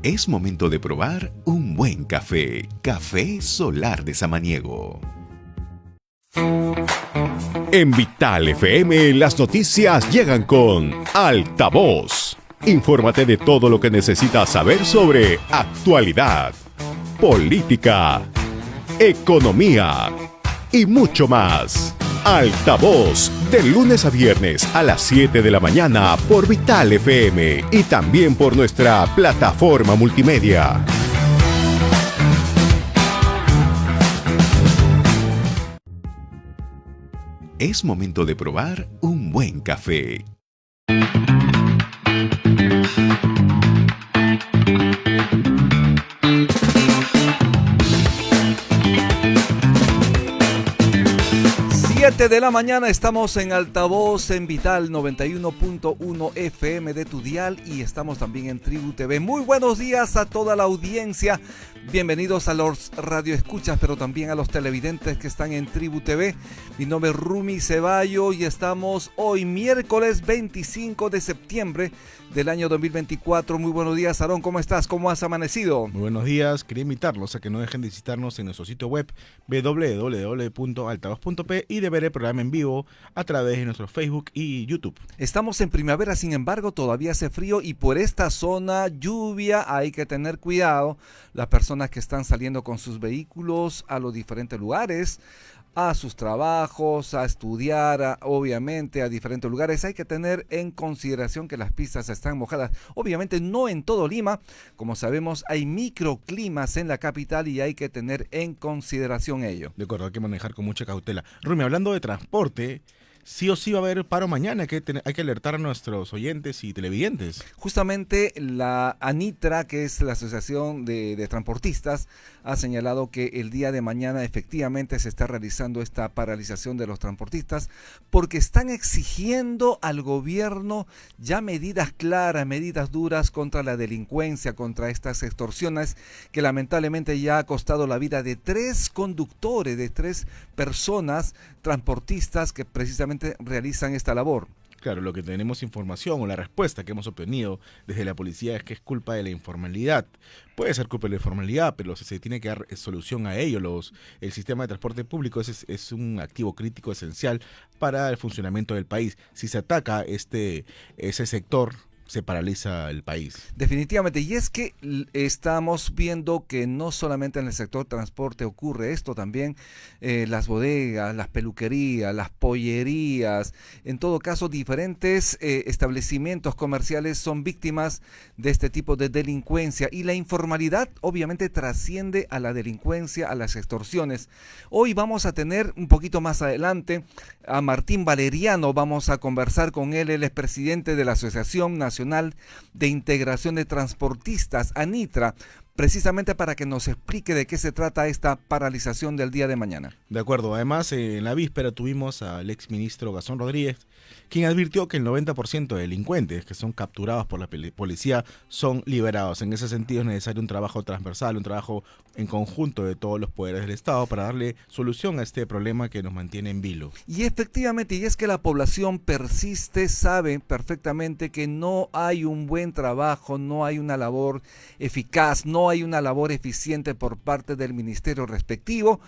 Es momento de probar un buen café. Café Solar de Samaniego. En Vital FM las noticias llegan con Altavoz. Infórmate de todo lo que necesitas saber sobre actualidad, política, economía y mucho más. Altavoz, de lunes a viernes a las 7 de la mañana por Vital FM y también por nuestra plataforma multimedia. Es momento de probar un buen café. De la mañana estamos en Altavoz en Vital 91.1 FM de tu dial y estamos también en Tribu TV. Muy buenos días a toda la audiencia. Bienvenidos a los radioescuchas, pero también a los televidentes que están en Tribu TV. Mi nombre es Rumi Ceballo y estamos hoy miércoles 25 de septiembre del año 2024. Muy buenos días, Aarón. ¿Cómo estás? ¿Cómo has amanecido? Muy buenos días. Quería invitarlos a que no dejen de visitarnos en nuestro sitio web www.altavoz.p y de ver el programa en vivo a través de nuestro Facebook y YouTube. Estamos en primavera, sin embargo, todavía hace frío y por esta zona lluvia hay que tener cuidado. Las personas que están saliendo con sus vehículos a los diferentes lugares, a sus trabajos, a estudiar, obviamente a diferentes lugares, hay que tener en consideración que las pistas están mojadas. Obviamente no en todo Lima, como sabemos hay microclimas en la capital y hay que tener en consideración ello. De acuerdo, hay que manejar con mucha cautela. Rumi, hablando de transporte, sí o sí va a haber paro mañana, hay que alertar a nuestros oyentes y televidentes. Justamente la ANITRA, que es la Asociación de Transportistas, ha señalado que el día de mañana efectivamente se está realizando esta paralización de los transportistas porque están exigiendo al gobierno ya medidas claras, medidas duras contra la delincuencia, contra estas extorsiones que lamentablemente ya ha costado la vida de 3 conductores, de 3 personas transportistas que precisamente realizan esta labor. Claro, lo que tenemos información o la respuesta que hemos obtenido desde la policía es que es culpa de la informalidad. Puede ser culpa de la informalidad, pero se tiene que dar solución a ello. El sistema de transporte público es un activo crítico esencial para el funcionamiento del país. Si se ataca ese sector, se paraliza el país. Definitivamente, y es que estamos viendo que no solamente en el sector transporte ocurre esto, también las bodegas, las peluquerías, las pollerías, en todo caso diferentes establecimientos comerciales son víctimas de este tipo de delincuencia y la informalidad obviamente trasciende a la delincuencia, a las extorsiones. Hoy vamos a tener un poquito más adelante a Martín Valeriano, vamos a conversar con él es presidente de la Asociación Nacional de Integración de Transportistas, ANITRA, precisamente para que nos explique de qué se trata esta paralización del día de mañana. De acuerdo, además en la víspera tuvimos al exministro Gastón Rodríguez, quien advirtió que el 90% de delincuentes que son capturados por la policía son liberados. En ese sentido es necesario un trabajo transversal, un trabajo en conjunto de todos los poderes del Estado para darle solución a este problema que nos mantiene en vilo. Y efectivamente, y es que la población persiste, sabe perfectamente que no hay un buen trabajo, no hay una labor eficaz, no hay una labor eficiente por parte del ministerio respectivo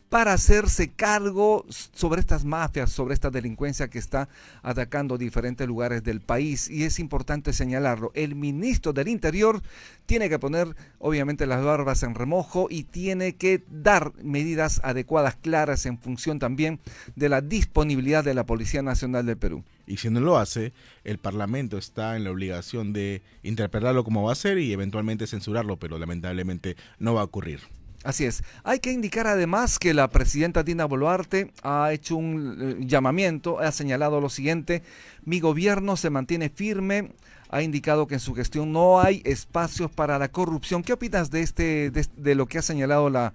para hacerse cargo sobre estas mafias, sobre esta delincuencia que está atacando diferentes lugares del país. Y es importante señalarlo, el ministro del Interior tiene que poner obviamente las barbas en remojo y tiene que dar medidas adecuadas, claras, en función también de la disponibilidad de la Policía Nacional del Perú. Y si no lo hace, el Parlamento está en la obligación de interpretarlo como va a ser y eventualmente censurarlo, pero lamentablemente no va a ocurrir. Así es. Hay que indicar además que la presidenta Dina Boluarte ha hecho un llamamiento, ha señalado lo siguiente: mi gobierno se mantiene firme, ha indicado que en su gestión no hay espacios para la corrupción. ¿Qué opinas de lo que ha señalado la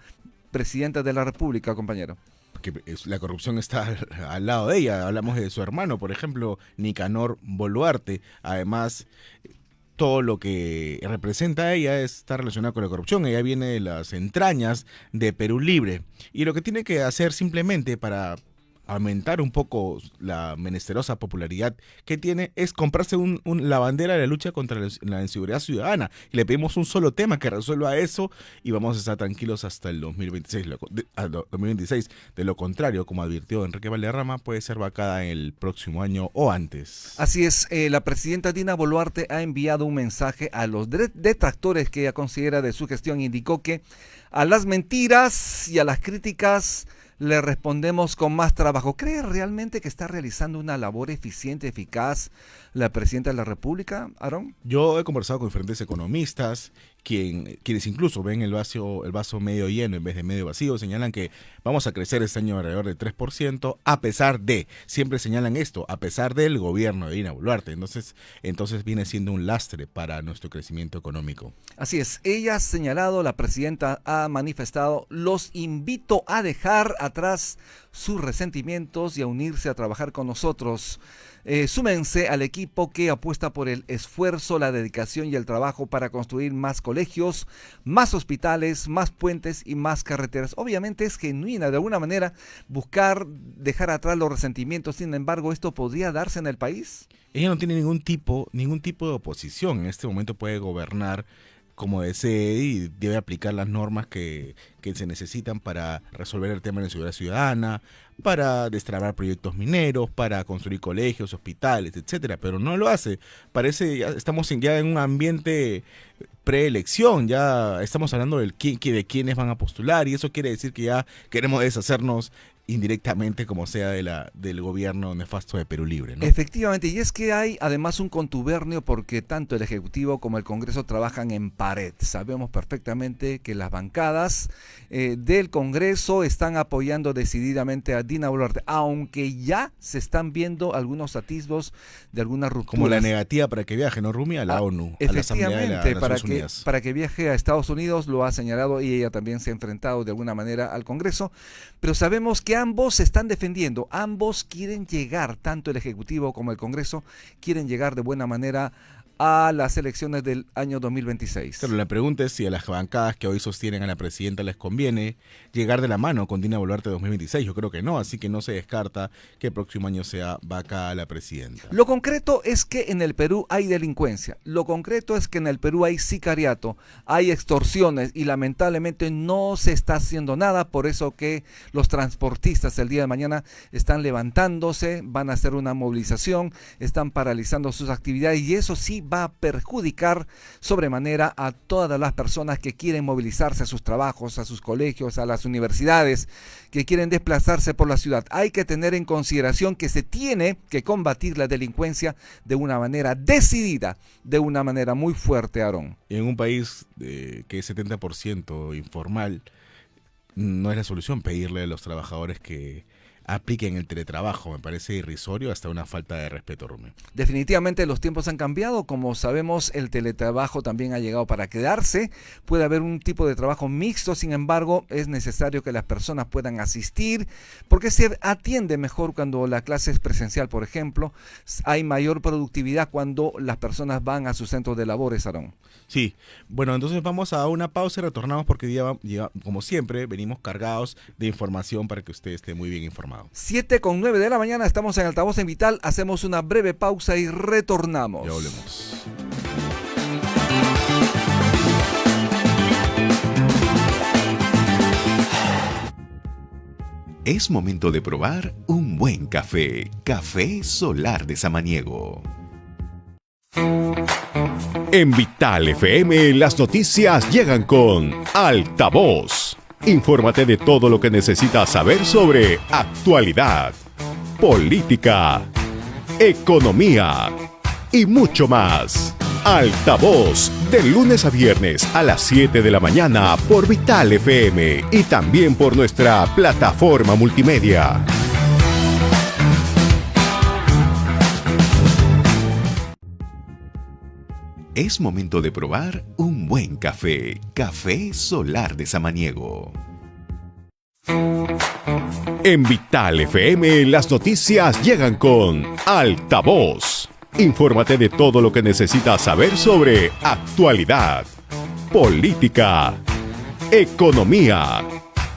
presidenta de la República, compañero? Que la corrupción está al lado de ella. Hablamos de su hermano, por ejemplo, Nicanor Boluarte. Además, todo lo que representa a ella está relacionado con la corrupción. Ella viene de las entrañas de Perú Libre. Y lo que tiene que hacer simplemente para aumentar un poco la menesterosa popularidad que tiene es comprarse la bandera de la lucha contra la inseguridad ciudadana. Y le pedimos un solo tema que resuelva eso y vamos a estar tranquilos hasta el 2026. De lo contrario, como advirtió Enrique Valderrama, puede ser vacada el próximo año o antes. Así es, la presidenta Dina Boluarte ha enviado un mensaje a los detractores que ella considera de su gestión. Indicó que a las mentiras y a las críticas le respondemos con más trabajo. ¿Cree realmente que está realizando una labor eficiente, eficaz la presidenta de la República, Aarón? Yo he conversado con diferentes economistas, quienes incluso ven el vaso medio lleno en vez de medio vacío, señalan que vamos a crecer este año alrededor de 3%, siempre señalan esto, a pesar del gobierno de Dina Boluarte. Entonces viene siendo un lastre para nuestro crecimiento económico. Así es, ella ha señalado, la presidenta ha manifestado: los invito a dejar atrás sus resentimientos y a unirse a trabajar con nosotros. Súmense al equipo que apuesta por el esfuerzo, la dedicación y el trabajo para construir más colegios, más hospitales, más puentes y más carreteras. Obviamente es genuina, de alguna manera, buscar dejar atrás los resentimientos. Sin embargo, ¿esto podría darse en el país? Ella no tiene ningún tipo de oposición. En este momento puede gobernar como desee y debe aplicar las normas que se necesitan para resolver el tema de la seguridad ciudadana, para destrabar proyectos mineros, para construir colegios, hospitales, etcétera, pero no lo hace. Estamos ya en un ambiente preelección, ya estamos hablando de quiénes van a postular, y eso quiere decir que ya queremos deshacernos indirectamente, como sea, del gobierno nefasto de Perú Libre, ¿no? Efectivamente, y es que hay además un contubernio porque tanto el Ejecutivo como el Congreso trabajan en pared. Sabemos perfectamente que las bancadas del Congreso están apoyando decididamente a Dina Boluarte, aunque ya se están viendo algunos atisbos de algunas rupturas. Como la negativa para que viaje, ¿no, Rumi? A la ONU, a la Asamblea de las Naciones Unidas. Para que viaje a Estados Unidos, lo ha señalado, y ella también se ha enfrentado de alguna manera al Congreso, pero sabemos que ambos se están defendiendo, ambos quieren llegar, tanto el Ejecutivo como el Congreso, quieren llegar de buena manera a las elecciones del año 2026. Pero la pregunta es si a las bancadas que hoy sostienen a la presidenta les conviene llegar de la mano con Dina Boluarte 2026. Yo creo que no, así que no se descarta que el próximo año sea vaca la presidenta. Lo concreto es que en el Perú hay delincuencia, lo concreto es que en el Perú hay sicariato, hay extorsiones y lamentablemente no se está haciendo nada. Por eso que los transportistas el día de mañana están levantándose, van a hacer una movilización, están paralizando sus actividades, y eso sí va a perjudicar sobremanera a todas las personas que quieren movilizarse a sus trabajos, a sus colegios, a las universidades, que quieren desplazarse por la ciudad. Hay que tener en consideración que se tiene que combatir la delincuencia de una manera decidida, de una manera muy fuerte, Aarón. En un país que es 70% informal, no es la solución pedirle a los trabajadores que apliquen el teletrabajo. Me parece irrisorio, hasta una falta de respeto, Rumi. Definitivamente los tiempos han cambiado. Como sabemos, el teletrabajo también ha llegado para quedarse. Puede haber un tipo de trabajo mixto, sin embargo, es necesario que las personas puedan asistir, porque se atiende mejor cuando la clase es presencial, por ejemplo. Hay mayor productividad cuando las personas van a sus centros de labores, Aarón. Sí, bueno, entonces vamos a una pausa y retornamos porque como siempre, venimos cargados de información para que usted esté muy bien informado. 7:09 de la mañana, estamos en Altavoz en Vital, hacemos una breve pausa y retornamos. Ya volvemos. Es momento de probar un buen café. Café Solar de Samaniego. En Vital FM, las noticias llegan con Altavoz. Infórmate de todo lo que necesitas saber sobre actualidad, política, economía y mucho más. Altavoz, de lunes a viernes a las 7 de la mañana por Vital FM y también por nuestra plataforma multimedia. Es momento de probar un buen café. Café Solar de Samaniego. En Vital FM, las noticias llegan con Altavoz. Infórmate de todo lo que necesitas saber sobre actualidad, política, economía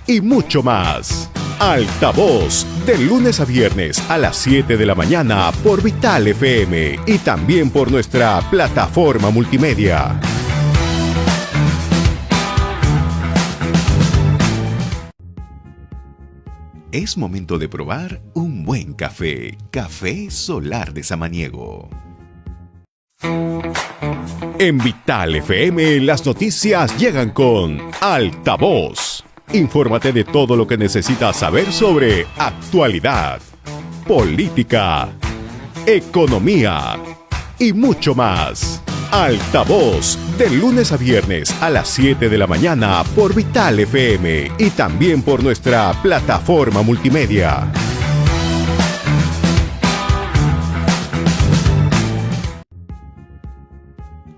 y mucho más. Altavoz, de lunes a viernes a las 7 de la mañana por Vital FM y también por nuestra plataforma multimedia. Es momento de probar un buen café. Café Solar de Samaniego. En Vital FM las noticias llegan con Altavoz. Infórmate de todo lo que necesitas saber sobre actualidad, política, economía y mucho más. Altavoz, de lunes a viernes a las 7 de la mañana por Vital FM y también por nuestra plataforma multimedia.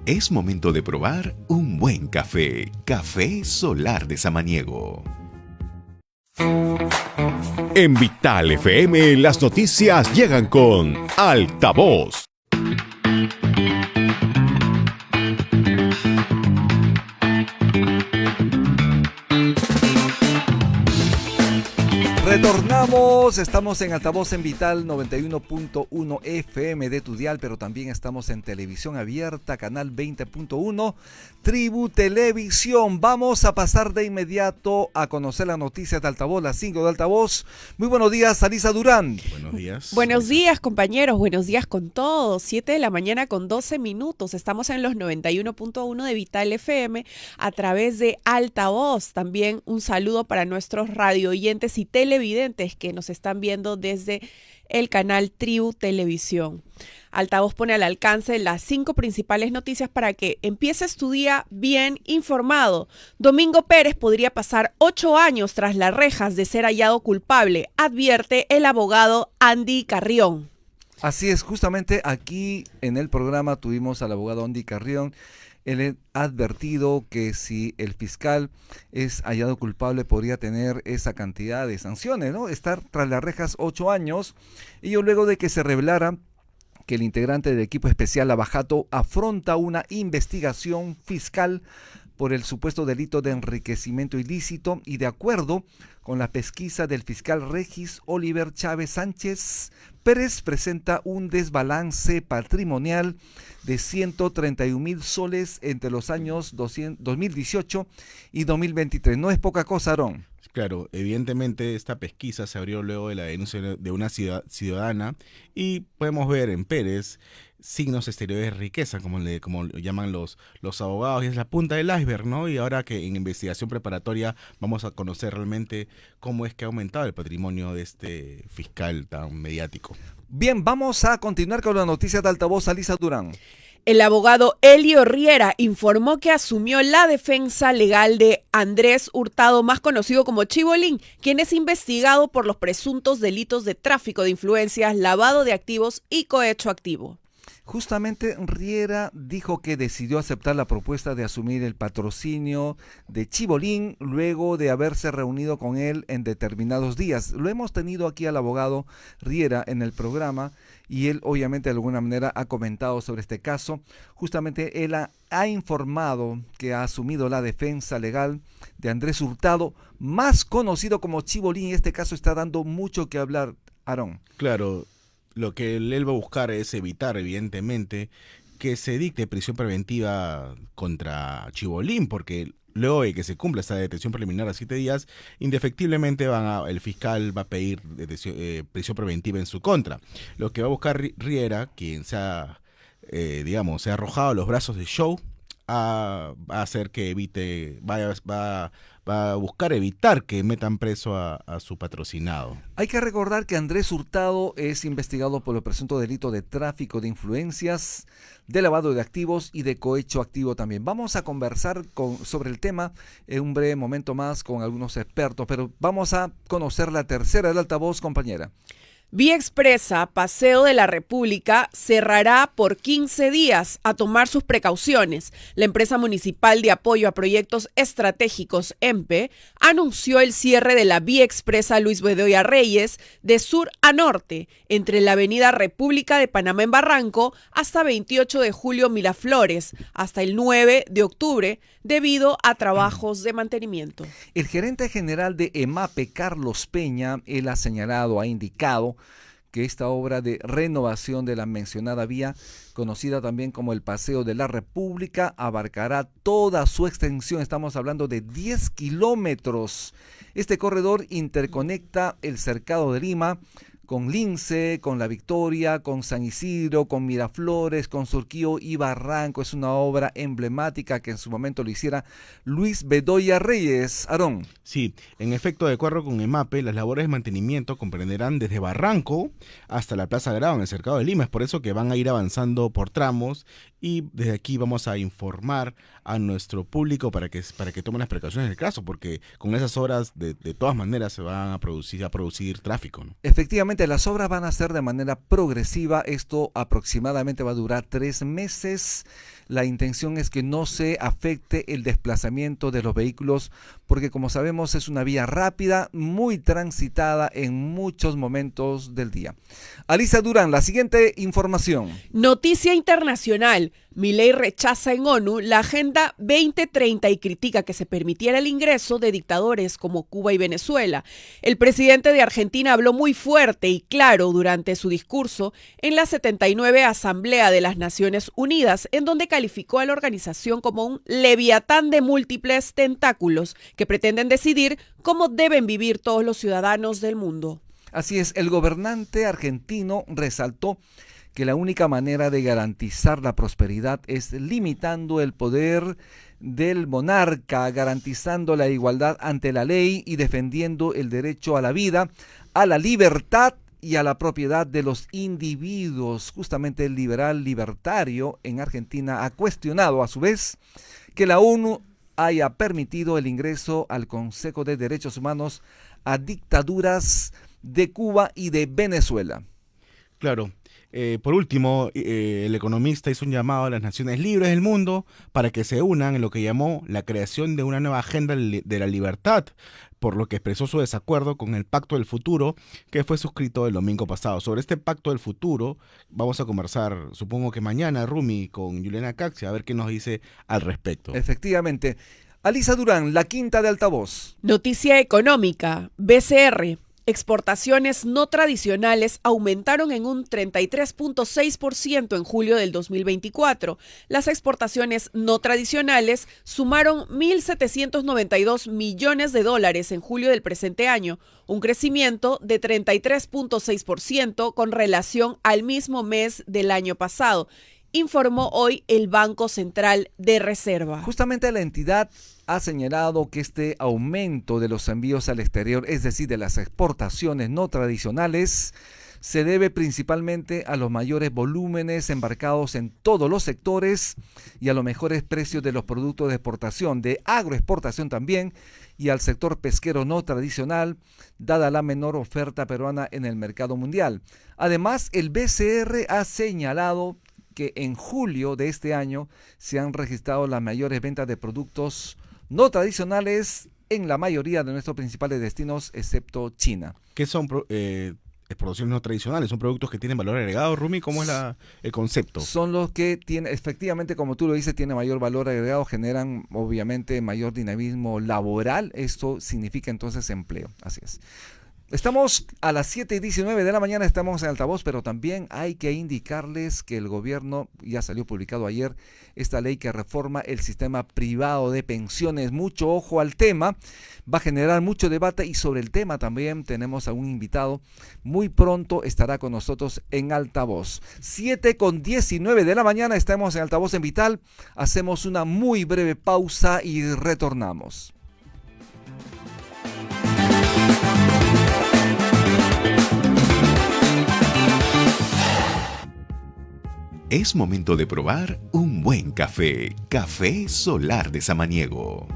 Es momento de probar un buen café. Café Solar de Samaniego. En Vital FM las noticias llegan con Altavoz. Retornamos, estamos en Altavoz en Vital 91.1 FM de tu dial, pero también estamos en televisión abierta, canal 20.1, Tribu Televisión. Vamos a pasar de inmediato a conocer las noticias de Altavoz, las 5 de Altavoz. Muy buenos días, Alisa Durán. Buenos días. Buenos días, compañeros, buenos días con todos. 7 de la mañana con 12 minutos. Estamos en los 91.1 de Vital FM a través de Altavoz. También un saludo para nuestros radioyentes y televidentes que nos están viendo desde el canal Tribu Televisión. Altavoz pone al alcance las 5 principales noticias para que empieces tu día bien informado. Domingo Pérez podría pasar 8 años tras las rejas de ser hallado culpable, advierte el abogado Andy Carrión. Así es, justamente aquí en el programa tuvimos al abogado Andy Carrión. Él ha advertido que si el fiscal es hallado culpable podría tener esa cantidad de sanciones, ¿no? Estar tras las rejas 8 años. Y luego de que se revelara que el integrante del equipo especial Lavajato afronta una investigación fiscal por el supuesto delito de enriquecimiento ilícito y de acuerdo con la pesquisa del fiscal Regis Oliver Chávez Sánchez, Pérez presenta un desbalance patrimonial de 131,000 soles entre los años 2018 y 2023. No es poca cosa, Aarón. Claro, evidentemente esta pesquisa se abrió luego de la denuncia de una ciudadana y podemos ver en Pérez signos exteriores de riqueza, como lo llaman los abogados, y es la punta del iceberg, ¿no? Y ahora que en investigación preparatoria vamos a conocer realmente cómo es que ha aumentado el patrimonio de este fiscal tan mediático. Bien, vamos a continuar con las noticias de Altavoz, Alisa Durán. El abogado Elio Riera informó que asumió la defensa legal de Andrés Hurtado, más conocido como Chibolín, quien es investigado por los presuntos delitos de tráfico de influencias, lavado de activos y cohecho activo. Justamente Riera dijo que decidió aceptar la propuesta de asumir el patrocinio de Chibolín luego de haberse reunido con él en determinados días. Lo hemos tenido aquí al abogado Riera en el programa y él obviamente de alguna manera ha comentado sobre este caso. Justamente él ha informado que ha asumido la defensa legal de Andrés Hurtado, más conocido como Chibolín, y este caso está dando mucho que hablar, Aarón. Claro. Lo que él va a buscar es evitar, evidentemente, que se dicte prisión preventiva contra Chibolín, porque luego de que se cumpla esta detención preliminar a 7 días, indefectiblemente el fiscal va a pedir prisión preventiva en su contra. Lo que va a buscar Riera, quien se ha arrojado a los brazos de Show, va a hacer que va a buscar evitar que metan preso a su patrocinado. Hay que recordar que Andrés Hurtado es investigado por el presunto delito de tráfico de influencias, de lavado de activos y de cohecho activo también. Vamos a conversar sobre el tema en un breve momento más con algunos expertos, pero vamos a conocer la tercera del Altavoz, compañera. Vía Expresa, Paseo de la República, cerrará por 15 días a tomar sus precauciones. La empresa municipal de apoyo a proyectos estratégicos, EMPE, anunció el cierre de la Vía Expresa Luis Bedoya Reyes de sur a norte, entre la avenida República de Panamá en Barranco hasta 28 de julio Miraflores, hasta el 9 de octubre, debido a trabajos de mantenimiento. El gerente general de EMAPE, Carlos Peña, él ha indicado que esta obra de renovación de la mencionada vía, conocida también como el Paseo de la República, abarcará toda su extensión. Estamos hablando de 10 kilómetros. Este corredor interconecta el Cercado de Lima con Lince, con La Victoria, con San Isidro, con Miraflores, con Surquío y Barranco. Es una obra emblemática que en su momento lo hiciera Luis Bedoya Reyes. Aarón. Sí, en efecto, de acuerdo con EMAPE, las labores de mantenimiento comprenderán desde Barranco hasta la Plaza Grado en el Cercado de Lima. Es por eso que van a ir avanzando por tramos y desde aquí vamos a informar a nuestro público para que tomen las precauciones del caso, porque con esas obras de todas maneras se van a producir tráfico, ¿no? Efectivamente, las obras van a ser de manera progresiva. Esto aproximadamente va a durar 3 meses. La intención es que no se afecte el desplazamiento de los vehículos, porque como sabemos es una vía rápida, muy transitada en muchos momentos del día. Alisa Durán, la siguiente información. Noticia internacional. Milei rechaza en ONU la Agenda 2030 y critica que se permitiera el ingreso de dictadores como Cuba y Venezuela. El presidente de Argentina habló muy fuerte y claro durante su discurso en la 79 Asamblea de las Naciones Unidas, en donde calificó a la organización como un leviatán de múltiples tentáculos que pretenden decidir cómo deben vivir todos los ciudadanos del mundo. Así es, el gobernante argentino resaltó que la única manera de garantizar la prosperidad es limitando el poder del monarca, garantizando la igualdad ante la ley y defendiendo el derecho a la vida, a la libertad y a la propiedad de los individuos. Justamente el liberal libertario en Argentina ha cuestionado a su vez que la ONU haya permitido el ingreso al Consejo de Derechos Humanos a dictaduras de Cuba y de Venezuela. Claro. Por último, el economista hizo un llamado a las naciones libres del mundo para que se unan en lo que llamó la creación de una nueva agenda de la libertad, por lo que expresó su desacuerdo con el Pacto del Futuro que fue suscrito el domingo pasado. Sobre este Pacto del Futuro vamos a conversar, supongo que mañana, Rumi, con Juliana Caxia, a ver qué nos dice al respecto. Efectivamente. Alisa Durán, la quinta de altavoz. Noticia económica. BCR. Exportaciones no tradicionales aumentaron en un 33.6% en julio del 2024. Las exportaciones no tradicionales sumaron 1.792 millones de dólares en julio del presente año, un crecimiento de 33.6% con relación al mismo mes del año pasado, informó hoy el Banco Central de Reserva. Justamente la entidad ha señalado que este aumento de los envíos al exterior, es decir, de las exportaciones no tradicionales, se debe principalmente a los mayores volúmenes embarcados en todos los sectores y a los mejores precios de los productos de exportación, de agroexportación también, y al sector pesquero no tradicional, dada la menor oferta peruana en el mercado mundial. Además, el BCR ha señalado que en julio de este año se han registrado las mayores ventas de productos no tradicionales en la mayoría de nuestros principales destinos, excepto China. ¿Qué son exportaciones no tradicionales? ¿Son productos que tienen valor agregado, Rumi? ¿Cómo es el concepto? Son los que tienen, efectivamente, como tú lo dices, tienen mayor valor agregado, generan obviamente mayor dinamismo laboral. Esto significa entonces empleo, así es. Estamos a las 7:19 de la mañana, estamos en altavoz, pero también hay que indicarles que el gobierno, ya salió publicado ayer, esta ley que reforma el sistema privado de pensiones. Mucho ojo al tema, va a generar mucho debate y sobre el tema también tenemos a un invitado. Muy pronto estará con nosotros en altavoz. 7:19 de la mañana, estamos en altavoz en Vital. Hacemos una muy breve pausa y retornamos. Es momento de probar un buen café. Café Solar de Samaniego.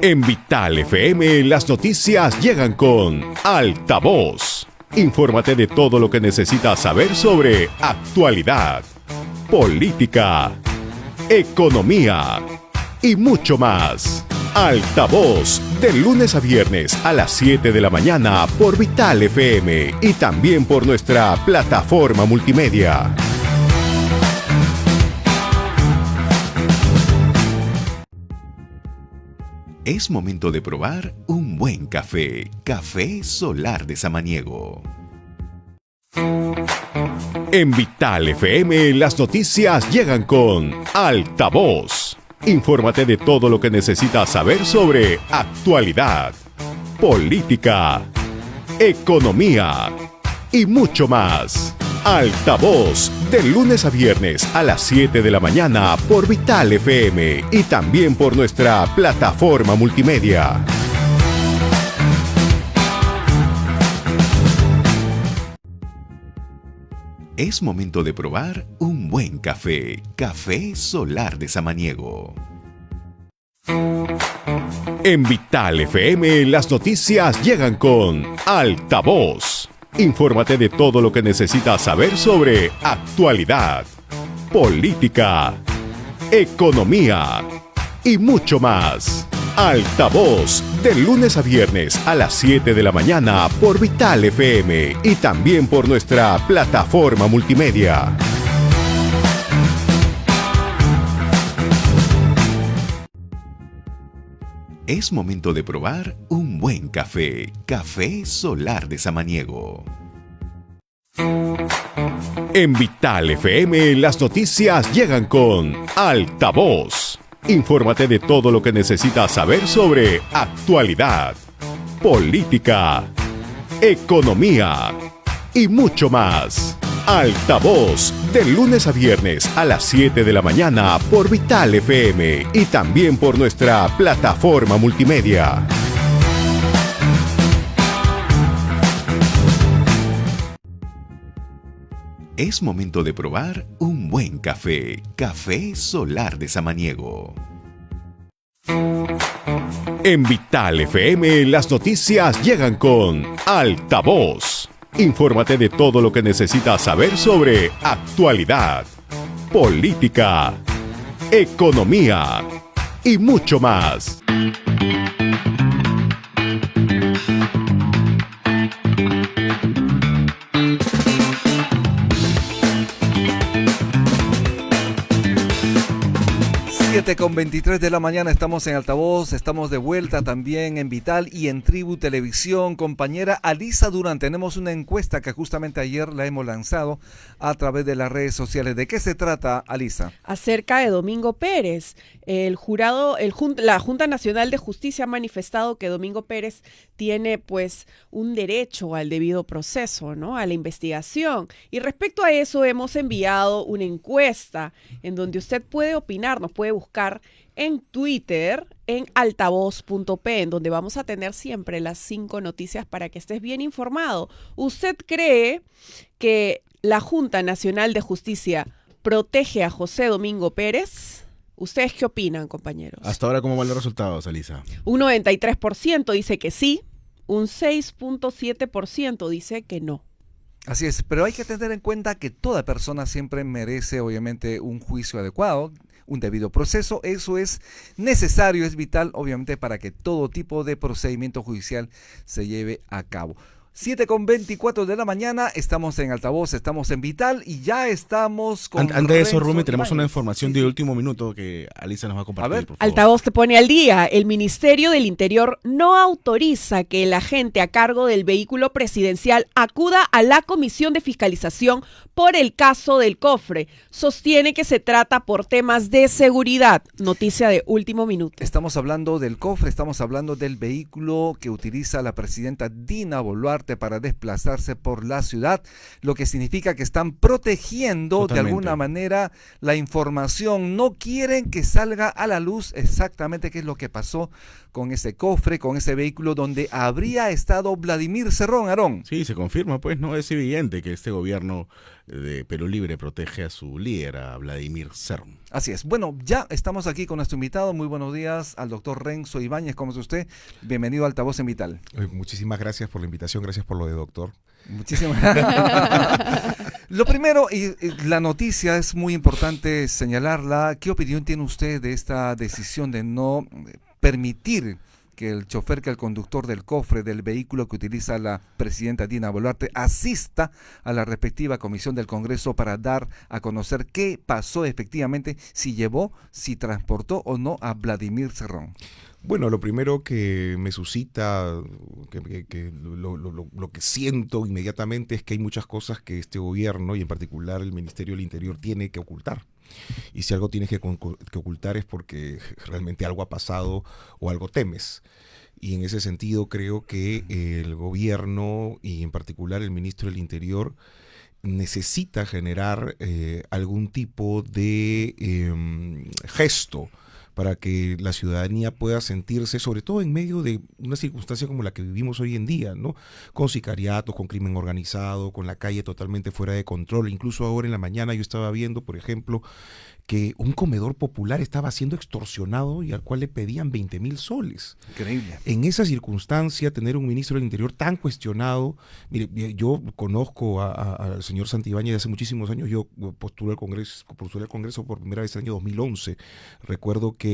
En Vital FM las noticias llegan con Altavoz. Infórmate de todo lo que necesitas saber sobre actualidad, política, economía y mucho más. Altavoz, de lunes a viernes a las 7 de la mañana por Vital FM y también por nuestra plataforma multimedia. Es momento de probar un buen café. Café Solar de Samaniego. En Vital FM las noticias llegan con Altavoz. Infórmate de todo lo que necesitas saber sobre actualidad, política, economía y mucho más. Altavoz, de lunes a viernes a las 7 de la mañana por Vital FM y también por nuestra plataforma multimedia. Es momento de probar un buen café. Café Solar de Samaniego. En Vital FM las noticias llegan con Altavoz. Infórmate de todo lo que necesitas saber sobre actualidad, política, economía y mucho más. Altavoz, de lunes a viernes a las 7 de la mañana por Vital FM y también por nuestra plataforma multimedia. Es momento de probar un buen café. Café Solar de Samaniego. En Vital FM las noticias llegan con Altavoz. Infórmate de todo lo que necesitas saber sobre actualidad, política, economía y mucho más. Altavoz, de lunes a viernes a las 7 de la mañana por Vital FM y también por nuestra plataforma multimedia. Es momento de probar un buen café. Café Solar de Samaniego. En Vital FM las noticias llegan con Altavoz. Infórmate de todo lo que necesitas saber sobre actualidad, política, economía y mucho más. 7:23 de la mañana, estamos en Altavoz, estamos de vuelta también en Vital y en Tribu Televisión. Compañera Alisa Durán, tenemos una encuesta que justamente ayer la hemos lanzado a través de las redes sociales. ¿De qué se trata, Alisa? Acerca de Domingo Pérez. La Junta Nacional de Justicia ha manifestado que Domingo Pérez tiene pues un derecho al debido proceso, ¿no? A la investigación. Y respecto a eso hemos enviado una encuesta en donde usted puede opinar, nos puede buscar en Twitter, en altavoz.p, en donde vamos a tener siempre las 5 noticias para que estés bien informado. ¿Usted cree que la Junta Nacional de Justicia protege a José Domingo Pérez? ¿Ustedes qué opinan, compañeros? Hasta ahora, ¿cómo van los resultados, Alisa? Un 93% dice que sí, un 6.7% dice que no. Así es, pero hay que tener en cuenta que toda persona siempre merece, obviamente, un juicio adecuado, un debido proceso. Eso es necesario, es vital, obviamente, para que todo tipo de procedimiento judicial se lleve a cabo. 7:24 de la mañana, estamos en Altavoz, estamos en Vital y ya estamos con... Antes de eso, Rumi, tenemos una Ibáñez. información de último minuto que Alisa nos va a compartir, A ver. por favor. Altavoz te pone al día. El Ministerio del Interior no autoriza que el agente a cargo del vehículo presidencial acuda a la Comisión de Fiscalización por el caso del cofre. Sostiene que se trata por temas de seguridad. Noticia de último minuto. Estamos hablando del cofre, estamos hablando del vehículo que utiliza la presidenta Dina Boluarte para desplazarse por la ciudad, lo que significa que están protegiendo Totalmente. de alguna manera la información. No quieren que salga a la luz exactamente qué es lo que pasó con ese cofre, con ese vehículo donde habría estado Vladimir Cerrón, Aarón. Sí, se confirma, pues, ¿no? Es evidente que este gobierno de Perú Libre protege a su líder, a Vladimir Cerrón. Así es. Bueno, ya estamos aquí con nuestro invitado. Muy buenos días al doctor Renzo Ibáñez. ¿Cómo es usted? Bienvenido a Altavoz en Vital. Muchísimas gracias por la invitación, gracias por lo de doctor. Muchísimas Lo primero, y la noticia es muy importante señalarla. ¿Qué opinión tiene usted de esta decisión de no permitir que el chofer, que el conductor del cofre del vehículo que utiliza la presidenta Dina Boluarte asista a la respectiva comisión del Congreso para dar a conocer qué pasó efectivamente, si llevó, si transportó o no a Vladimir Cerrón? Bueno, lo primero que me suscita, lo que siento inmediatamente es que hay muchas cosas que este gobierno y en particular el Ministerio del Interior tiene que ocultar. Y si algo tienes que ocultar es porque realmente algo ha pasado o algo temes. Y en ese sentido creo que el gobierno y en particular el ministro del Interior necesita generar algún tipo de gesto para que la ciudadanía pueda sentirse, sobre todo en medio de una circunstancia como la que vivimos hoy en día, ¿no? Con sicariatos, con crimen organizado, con la calle totalmente fuera de control. Incluso ahora en la mañana yo estaba viendo, por ejemplo, que un comedor popular estaba siendo extorsionado y al cual le pedían 20,000 soles. Increíble. En esa circunstancia, tener un ministro del Interior tan cuestionado, mire, yo conozco al señor Santibáñez de hace muchísimos años. Yo postulé al Congreso por primera vez en el año 2011. Recuerdo que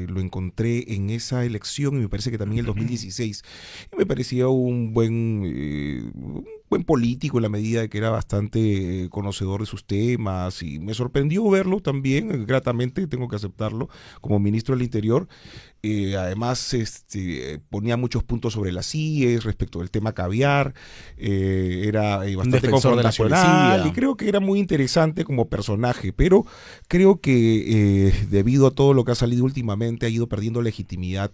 lo encontré en esa elección y me parece que también en el 2016. Y me parecía un buen político en la medida de que era bastante conocedor de sus temas, y me sorprendió verlo también, gratamente, tengo que aceptarlo, como ministro del Interior. Además, ponía muchos puntos sobre las CIES respecto del tema caviar, era bastante confrontacional y creo que era muy interesante como personaje, pero creo que debido a todo lo que ha salido últimamente ha ido perdiendo legitimidad.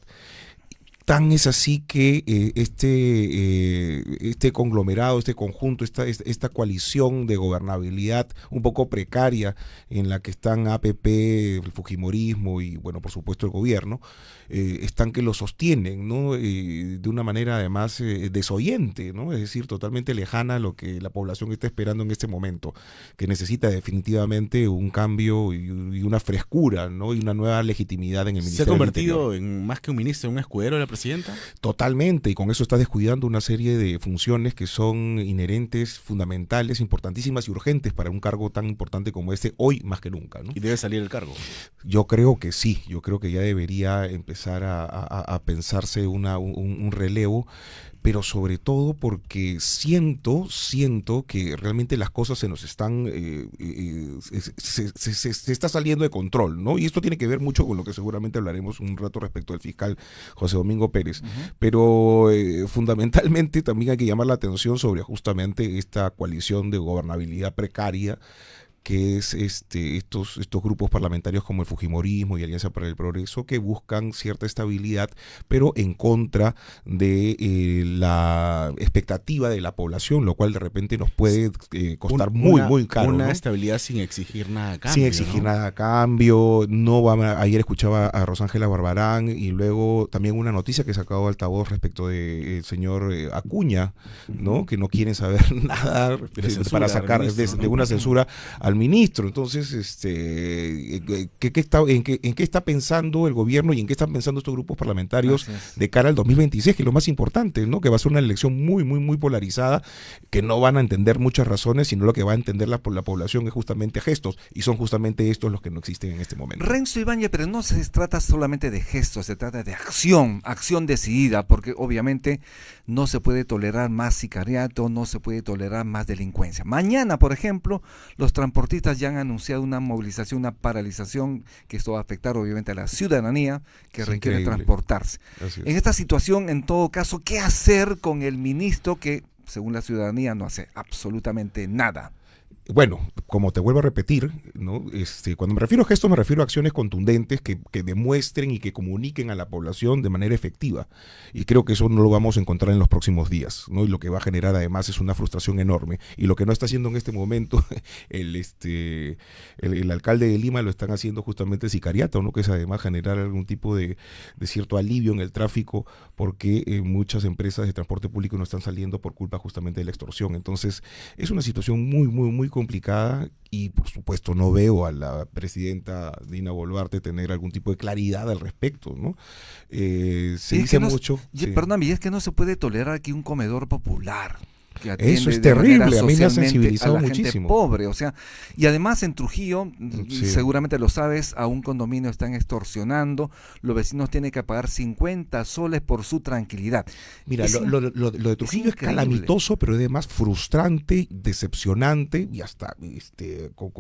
Tan es así que este conglomerado, este conjunto, esta coalición de gobernabilidad un poco precaria en la que están APP, el Fujimorismo y, bueno, por supuesto el gobierno, están que lo sostienen, ¿no? De una manera además desoyente, ¿no? Es decir, totalmente lejana a lo que la población está esperando en este momento, que necesita definitivamente un cambio y una frescura, ¿no? Y una nueva legitimidad en el Ministerio del Interior. ¿Se ha convertido en más que un ministro, en un escudero de la presidenta? Totalmente, y con eso está descuidando una serie de funciones que son inherentes, fundamentales, importantísimas y urgentes para un cargo tan importante como este, hoy más que nunca, ¿no? ¿Y debe salir el cargo? Yo creo que sí, yo creo que ya debería empezar a pensarse un relevo, pero sobre todo porque siento que realmente las cosas se nos están, se está saliendo de control, ¿no? Y esto tiene que ver mucho con lo que seguramente hablaremos un rato respecto del fiscal José Domingo Pérez, pero fundamentalmente también hay que llamar la atención sobre justamente esta coalición de gobernabilidad precaria que es estos grupos parlamentarios como el Fujimorismo y Alianza para el Progreso, que buscan cierta estabilidad, pero en contra de la expectativa de la población, lo cual de repente nos puede costar muy caro. Una ¿no? estabilidad sin exigir nada a cambio. Sin exigir nada a cambio. Ayer escuchaba a Rosángela Barbarán y luego también una noticia que sacó Altavoz respecto del señor Acuña, ¿no? Que no quieren saber nada para sacar de una censura al ministro. Entonces, ¿en qué está pensando el gobierno y en qué están pensando estos grupos parlamentarios de cara al 2026, que es lo más importante, ¿no? Que va a ser una elección muy polarizada, que no van a entender muchas razones, sino lo que va a entender la población es justamente gestos, y son justamente estos los que no existen en este momento. Renzo Ibáñez, pero no se trata solamente de gestos, se trata de acción decidida, porque obviamente no se puede tolerar más sicariato, no se puede tolerar más delincuencia. Mañana, por ejemplo, los transportistas ya han anunciado una movilización, una paralización, que esto va a afectar obviamente a la ciudadanía que requiere transportarse. En esta situación, en todo caso, ¿qué hacer con el ministro que, según la ciudadanía, no hace absolutamente nada? bueno, como te vuelvo a repetir, ¿no? Cuando me refiero a gestos, me refiero a acciones contundentes que demuestren y que comuniquen a la población de manera efectiva. Y creo que eso no lo vamos a encontrar en los próximos días, ¿no? Y lo que va a generar además es una frustración enorme. Y lo que no está haciendo en este momento el alcalde de Lima lo están haciendo justamente sicariato, ¿no? Que es además generar algún tipo de cierto alivio en el tráfico, porque muchas empresas de transporte público no están saliendo por culpa justamente de la extorsión. Entonces, es una situación muy, muy, muy complicada y por supuesto no veo a la presidenta Dina Boluarte tener algún tipo de claridad al respecto, ¿no? Se dice mucho. Perdóname, y es que no se puede tolerar aquí un comedor popular. Eso es terrible, a mí me ha sensibilizado muchísimo. Gente pobre, o sea, y además en Trujillo, Sí. seguramente lo sabes, a un condominio están extorsionando, los vecinos tienen que pagar 50 soles por su tranquilidad. Mira, Es lo de Trujillo es increíble. calamitoso, pero además frustrante, decepcionante y hasta con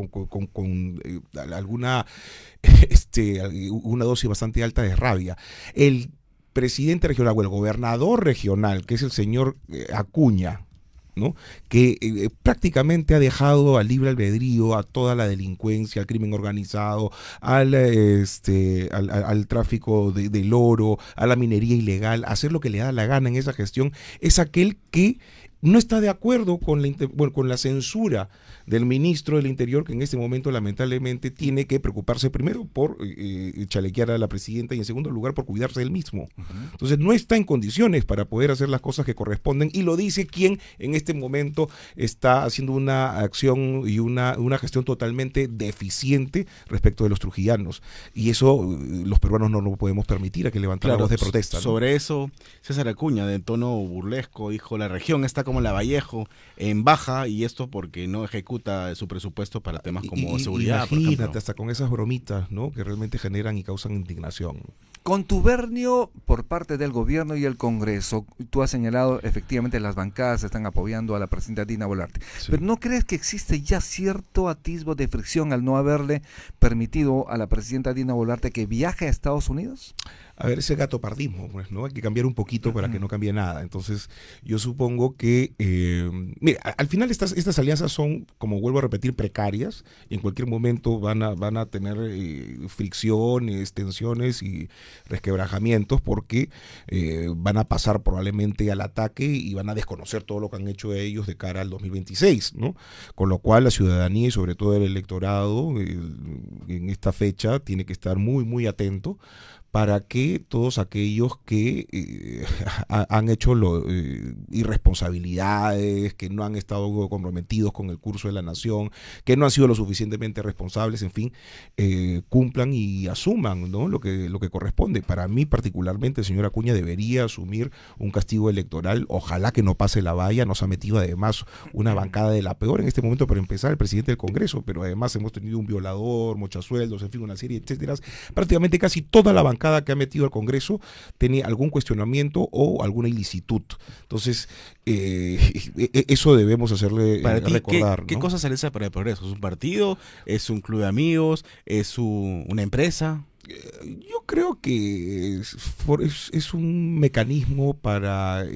alguna una dosis bastante alta de rabia. El presidente regional o el gobernador regional, que es el señor Acuña, ¿no? Que prácticamente ha dejado al libre albedrío a toda la delincuencia, al crimen organizado, al tráfico del oro, a la minería ilegal, hacer lo que le da la gana en esa gestión, es aquel que no está de acuerdo con la censura del ministro del Interior, que en este momento lamentablemente tiene que preocuparse primero por chalequear a la presidenta y en segundo lugar por cuidarse él mismo. Entonces no está en condiciones para poder hacer las cosas que corresponden, y lo dice quien en este momento está haciendo una acción y una gestión totalmente deficiente respecto de los trujillanos, y eso los peruanos no lo podemos permitir, a que levantar la voz de protesta, ¿no? Sobre eso, César Acuña, de tono burlesco, dijo: la región está como la Vallejo, en baja, y esto porque no ejecuta su presupuesto para temas como seguridad, por imagínate, ejemplo. hasta con esas bromitas, ¿no? Que realmente generan y causan indignación. Contubernio por parte del gobierno y el Congreso. Tú has señalado, efectivamente, las bancadas están apoyando a la presidenta Dina Boluarte. Sí. Pero ¿no crees que existe ya cierto atisbo de fricción al no haberle permitido a la presidenta Dina Boluarte que viaje a Estados Unidos? A ver, ese gatopardismo, pues, ¿no? Hay que cambiar un poquito para que no cambie nada. Entonces, yo supongo que, mira, al final estas alianzas son, como vuelvo a repetir, precarias, y en cualquier momento van a tener fricciones, tensiones y resquebrajamientos, porque van a pasar probablemente al ataque y van a desconocer todo lo que han hecho ellos de cara al 2026, ¿no? Con lo cual la ciudadanía y sobre todo el electorado en esta fecha tiene que estar muy, muy atento, para que todos aquellos que han hecho irresponsabilidades, que no han estado comprometidos con el curso de la nación, que no han sido lo suficientemente responsables, en fin, cumplan y asuman, ¿no? lo que corresponde. Para mí particularmente, el señor Acuña debería asumir un castigo electoral. Ojalá que no pase la valla. Nos ha metido además una bancada de la peor en este momento, para empezar, el presidente del Congreso, pero además hemos tenido un violador, mochasueldos, en fin, una serie de etcétera. Prácticamente casi toda la bancada que ha metido al Congreso tenía algún cuestionamiento o alguna ilicitud. Entonces, eso debemos hacerle Para ti, recordar, ¿qué ¿no? cosa es Alianza para el Progreso? ¿Es un partido? ¿Es un club de amigos? ¿Es una empresa? Yo creo que es un mecanismo para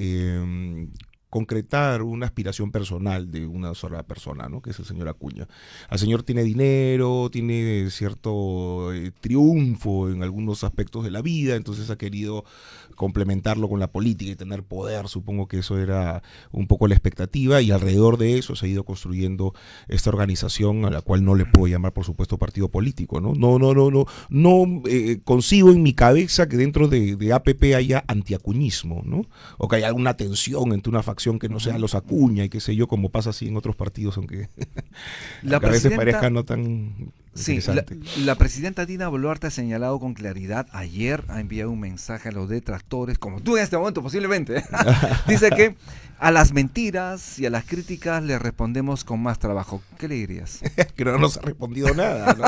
concretar una aspiración personal de una sola persona, ¿no? Que es el señor Acuña. El señor tiene dinero, tiene cierto triunfo en algunos aspectos de la vida, entonces ha querido complementarlo con la política y tener poder. Supongo que eso era un poco la expectativa, y alrededor de eso se ha ido construyendo esta organización, a la cual no le puedo llamar, por supuesto, partido político, ¿no? No concibo en mi cabeza que dentro de APP haya antiacuñismo, ¿no? O que haya alguna tensión entre una facción que no sea los Acuña y qué sé yo, como pasa así en otros partidos, aunque La a veces presidenta- parezca no tan Sí, interesante. la presidenta Dina Boluarte ha señalado con claridad, ayer ha enviado un mensaje a los detractores, como tú en este momento posiblemente, dice que a las mentiras y a las críticas le respondemos con más trabajo. ¿Qué le dirías? Que no nos ha respondido nada, ¿no?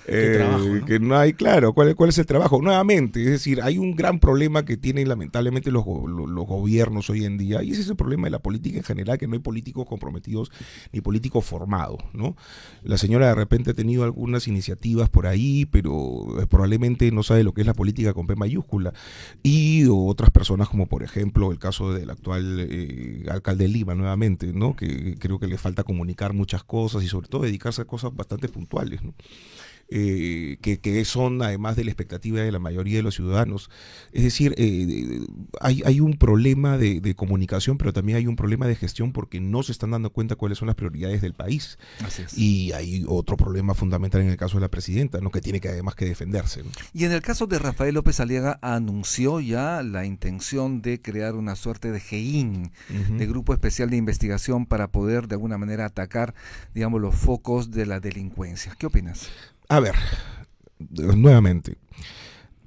¿Qué trabajo, no? Que no hay, claro, ¿cuál es el trabajo? Nuevamente, es decir, hay un gran problema que tienen lamentablemente los gobiernos hoy en día, y ese es el problema de la política en general, que no hay políticos comprometidos ni políticos formados, ¿no? La señora de repente ha tenido algunas iniciativas por ahí, pero probablemente no sabe lo que es la política con P mayúscula. Y otras personas, como por ejemplo el caso del actual alcalde de Lima, nuevamente, ¿no? Que creo que le falta comunicar muchas cosas y sobre todo dedicarse a cosas bastante puntuales, ¿no? Que son además de la expectativa de la mayoría de los ciudadanos. Es decir, hay un problema de comunicación, pero también hay un problema de gestión porque no se están dando cuenta cuáles son las prioridades del país. Así es. Y hay otro problema fundamental en el caso de la presidenta, ¿no? Que tiene que además que defenderse, ¿no? Y en el caso de Rafael López Aliaga, anunció ya la intención de crear una suerte de GEIN, de Grupo Especial de Investigación, para poder de alguna manera atacar, digamos, los focos de la delincuencia. ¿Qué opinas? A ver, nuevamente,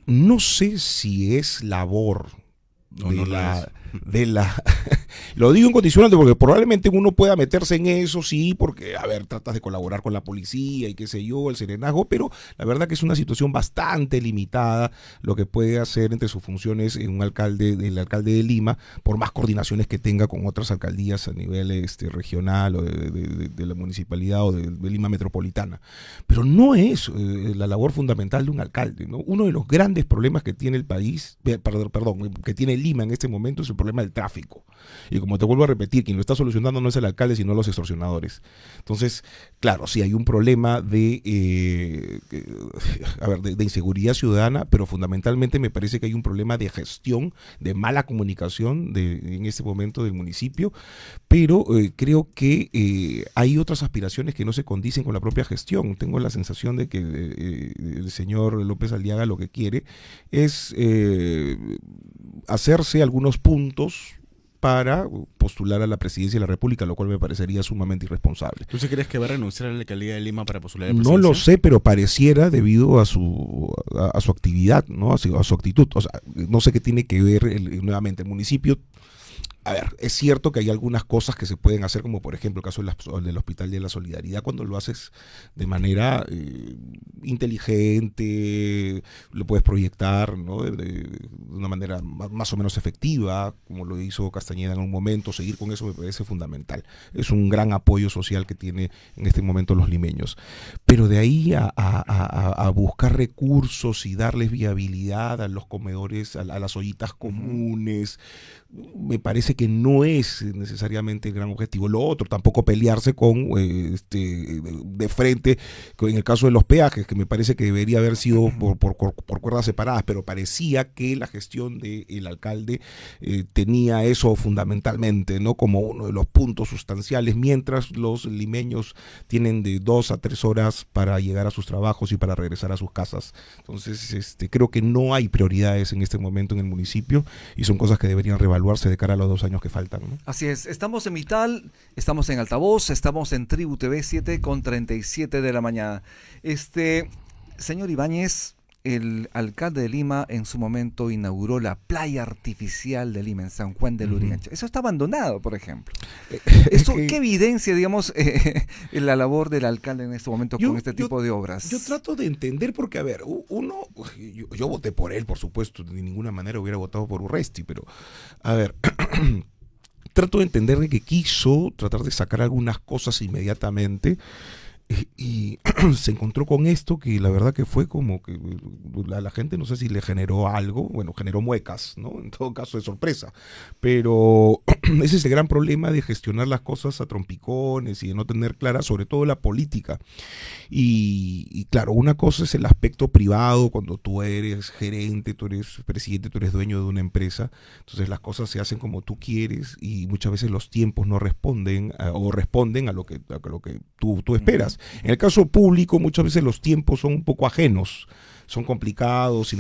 no sé si es labor de la lo digo en condicionante porque probablemente uno pueda meterse en eso, sí, porque, a ver, tratas de colaborar con la policía y qué sé yo, el serenazgo, pero la verdad que es una situación bastante limitada lo que puede hacer entre sus funciones el alcalde de Lima, por más coordinaciones que tenga con otras alcaldías a nivel regional o de la municipalidad o de Lima metropolitana. Pero no es la labor fundamental de un alcalde, ¿no? Uno de los grandes problemas que tiene el país, que tiene Lima en este momento es el problema del tráfico. Y como te vuelvo a repetir, quien lo está solucionando no es el alcalde, sino los extorsionadores. Entonces, claro, sí hay un problema de inseguridad ciudadana, pero fundamentalmente me parece que hay un problema de gestión, de mala comunicación en este momento del municipio, pero creo que hay otras aspiraciones que no se condicen con la propia gestión. Tengo la sensación de que el señor López Aliaga lo que quiere es hacerse algunos puntos para postular a la presidencia de la República, lo cual me parecería sumamente irresponsable. ¿Tú sí crees que va a renunciar a la alcaldía de Lima para postular a la presidencia? No lo sé, pero pareciera debido a su actividad, ¿no? A su actitud. O sea, no sé qué tiene que ver nuevamente el municipio. A ver, es cierto que hay algunas cosas que se pueden hacer, como por ejemplo el caso del Hospital de la Solidaridad, cuando lo haces de manera inteligente, lo puedes proyectar, ¿no? de una manera más o menos efectiva, como lo hizo Castañeda en un momento. Seguir con eso me parece fundamental. Es un gran apoyo social que tiene en este momento los limeños. Pero de ahí a buscar recursos y darles viabilidad a los comedores, a las ollitas comunes, me parece que no es necesariamente el gran objetivo. Lo otro, tampoco pelearse con de frente, en el caso de los peajes, que me parece que debería haber sido por cuerdas separadas, pero parecía que la gestión del alcalde tenía eso fundamentalmente, ¿no? Como uno de los puntos sustanciales, mientras los limeños tienen de 2 a 3 horas para llegar a sus trabajos y para regresar a sus casas. Entonces, creo que no hay prioridades en este momento en el municipio y son cosas que deberían revaluarse de cara a los 2 años que faltan, ¿no? Así es, estamos en Vital, estamos en Altavoz, estamos en Tribu TV 7:37 de la mañana. Señor Ibáñez, el alcalde de Lima en su momento inauguró la playa artificial de Lima en San Juan de Lurigancho. Eso está abandonado, por ejemplo. ¿Esto qué evidencia, digamos, en la labor del alcalde en este momento con este tipo de obras? Yo trato de entender porque, a ver, yo voté por él, por supuesto, de ninguna manera hubiera votado por Urresti, pero, a ver, trato de entender de que quiso tratar de sacar algunas cosas inmediatamente y se encontró con esto que la verdad que fue como que a la gente no sé si le generó algo, bueno, generó muecas, ¿no? En todo caso de sorpresa, pero ese es el gran problema de gestionar las cosas a trompicones y de no tener clara sobre todo la política. Y claro, una cosa es el aspecto privado, cuando tú eres gerente, tú eres presidente, tú eres dueño de una empresa, entonces las cosas se hacen como tú quieres y muchas veces los tiempos no responden o responden a lo que tú esperas. En el caso público muchas veces los tiempos son un poco ajenos, son complicados y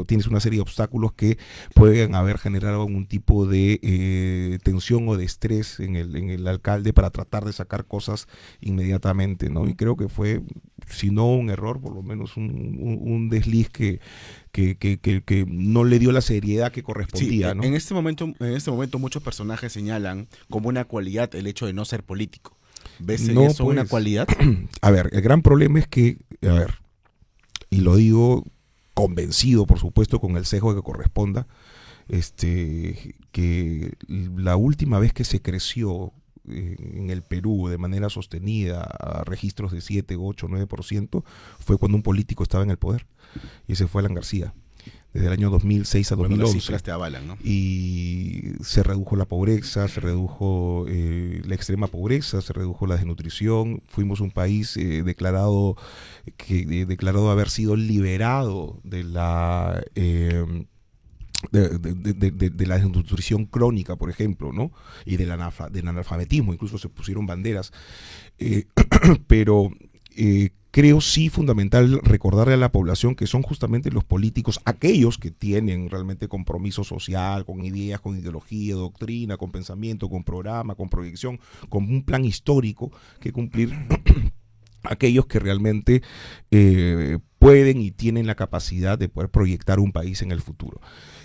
tienes una serie de obstáculos que pueden haber generado algún tipo de tensión o de estrés en el alcalde para tratar de sacar cosas inmediatamente, ¿no? Y creo que fue, si no un error, por lo menos un desliz que no le dio la seriedad que correspondía, sí, ¿no? En este momento muchos personajes señalan como una cualidad el hecho de no ser político. ¿Ves en eso una cualidad? A ver, el gran problema es que, y lo digo convencido, por supuesto, con el sesgo que corresponda, que la última vez que se creció en el Perú de manera sostenida a registros de 7, 8, 9% fue cuando un político estaba en el poder, y ese fue Alan García. Desde el año 2006 a 2011. Las cifras te avalan, ¿no? Y se redujo la pobreza, se redujo la extrema pobreza, se redujo la desnutrición. Fuimos un país declarado haber sido liberado de la de la desnutrición crónica, por ejemplo, ¿no? Y del analfabetismo. Incluso se pusieron banderas. Pero creo sí fundamental recordarle a la población que son justamente los políticos, aquellos que tienen realmente compromiso social, con ideas, con ideología, doctrina, con pensamiento, con programa, con proyección, con un plan histórico que cumplir. Aquellos que realmente pueden y tienen la capacidad de poder proyectar un país en el futuro.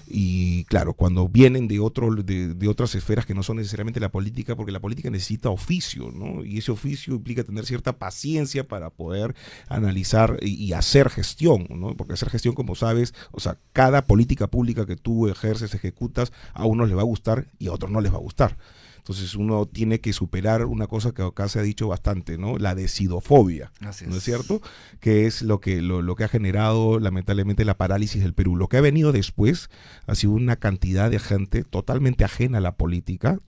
Y claro, cuando vienen de otras esferas que no son necesariamente la política, porque la política necesita oficio, ¿no? Y ese oficio implica tener cierta paciencia para poder analizar y hacer gestión, ¿no? Porque hacer gestión, como sabes, o sea, cada política pública que tú ejerces, ejecutas, a unos les va a gustar y a otros no les va a gustar. Entonces uno tiene que superar una cosa que acá se ha dicho bastante, ¿no? La decidofobia, ¿no es cierto? Que es lo que ha generado lamentablemente la parálisis del Perú. Lo que ha venido después ha sido una cantidad de gente totalmente ajena a la política,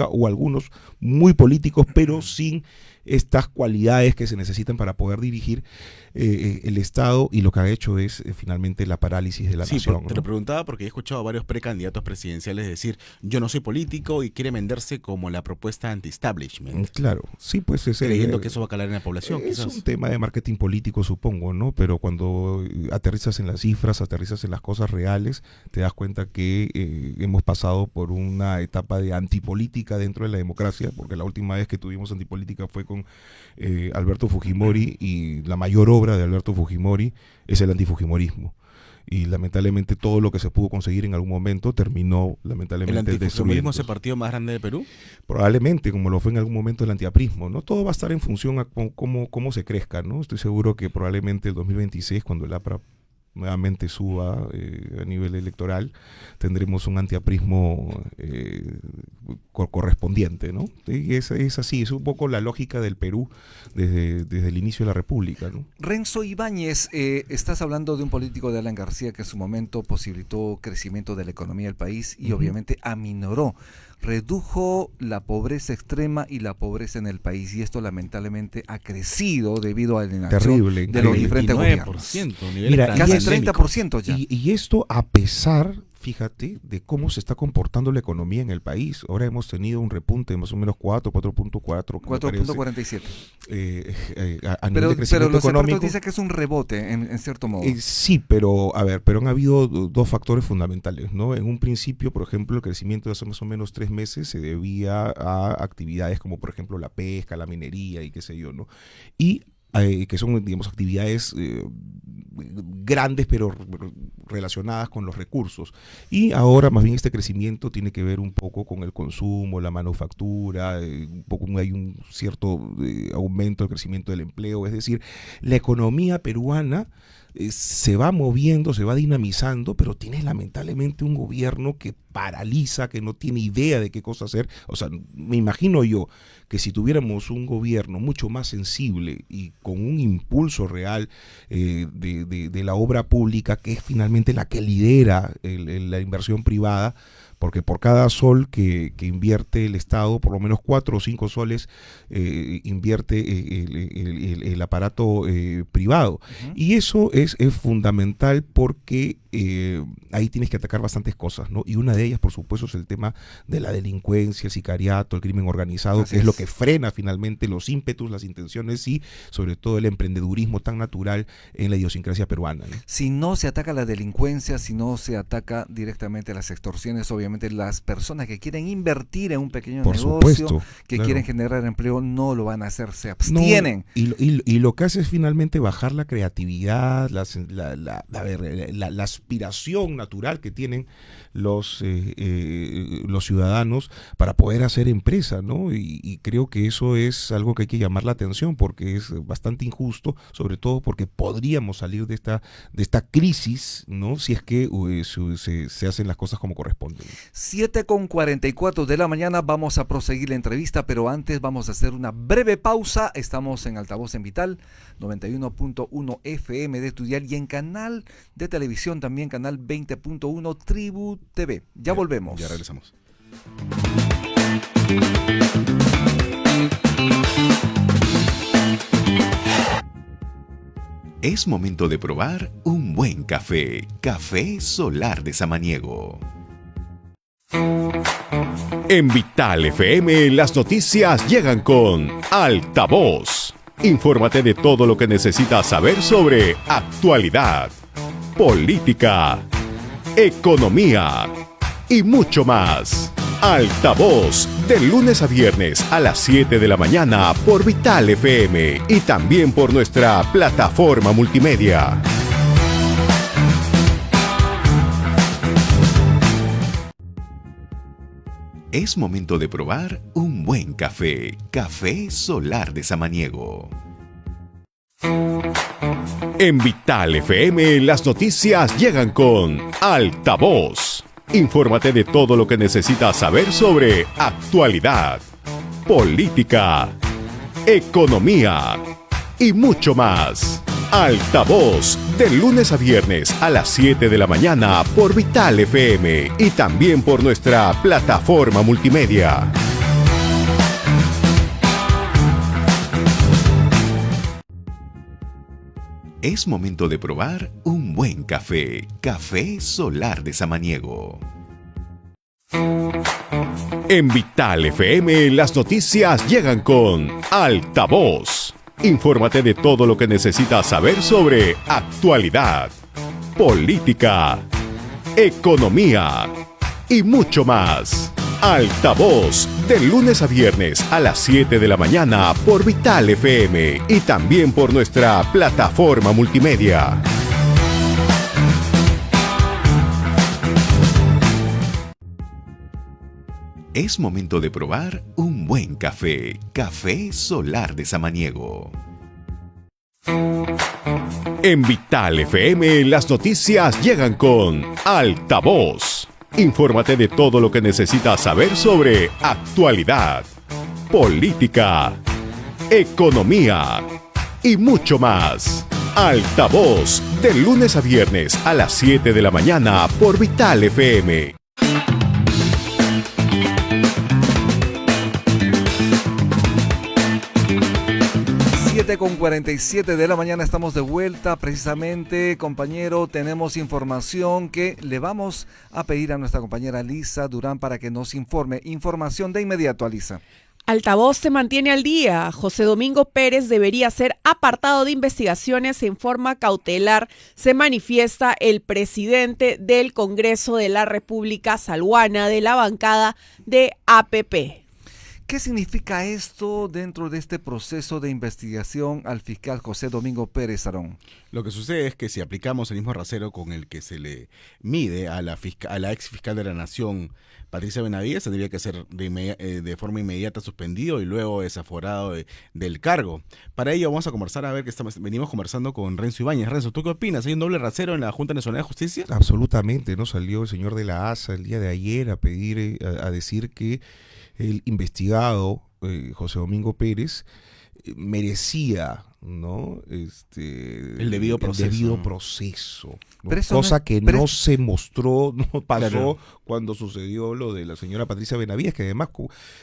o algunos muy políticos, pero sin estas cualidades que se necesitan para poder dirigir el Estado, y lo que ha hecho es finalmente la parálisis de la nación. Te lo preguntaba porque he escuchado a varios precandidatos presidenciales decir, yo no soy político, y quiere venderse como la propuesta anti-establishment. Claro, sí, pues creyendo que eso va a calar en la población. Es quizás un tema de marketing político, supongo, ¿no? Pero cuando aterrizas en las cifras, aterrizas en las cosas reales, te das cuenta que hemos pasado por una etapa de antipolítica dentro de la democracia, porque la última vez que tuvimos antipolítica fue con Alberto Fujimori, y la mayor obra de Alberto Fujimori es el antifujimorismo. Y lamentablemente todo lo que se pudo conseguir en algún momento terminó lamentablemente destruyendo. ¿El antifujimorismo es el partido más grande de Perú? Probablemente, como lo fue en algún momento el antiaprismo, ¿no? Todo va a estar en función a cómo se crezca, ¿no? Estoy seguro que probablemente el 2026, cuando el APRA nuevamente suba a nivel electoral, tendremos un antiaprismo correspondiente, ¿no? Y es así, es un poco la lógica del Perú desde el inicio de la República, ¿no? Renzo Ibáñez, estás hablando de un político de Alan García que en su momento posibilitó crecimiento de la economía del país y obviamente aminoró, redujo la pobreza extrema y la pobreza en el país, y esto lamentablemente ha crecido debido a la inacción de los diferentes gobiernos. Mira, casi 30% ya. Y esto a pesar, fíjate, de cómo se está comportando la economía en el país. Ahora hemos tenido un repunte de más o menos 4.4. 4.47. A nivel de crecimiento pero los económico. expertos dicen que es un rebote, en cierto modo. Sí, pero han habido dos factores fundamentales, ¿no? En un principio, por ejemplo, el crecimiento de hace más o menos 3 meses se debía a actividades como, por ejemplo, la pesca, la minería y qué sé yo, ¿no? Y que son, digamos, actividades grandes pero relacionadas con los recursos. Y ahora más bien este crecimiento tiene que ver un poco con el consumo, la manufactura, un poco hay un cierto aumento del crecimiento del empleo. Es decir, la economía peruana se va moviendo, se va dinamizando, pero tiene lamentablemente un gobierno que paraliza, que no tiene idea de qué cosa hacer. O sea, me imagino yo que si tuviéramos un gobierno mucho más sensible y con un impulso real de la obra pública, que es finalmente la que lidera la inversión privada, porque por cada sol que invierte el Estado, por lo menos 4 o 5 soles invierte el aparato privado. Y eso es fundamental porque ahí tienes que atacar bastantes cosas, ¿no? Y una de ellas, por supuesto, es el tema de la delincuencia, el sicariato, el crimen organizado, que es lo que frena finalmente los ímpetus, las intenciones y sobre todo el emprendedurismo tan natural en la idiosincrasia peruana, ¿no? Si no se ataca la delincuencia, si no se ataca directamente las extorsiones, obviamente las personas que quieren invertir en un pequeño negocio, que quieren generar empleo, no lo van a hacer, se abstienen. No, y lo que hace es finalmente bajar la creatividad, la aspiración natural que tienen los ciudadanos para poder hacer empresa, ¿no? Y creo que eso es algo que hay que llamar la atención porque es bastante injusto, sobre todo porque podríamos salir de esta crisis, ¿no? Si es que se hacen las cosas como corresponden. 7:44 de la mañana, vamos a proseguir la entrevista, pero antes vamos a hacer una breve pausa. Estamos en Altavoz en Vital, 91.1 FM de Estudiar y en canal de televisión también, canal 20.1 Tribu TV. Ya volvemos. Ya regresamos. Es momento de probar un buen café. Café Solar de Samaniego. En Vital FM las noticias llegan con Altavoz. Infórmate de todo lo que necesitas saber sobre actualidad, política, economía y mucho más. Altavoz, de lunes a viernes a las 7 de la mañana por Vital FM y también por nuestra plataforma multimedia. Es momento de probar un buen café. Café Solar de Samaniego. En Vital FM las noticias llegan con Altavoz. Infórmate de todo lo que necesitas saber sobre actualidad, política, economía y mucho más. Altavoz, de lunes a viernes a las 7 de la mañana por Vital FM y también por nuestra plataforma multimedia. Es momento de probar un buen café. Café Solar de Samaniego. En Vital FM las noticias llegan con Altavoz. Infórmate de todo lo que necesitas saber sobre actualidad, política, economía y mucho más. Altavoz, de lunes a viernes a las 7 de la mañana por Vital FM y también por nuestra plataforma multimedia. Es momento de probar un buen café. Café Solar de Samaniego. En Vital FM las noticias llegan con Altavoz. Infórmate de todo lo que necesitas saber sobre actualidad, política, economía y mucho más. Altavoz, de lunes a viernes a las 7 de la mañana por Vital FM. 7:47 de la mañana, estamos de vuelta. Precisamente, compañero, tenemos información que le vamos a pedir a nuestra compañera Lisa Durán para que nos informe. Información de inmediato, Lisa. Altavoz se mantiene al día. José Domingo Pérez debería ser apartado de investigaciones en forma cautelar, se manifiesta el presidente del Congreso de la República Salguana de la bancada de APP. ¿Qué significa esto dentro de este proceso de investigación al fiscal José Domingo Pérez Arón? Lo que sucede es que si aplicamos el mismo rasero con el que se le mide a la ex fiscal de la Nación, Patricia Benavides, tendría que ser de forma inmediata suspendido y luego desaforado del cargo. Para ello vamos a conversar, a ver, venimos conversando con Renzo Ibáñez. Renzo, ¿tú qué opinas? ¿Hay un doble rasero en la Junta Nacional de Justicia? Absolutamente, ¿no? Salió el señor de la ASA el día de ayer a pedir, a decir que el investigado José Domingo Pérez merecía, ¿no? El debido proceso. ¿no? Cosa que no se mostró, no pasó claro, cuando sucedió lo de la señora Patricia Benavides, que además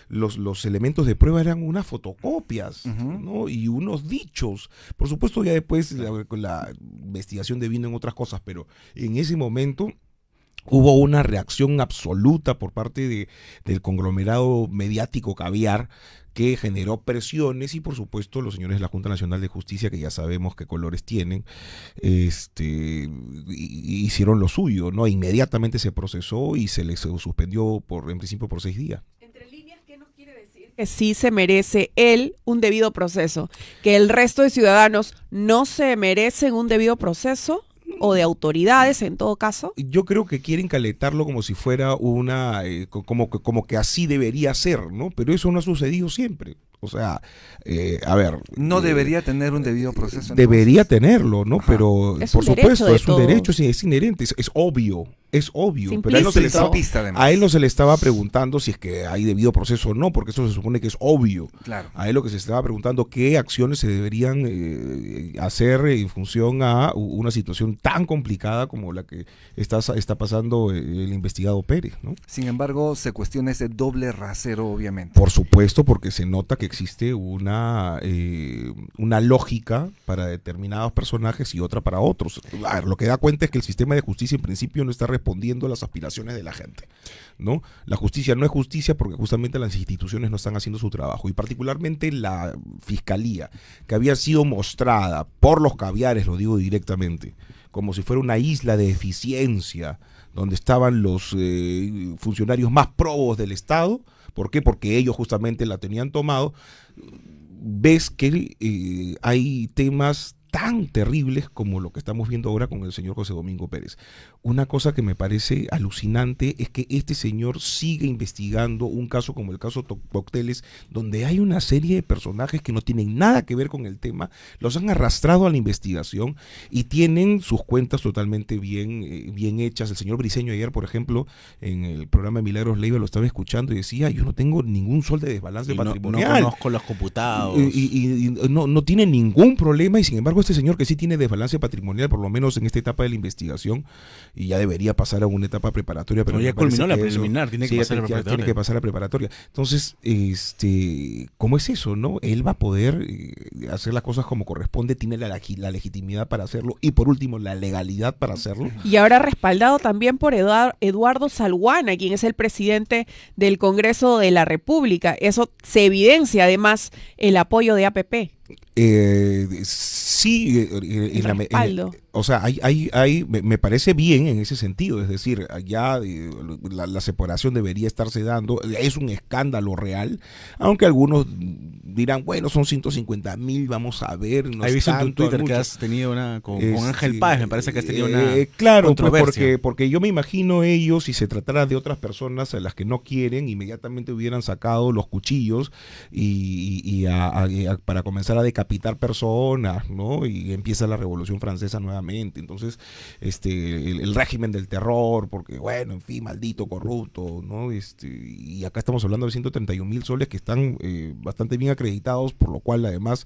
los elementos de prueba eran unas fotocopias, ¿no? Y unos dichos. Por supuesto, ya después la investigación devino en otras cosas, pero en ese momento hubo una reacción absoluta por parte del conglomerado mediático Caviar, que generó presiones y por supuesto los señores de la Junta Nacional de Justicia, que ya sabemos qué colores tienen, hicieron lo suyo, ¿no? Inmediatamente se procesó y se les suspendió en principio por 6 días. que sí se merece él un debido proceso, que el resto de ciudadanos no se merecen un debido proceso, o de autoridades en todo caso. Yo creo que quieren calentarlo como si fuera una, como que así debería ser, ¿no? Pero eso no ha sucedido siempre. O sea, a ver. No debería tener un debido proceso. Debería tenerlo, ¿no? Ajá. Pero, Es por un derecho supuesto, de es un todos. derecho, es inherente, es obvio. Es obvio, pero a él, no se le Implícito. estaba, a él no se le estaba preguntando si es que hay debido proceso o no, porque eso se supone que es obvio. Claro. A él lo que se estaba preguntando, qué acciones se deberían hacer en función a una situación tan complicada como la que está pasando el investigado Pérez, ¿no? Sin embargo, se cuestiona ese doble rasero, obviamente. Por supuesto, porque se nota que existe una lógica para determinados personajes y otra para otros. A ver, lo que da cuenta es que el sistema de justicia en principio no está respondiendo a las aspiraciones de la gente, ¿no? La justicia no es justicia porque justamente las instituciones no están haciendo su trabajo, y particularmente la fiscalía, que había sido mostrada por los caviares, lo digo directamente, como si fuera una isla de eficiencia, donde estaban los funcionarios más probos del Estado. ¿Por qué? Porque ellos justamente la tenían tomado. Ves que hay temas tan terribles como lo que estamos viendo ahora con el señor José Domingo Pérez. Una cosa que me parece alucinante es que este señor sigue investigando un caso como el caso Cócteles, donde hay una serie de personajes que no tienen nada que ver con el tema, los han arrastrado a la investigación y tienen sus cuentas totalmente bien hechas. El señor Briceño ayer, por ejemplo, en el programa de Milagros Leiva lo estaba escuchando y decía, yo no tengo ningún sol de desbalance patrimonial. No conozco los computados. Y no tiene ningún problema, y sin embargo este señor que sí tiene desbalance patrimonial, por lo menos en esta etapa de la investigación, y ya debería pasar a una etapa preparatoria, pero ya culminó la preliminar, tiene que pasar a la preparatoria. Tiene que pasar a la preparatoria. Entonces, ¿cómo es eso, no? Él va a poder hacer las cosas como corresponde, tiene la legitimidad para hacerlo, y por último, la legalidad para hacerlo. Y ahora respaldado también por Eduardo Salguana, quien es el presidente del Congreso de la República. Eso se evidencia además el apoyo de APP. Sí, o sea, me parece bien en ese sentido, es decir, ya la separación debería estarse dando, es un escándalo real, aunque algunos dirán, bueno, son 150,000, vamos a ver. No he visto en tu Twitter que has tenido con Ángel Páez, me parece que has tenido una claro, controversia. Pues porque yo me imagino ellos, si se tratara de otras personas a las que no quieren, inmediatamente hubieran sacado los cuchillos para comenzar a decapitar personas, ¿no? Y empieza la Revolución Francesa nuevamente. Entonces, el régimen del terror, porque bueno, en fin, maldito, corrupto, ¿no? Y acá estamos hablando de 131,000 soles que están bastante bien acreditados, por lo cual además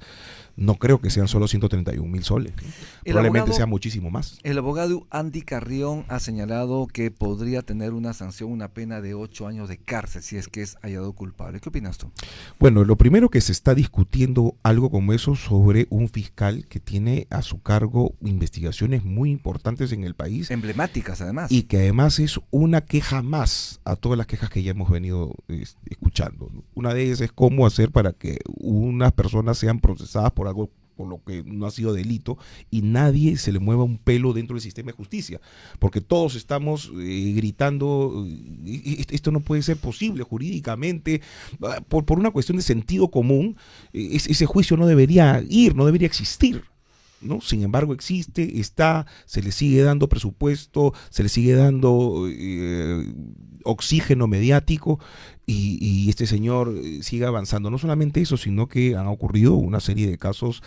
no creo que sean solo 131,000 soles, ¿no? Probablemente sea muchísimo más. El abogado Andy Carrión ha señalado que podría tener una sanción, una pena de 8 años de cárcel si es que es hallado culpable. ¿Qué opinas tú? Bueno, lo primero que se está discutiendo algo como eso sobre un fiscal que tiene a su cargo investigaciones muy importantes en el país. Emblemáticas, además. Y que además es una queja más a todas las quejas que ya hemos venido escuchando. Una de ellas es cómo hacer para que unas personas sean procesadas por algo por lo que no ha sido delito y nadie se le mueva un pelo dentro del sistema de justicia, porque todos estamos gritando, esto no puede ser posible jurídicamente, por una cuestión de sentido común, ese juicio no debería existir, ¿no? Sin embargo existe, se le sigue dando presupuesto, se le sigue dando oxígeno mediático, y este señor sigue avanzando. No solamente eso, sino que han ocurrido una serie de casos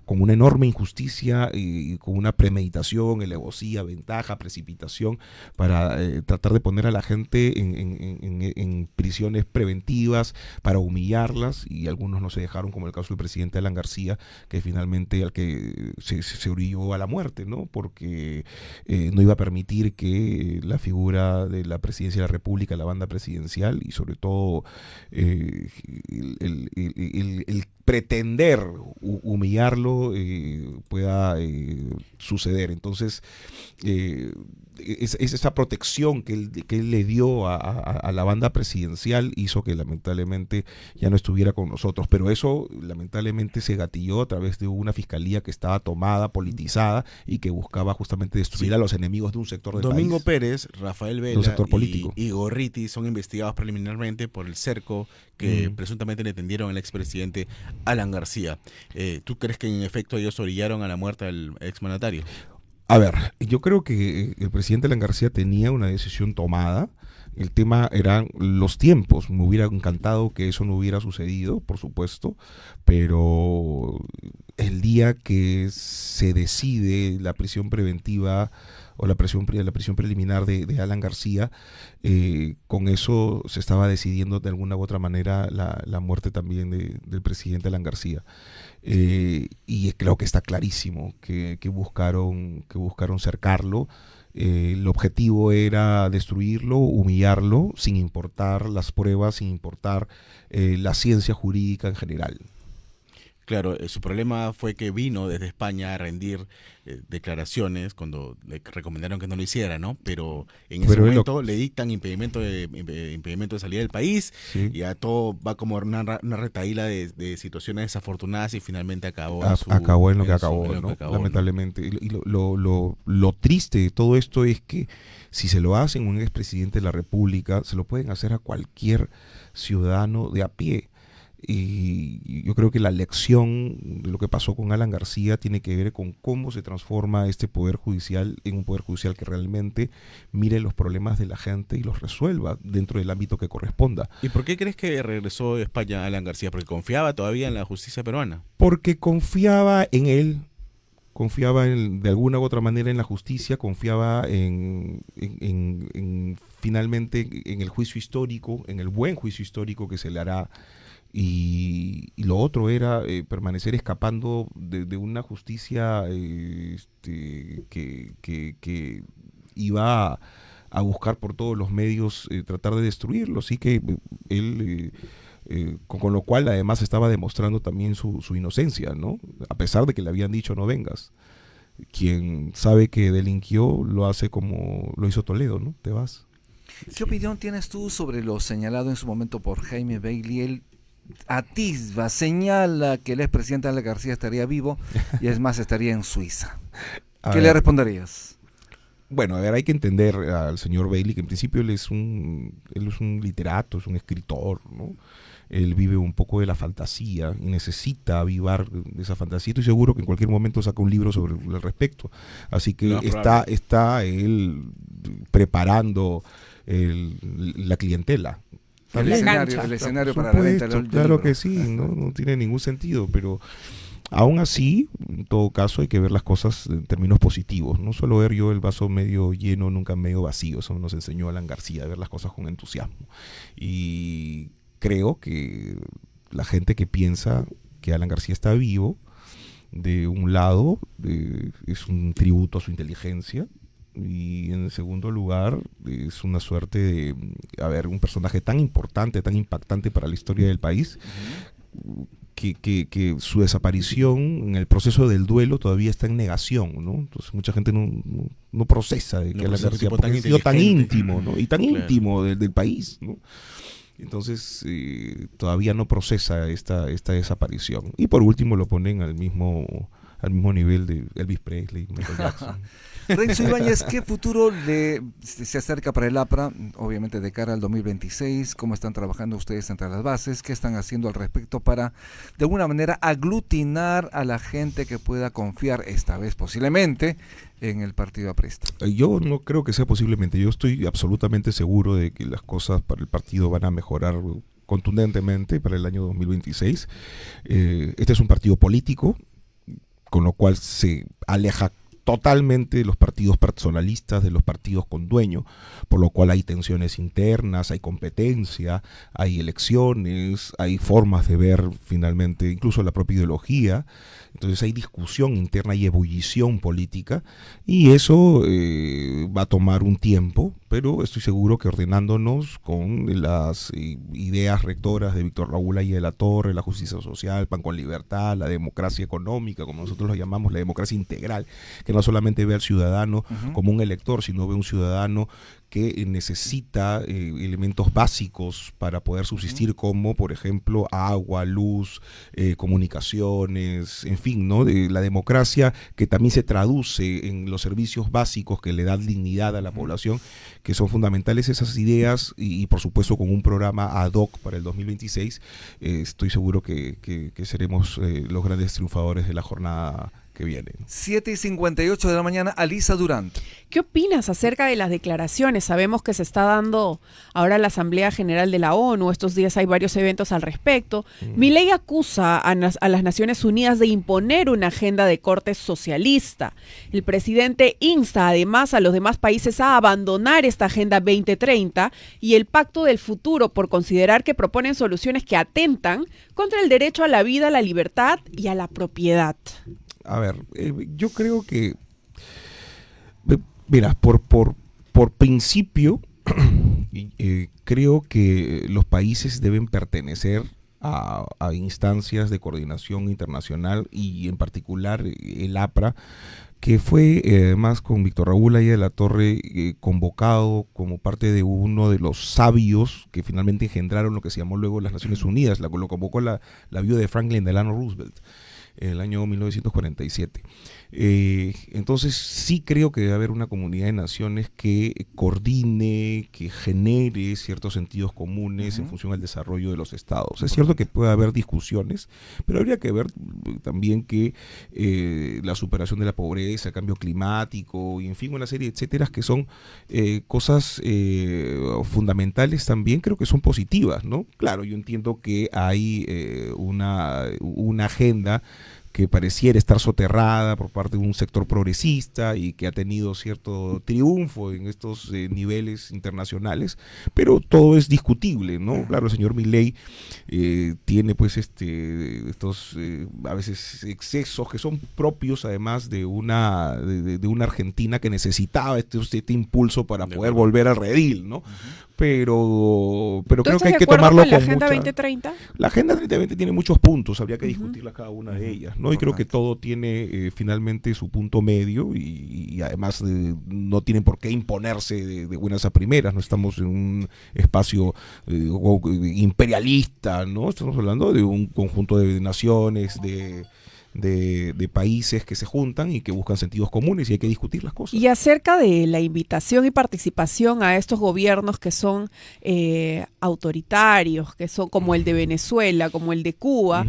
con una enorme injusticia, con una premeditación, alevosía, ventaja, precipitación, para tratar de poner a la gente en prisiones preventivas, para humillarlas, y algunos no se dejaron, como el caso del presidente Alan García, que finalmente al que se orilló a la muerte, ¿no? Porque no iba a permitir que la figura de la presidencia de la República, la banda presidencial, y sobre todo el pretender humillarlo pueda suceder. Entonces, es esa protección que él le dio a la banda presidencial hizo que lamentablemente ya no estuviera con nosotros, pero eso lamentablemente se gatilló a través de una fiscalía que estaba tomada, politizada y que buscaba justamente destruir a los enemigos de un sector del Domingo país. Pérez, Rafael Un Vela sector político. y Gorriti son investigados preliminarmente por el cerco que presuntamente le tendieron al expresidente Alan García. ¿Tú crees que en efecto ellos orillaron a la muerte del exmandatario? A ver, yo creo que el presidente Alan García tenía una decisión tomada. El tema eran los tiempos. Me hubiera encantado que eso no hubiera sucedido, por supuesto, pero el día que se decide la prisión preventiva o la prisión preliminar de Alan García, con eso se estaba decidiendo de alguna u otra manera la muerte también del presidente Alan García. Y creo que está clarísimo que buscaron cercarlo. El objetivo era destruirlo, humillarlo, sin importar las pruebas, sin importar la ciencia jurídica en general. Claro, su problema fue que vino desde España a rendir declaraciones cuando le recomendaron que no lo hiciera, ¿no? Pero en ese momento le dictan impedimento de salida del país, sí. Y a todo va como una retaíla de situaciones desafortunadas y finalmente acabó en lo que acabó, lamentablemente. ¿No? Y lo triste de todo esto es que si se lo hacen a un expresidente de la República, se lo pueden hacer a cualquier ciudadano de a pie. Y yo creo que la lección de lo que pasó con Alan García tiene que ver con cómo se transforma este poder judicial en un poder judicial que realmente mire los problemas de la gente y los resuelva dentro del ámbito que corresponda. ¿Y por qué crees que regresó de España Alan García? ¿Porque confiaba todavía en la justicia peruana? Porque confiaba en él, confiaba de alguna u otra manera en la justicia, confiaba en finalmente en el juicio histórico, en el buen juicio histórico que se le hará. Y lo otro era permanecer escapando de una justicia que iba a buscar por todos los medios tratar de destruirlo. Así que él, con lo cual además estaba demostrando también su inocencia, ¿no? A pesar de que le habían dicho no vengas. Quien sabe que delinquió lo hace como lo hizo Toledo, ¿no? Te vas. ¿Qué opinión tienes tú sobre lo señalado en su momento por Jaime Bailey? Él atisba, señala que el expresidente Alan García estaría vivo y es más, estaría en Suiza. ¿Qué le responderías? Bueno, a ver, hay que entender al señor Bailey que en principio él es un literato, es un escritor, ¿no? Él vive un poco de la fantasía y necesita avivar de esa fantasía. Estoy seguro que en cualquier momento saca un libro sobre el respecto. Así que está él preparando la clientela. El escenario para la venta del claro libro. que sí, no tiene ningún sentido, pero aún así, en todo caso, hay que ver las cosas en términos positivos. No solo ver yo el vaso medio lleno, nunca medio vacío. Eso nos enseñó Alan García, ver las cosas con entusiasmo. Y creo que la gente que piensa que Alan García está vivo, de un lado, es un tributo a su inteligencia. Y en el segundo lugar es una suerte de un personaje tan importante, tan impactante para la historia del país, que su desaparición en el proceso del duelo todavía está en negación, ¿no? Entonces mucha gente no procesa de que Alan García ha sido tan íntimo, ¿no? Y tan íntimo del país, ¿no? Entonces todavía no procesa esta desaparición. Y por último lo ponen al mismo nivel de Elvis Presley, Michael Jackson. Renzo Ibáñez, ¿qué futuro se acerca para el APRA? Obviamente de cara al 2026, ¿cómo están trabajando ustedes entre las bases? ¿Qué están haciendo al respecto para, de alguna manera, aglutinar a la gente que pueda confiar, esta vez posiblemente, en el partido aprista? Yo no creo que sea posiblemente. Yo estoy absolutamente seguro de que las cosas para el partido van a mejorar contundentemente para el año 2026. Este es un partido político, con lo cual se aleja totalmente de los partidos personalistas, de los partidos con dueño, por lo cual hay tensiones internas, hay competencia, hay elecciones, hay formas de ver finalmente incluso la propia ideología. Entonces hay discusión interna y ebullición política, y eso va a tomar un tiempo, pero estoy seguro que ordenándonos con las ideas rectoras de Víctor Raúl Haya de la Torre, la justicia social, pan con libertad, la democracia económica, como nosotros lo llamamos, la democracia integral, que no solamente ve al ciudadano como un elector, sino ve un ciudadano que necesita elementos básicos para poder subsistir, como por ejemplo agua, luz, comunicaciones, en fin, ¿no? La democracia que también se traduce en los servicios básicos que le dan dignidad a la población, que son fundamentales esas ideas, y por supuesto con un programa ad hoc para el 2026, estoy seguro que seremos los grandes triunfadores de la jornada que viene. 7:58 de la mañana, Alisa Durant. ¿Qué opinas acerca de las declaraciones? Sabemos que se está dando ahora la Asamblea General de la ONU, estos días hay varios eventos al respecto. Milei acusa a las Naciones Unidas de imponer una agenda de corte socialista. El presidente insta además a los demás países a abandonar esta Agenda 2030 y el Pacto del Futuro, por considerar que proponen soluciones que atentan contra el derecho a la vida, a la libertad y a la propiedad. A ver, yo creo que, mira, por principio, creo que los países deben pertenecer a instancias de coordinación internacional, y en particular el APRA, que fue además con Víctor Raúl Haya de la Torre convocado como parte de uno de los sabios que finalmente engendraron lo que se llamó luego las Naciones Unidas. Lo convocó la viuda de Franklin Delano Roosevelt en el año 1947. Entonces sí creo que debe haber una comunidad de naciones que coordine, que genere ciertos sentidos comunes en función al desarrollo de los estados. Es cierto que puede haber discusiones, pero habría que ver también que la superación de la pobreza, el cambio climático, y en fin, una serie de etcétera, que son cosas fundamentales también, creo que son positivas, ¿no? Claro, yo entiendo que hay una agenda que pareciera estar soterrada por parte de un sector progresista y que ha tenido cierto triunfo en estos niveles internacionales, pero todo es discutible, ¿no? Claro, el señor Milei tiene pues estos a veces excesos que son propios además de una Argentina que necesitaba este impulso para poder volver al redil, ¿no? Pero creo que hay que tomarlo con la Agenda 2030? La Agenda 2030 tiene muchos puntos, habría que discutirla cada una de ellas, ¿no? Y creo que todo tiene finalmente su punto medio, y además no tienen por qué imponerse de buenas a primeras. No estamos en un espacio imperialista, ¿no? Estamos hablando de un conjunto de naciones, de países que se juntan y que buscan sentidos comunes, y hay que discutir las cosas. Y acerca de la invitación y participación a estos gobiernos que son autoritarios, que son como el de Venezuela, como el de Cuba,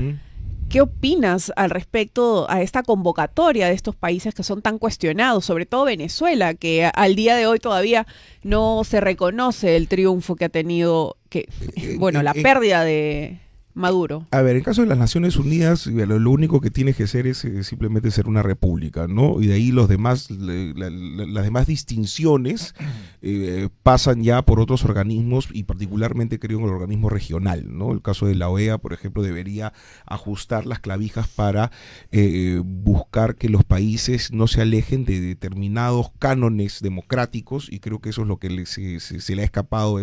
¿qué opinas al respecto a esta convocatoria de estos países que son tan cuestionados, sobre todo Venezuela, que al día de hoy todavía no se reconoce el triunfo que ha tenido, la pérdida de Maduro? A ver, en caso de las Naciones Unidas, lo único que tiene que ser es simplemente ser una república, ¿no? Y de ahí las demás distinciones pasan ya por otros organismos, y particularmente creo en el organismo regional, ¿no? El caso de la OEA, por ejemplo, debería ajustar las clavijas para buscar que los países no se alejen de determinados cánones democráticos, y creo que eso es lo que se le ha escapado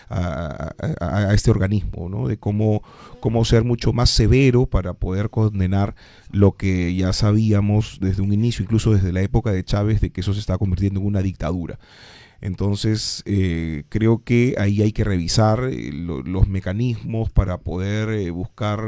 a este organismo, ¿no? De cómo ser mucho más severo para poder condenar lo que ya sabíamos desde un inicio, incluso desde la época de Chávez, de que eso se está convirtiendo en una dictadura. Entonces, creo que ahí hay que revisar los mecanismos para poder buscar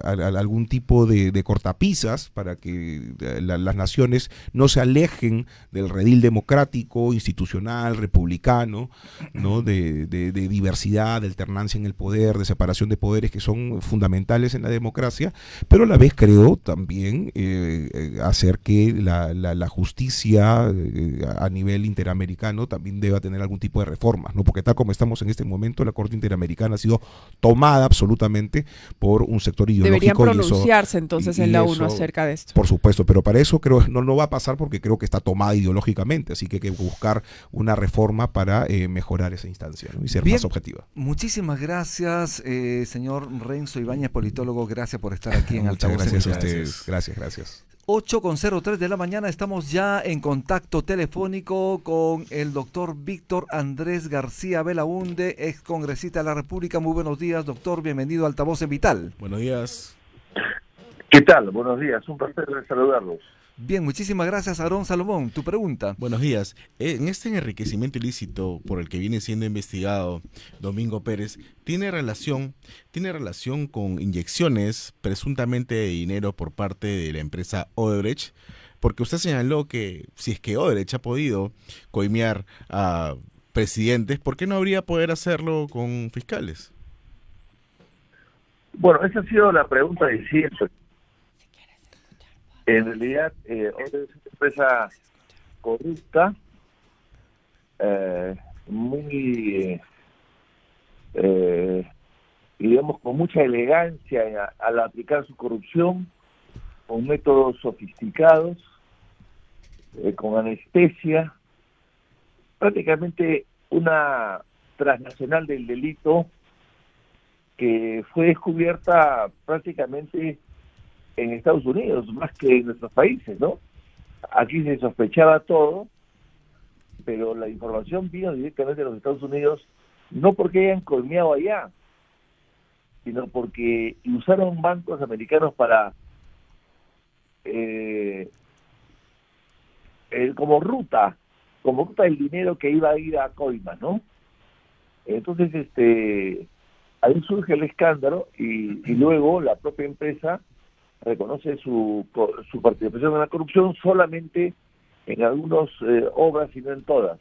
algún tipo de cortapisas para que las naciones no se alejen del redil democrático, institucional, republicano, ¿no? de diversidad, de alternancia en el poder, de separación de poderes, que son fundamentales en la democracia, pero a la vez creo también hacer que la justicia a nivel interamericano Interamericano también deba tener algún tipo de reformas, ¿no? Porque tal como estamos en este momento, la Corte Interamericana ha sido tomada absolutamente por un sector Deberían ideológico. pronunciarse entonces en la ONU acerca de esto. Por supuesto, pero para eso creo no va a pasar porque creo que está tomada ideológicamente, así que hay que buscar una reforma para mejorar esa instancia, ¿no? Y ser Bien, más objetiva. Muchísimas gracias, señor Renzo Ibáñez, politólogo. Gracias por estar aquí en Muchas Altavoz. gracias a ustedes. Gracias. 8:03 de la mañana, estamos ya en contacto telefónico con el doctor Víctor Andrés García Belaúnde, ex congresista de la República. Muy buenos días, doctor, bienvenido a Altavoz en Vital. Buenos días. ¿Qué tal? Buenos días, un placer saludarlos. Bien, muchísimas gracias, Aarón Salomón. Tu pregunta. Buenos días. En este enriquecimiento ilícito por el que viene siendo investigado Domingo Pérez, ¿tiene relación con inyecciones presuntamente de dinero por parte de la empresa Odebrecht? Porque usted señaló que si es que Odebrecht ha podido coimear a presidentes, ¿por qué no habría poder hacerlo con fiscales? Bueno, esa ha sido la pregunta de siempre. En realidad, Odebrecht es una empresa corrupta, muy, digamos, con mucha elegancia al aplicar su corrupción, con métodos sofisticados, con anestesia, prácticamente una transnacional del delito que fue descubierta prácticamente en Estados Unidos, más que en nuestros países, ¿no? Aquí se sospechaba todo, pero la información vino directamente de los Estados Unidos, no porque hayan colmeado allá, sino porque usaron bancos americanos para como ruta del dinero que iba a ir a coimas, ¿no? Entonces, ahí surge el escándalo y luego la propia empresa reconoce su participación en la corrupción solamente en algunas obras y no en todas.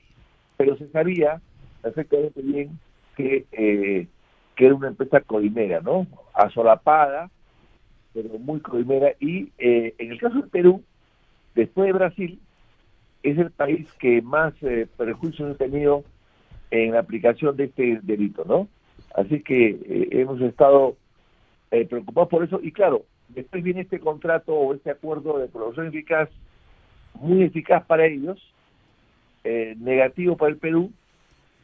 Pero se sabía perfectamente bien que era una empresa coimera, ¿no? Asolapada, pero muy coimera. Y en el caso de Perú, después de Brasil, es el país que más perjuicios ha tenido en la aplicación de este delito, ¿no? Así que hemos estado preocupados por eso. Y claro, después viene este contrato o este acuerdo de colaboración eficaz, muy eficaz para ellos, negativo para el Perú,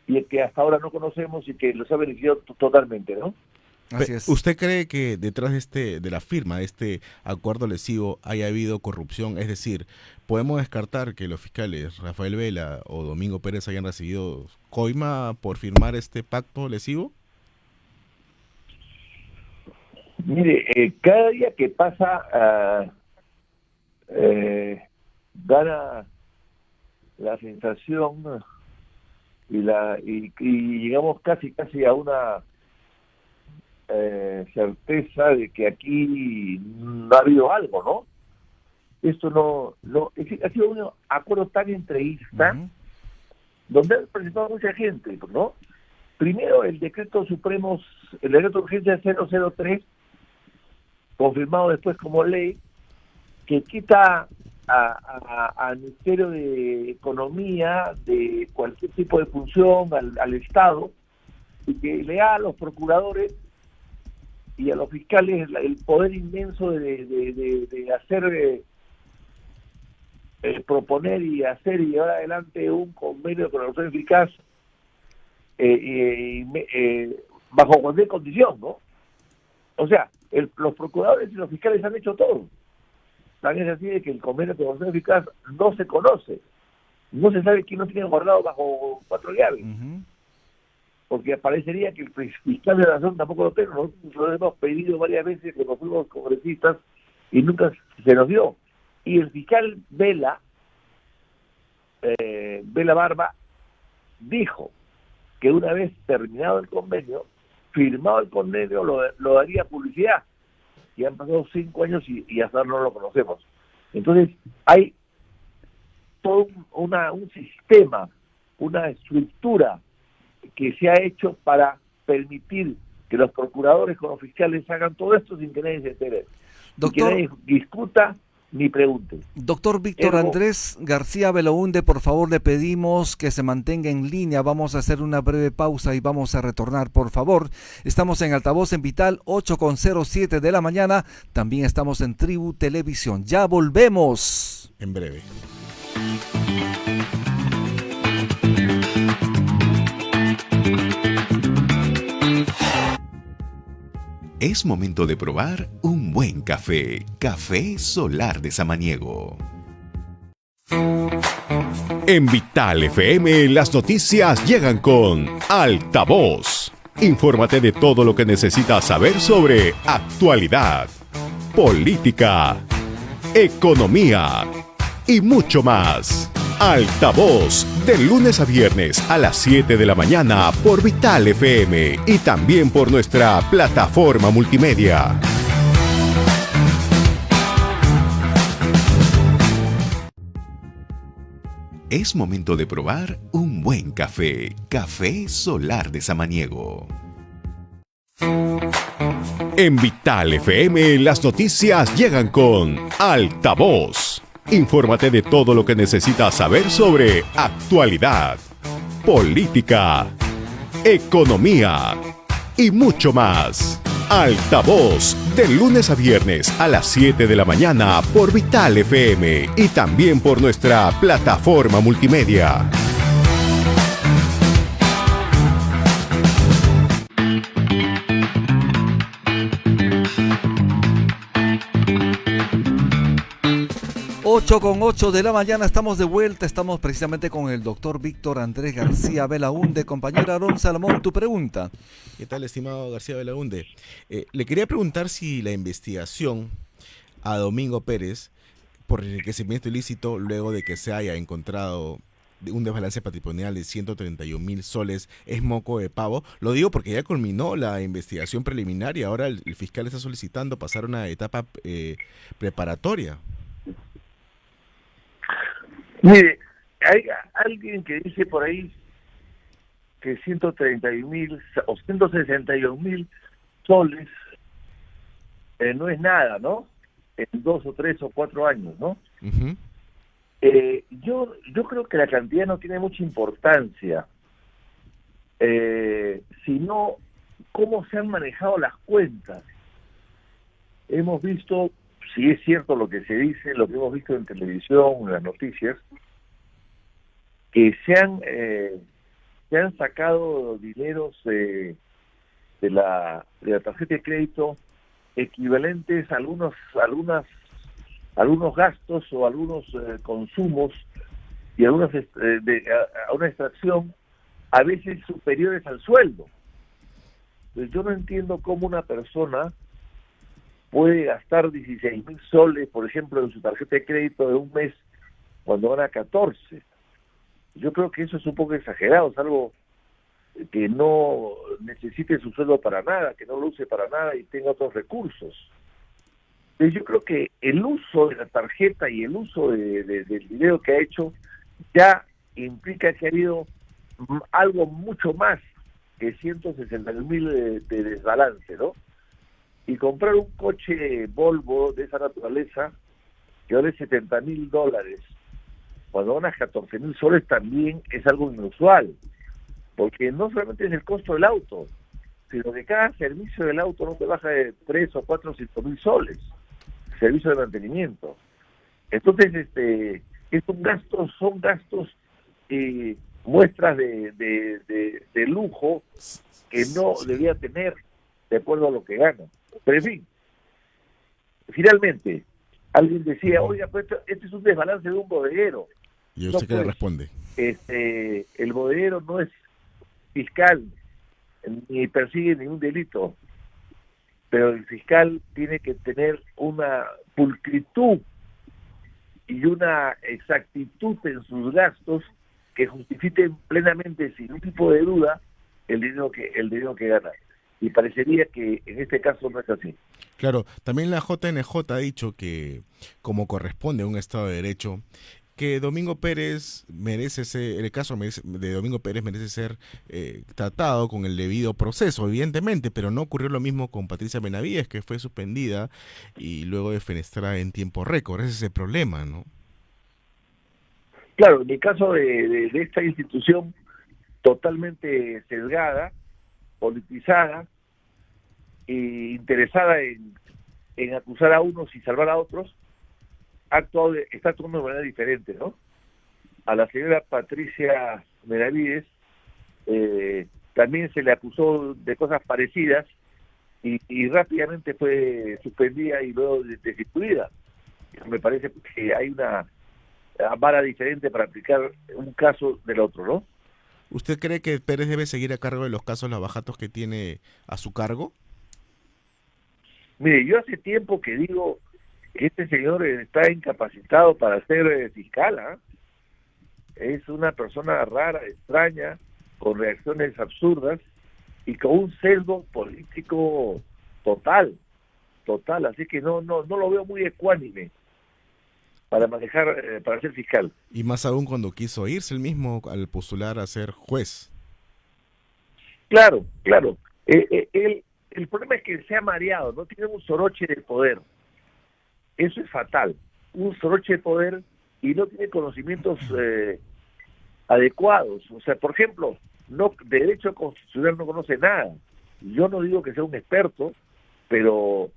y el que hasta ahora no conocemos y que los ha beneficiado totalmente, ¿no? Así es. ¿Usted cree que detrás de la firma de este acuerdo lesivo haya habido corrupción? Es decir, ¿podemos descartar que los fiscales Rafael Vela o Domingo Pérez hayan recibido coima por firmar este pacto lesivo? Mire, cada día que pasa gana la sensación y llegamos casi a una certeza de que aquí no ha habido algo, ¿no? Esto ha sido un acuerdo tan entreguista, donde ha presentado mucha gente, ¿no? Primero el decreto de urgencia 003, confirmado después como ley, que quita al Ministerio de Economía de cualquier tipo de función al Estado, y que le da a los procuradores y a los fiscales el poder inmenso de hacer, proponer y hacer y llevar adelante un convenio de colaboración eficaz bajo cualquier condición, ¿no? O sea, los procuradores y los fiscales han hecho todo. También es así de que el convenio de colaboración eficaz no se conoce. No se sabe quién lo tiene guardado bajo 4 llaves. Porque parecería que el fiscal de la Nación tampoco lo tiene. Nosotros lo hemos pedido varias veces cuando fuimos congresistas y nunca se nos dio. Y el fiscal Vela Barba, dijo que una vez terminado el convenio, firmado el convenio, lo daría publicidad. Y han pasado 5 años y hasta ahora no lo conocemos. Entonces, hay todo un sistema, una estructura que se ha hecho para permitir que los procuradores con los fiscales hagan todo esto sin que nadie se entere. Doctor, y que nadie discuta ni pregunte. Doctor Víctor Ergo- Andrés García Belaúnde, por favor le pedimos que se mantenga en línea. Vamos a hacer una breve pausa y vamos a retornar, por favor. Estamos en Altavoz en Vital, 8:07 de la mañana. También estamos en Tribu Televisión. Ya volvemos. En breve. Es momento de probar un buen café. Café Solar de Samaniego. En Vital FM las noticias llegan con Altavoz. Infórmate de todo lo que necesitas saber sobre actualidad, política, economía y mucho más. Altavoz, de lunes a viernes a las 7 de la mañana por Vital FM y también por nuestra plataforma multimedia. Es momento de probar un buen café. Café Solar de Samaniego. En Vital FM las noticias llegan con Altavoz. Infórmate de todo lo que necesitas saber sobre actualidad, política, economía y mucho más. Altavoz, de lunes a viernes a las 7 de la mañana por Vital FM y también por nuestra plataforma multimedia. Ocho con 8 de la mañana, estamos de vuelta, estamos precisamente con el doctor Víctor Andrés García Belaúnde. Compañero Aarón Salomón, tu pregunta. ¿Qué tal, estimado García Belaúnde? Le quería preguntar si la investigación a Domingo Pérez por enriquecimiento ilícito, luego de que se haya encontrado un desbalance patrimonial de 131,000 soles, es moco de pavo. Lo digo porque ya culminó la investigación preliminar y ahora el fiscal está solicitando pasar una etapa preparatoria. Mire, hay alguien que dice por ahí que 131,000 o 161,000 soles no es nada, ¿no? En 2 o 3 o 4 años, ¿no? Uh-huh. Yo creo que la cantidad no tiene mucha importancia, sino cómo se han manejado las cuentas. Hemos visto, si es cierto lo que se dice, lo que hemos visto en televisión, en las noticias, que se han sacado dineros de la tarjeta de crédito equivalentes a algunos gastos o algunos consumos y algunas a una extracción a veces superiores al sueldo. Entonces yo no entiendo cómo una persona puede gastar 16,000 soles, por ejemplo, en su tarjeta de crédito de un mes cuando gana 14. Yo creo que eso es un poco exagerado, es algo que no necesite su sueldo para nada, que no lo use para nada y tenga otros recursos. Entonces yo creo que el uso de la tarjeta y el uso del dinero que ha hecho ya implica que ha habido algo mucho más que 161,000 de desbalance, ¿no? Y comprar un coche Volvo de esa naturaleza que vale $70,000 cuando ganas 14,000 soles también es algo inusual, porque no solamente es el costo del auto, sino que cada servicio del auto no te baja de 3 o 4 o 5,000 soles, servicio de mantenimiento. Entonces, son gastos muestras de lujo que no debía tener de acuerdo a lo que gana. Pero en fin, finalmente, alguien decía, oiga, pues este es un desbalance de un bodeguero. ¿Y usted qué le responde? El bodeguero no es fiscal, ni persigue ningún delito, pero el fiscal tiene que tener una pulcritud y una exactitud en sus gastos que justifiquen plenamente, sin un tipo de duda, el dinero que gana. Y parecería que en este caso no es así. Claro, también la JNJ ha dicho que, como corresponde a un Estado de Derecho, que Domingo Pérez merece ser, el caso de Domingo Pérez merece ser tratado con el debido proceso, evidentemente, pero no ocurrió lo mismo con Patricia Benavides, que fue suspendida y luego defenestrada en tiempo récord. Ese es el problema, ¿no? Claro, en el caso de esta institución totalmente sesgada, politizada e interesada en acusar a unos y salvar a otros, está actuando de manera diferente, ¿no? A la señora Patricia Benavides también se le acusó de cosas parecidas y rápidamente fue suspendida y luego destituida. Me parece que hay una vara diferente para aplicar un caso del otro, ¿no? ¿Usted cree que Pérez debe seguir a cargo de los casos lavajatos que tiene a su cargo? Mire, yo hace tiempo que digo que este señor está incapacitado para ser fiscal, ¿eh? Es una persona rara, extraña, con reacciones absurdas y con un sesgo político total, así que no lo veo muy ecuánime para manejar, para ser fiscal. Y más aún cuando quiso irse él mismo al postular a ser juez. Claro. El problema es que se ha mareado, no tiene un soroche de poder. Eso es fatal. Un soroche de poder y no tiene conocimientos adecuados. O sea, por ejemplo, de derecho constitucional no conoce nada. Yo no digo que sea un experto, pero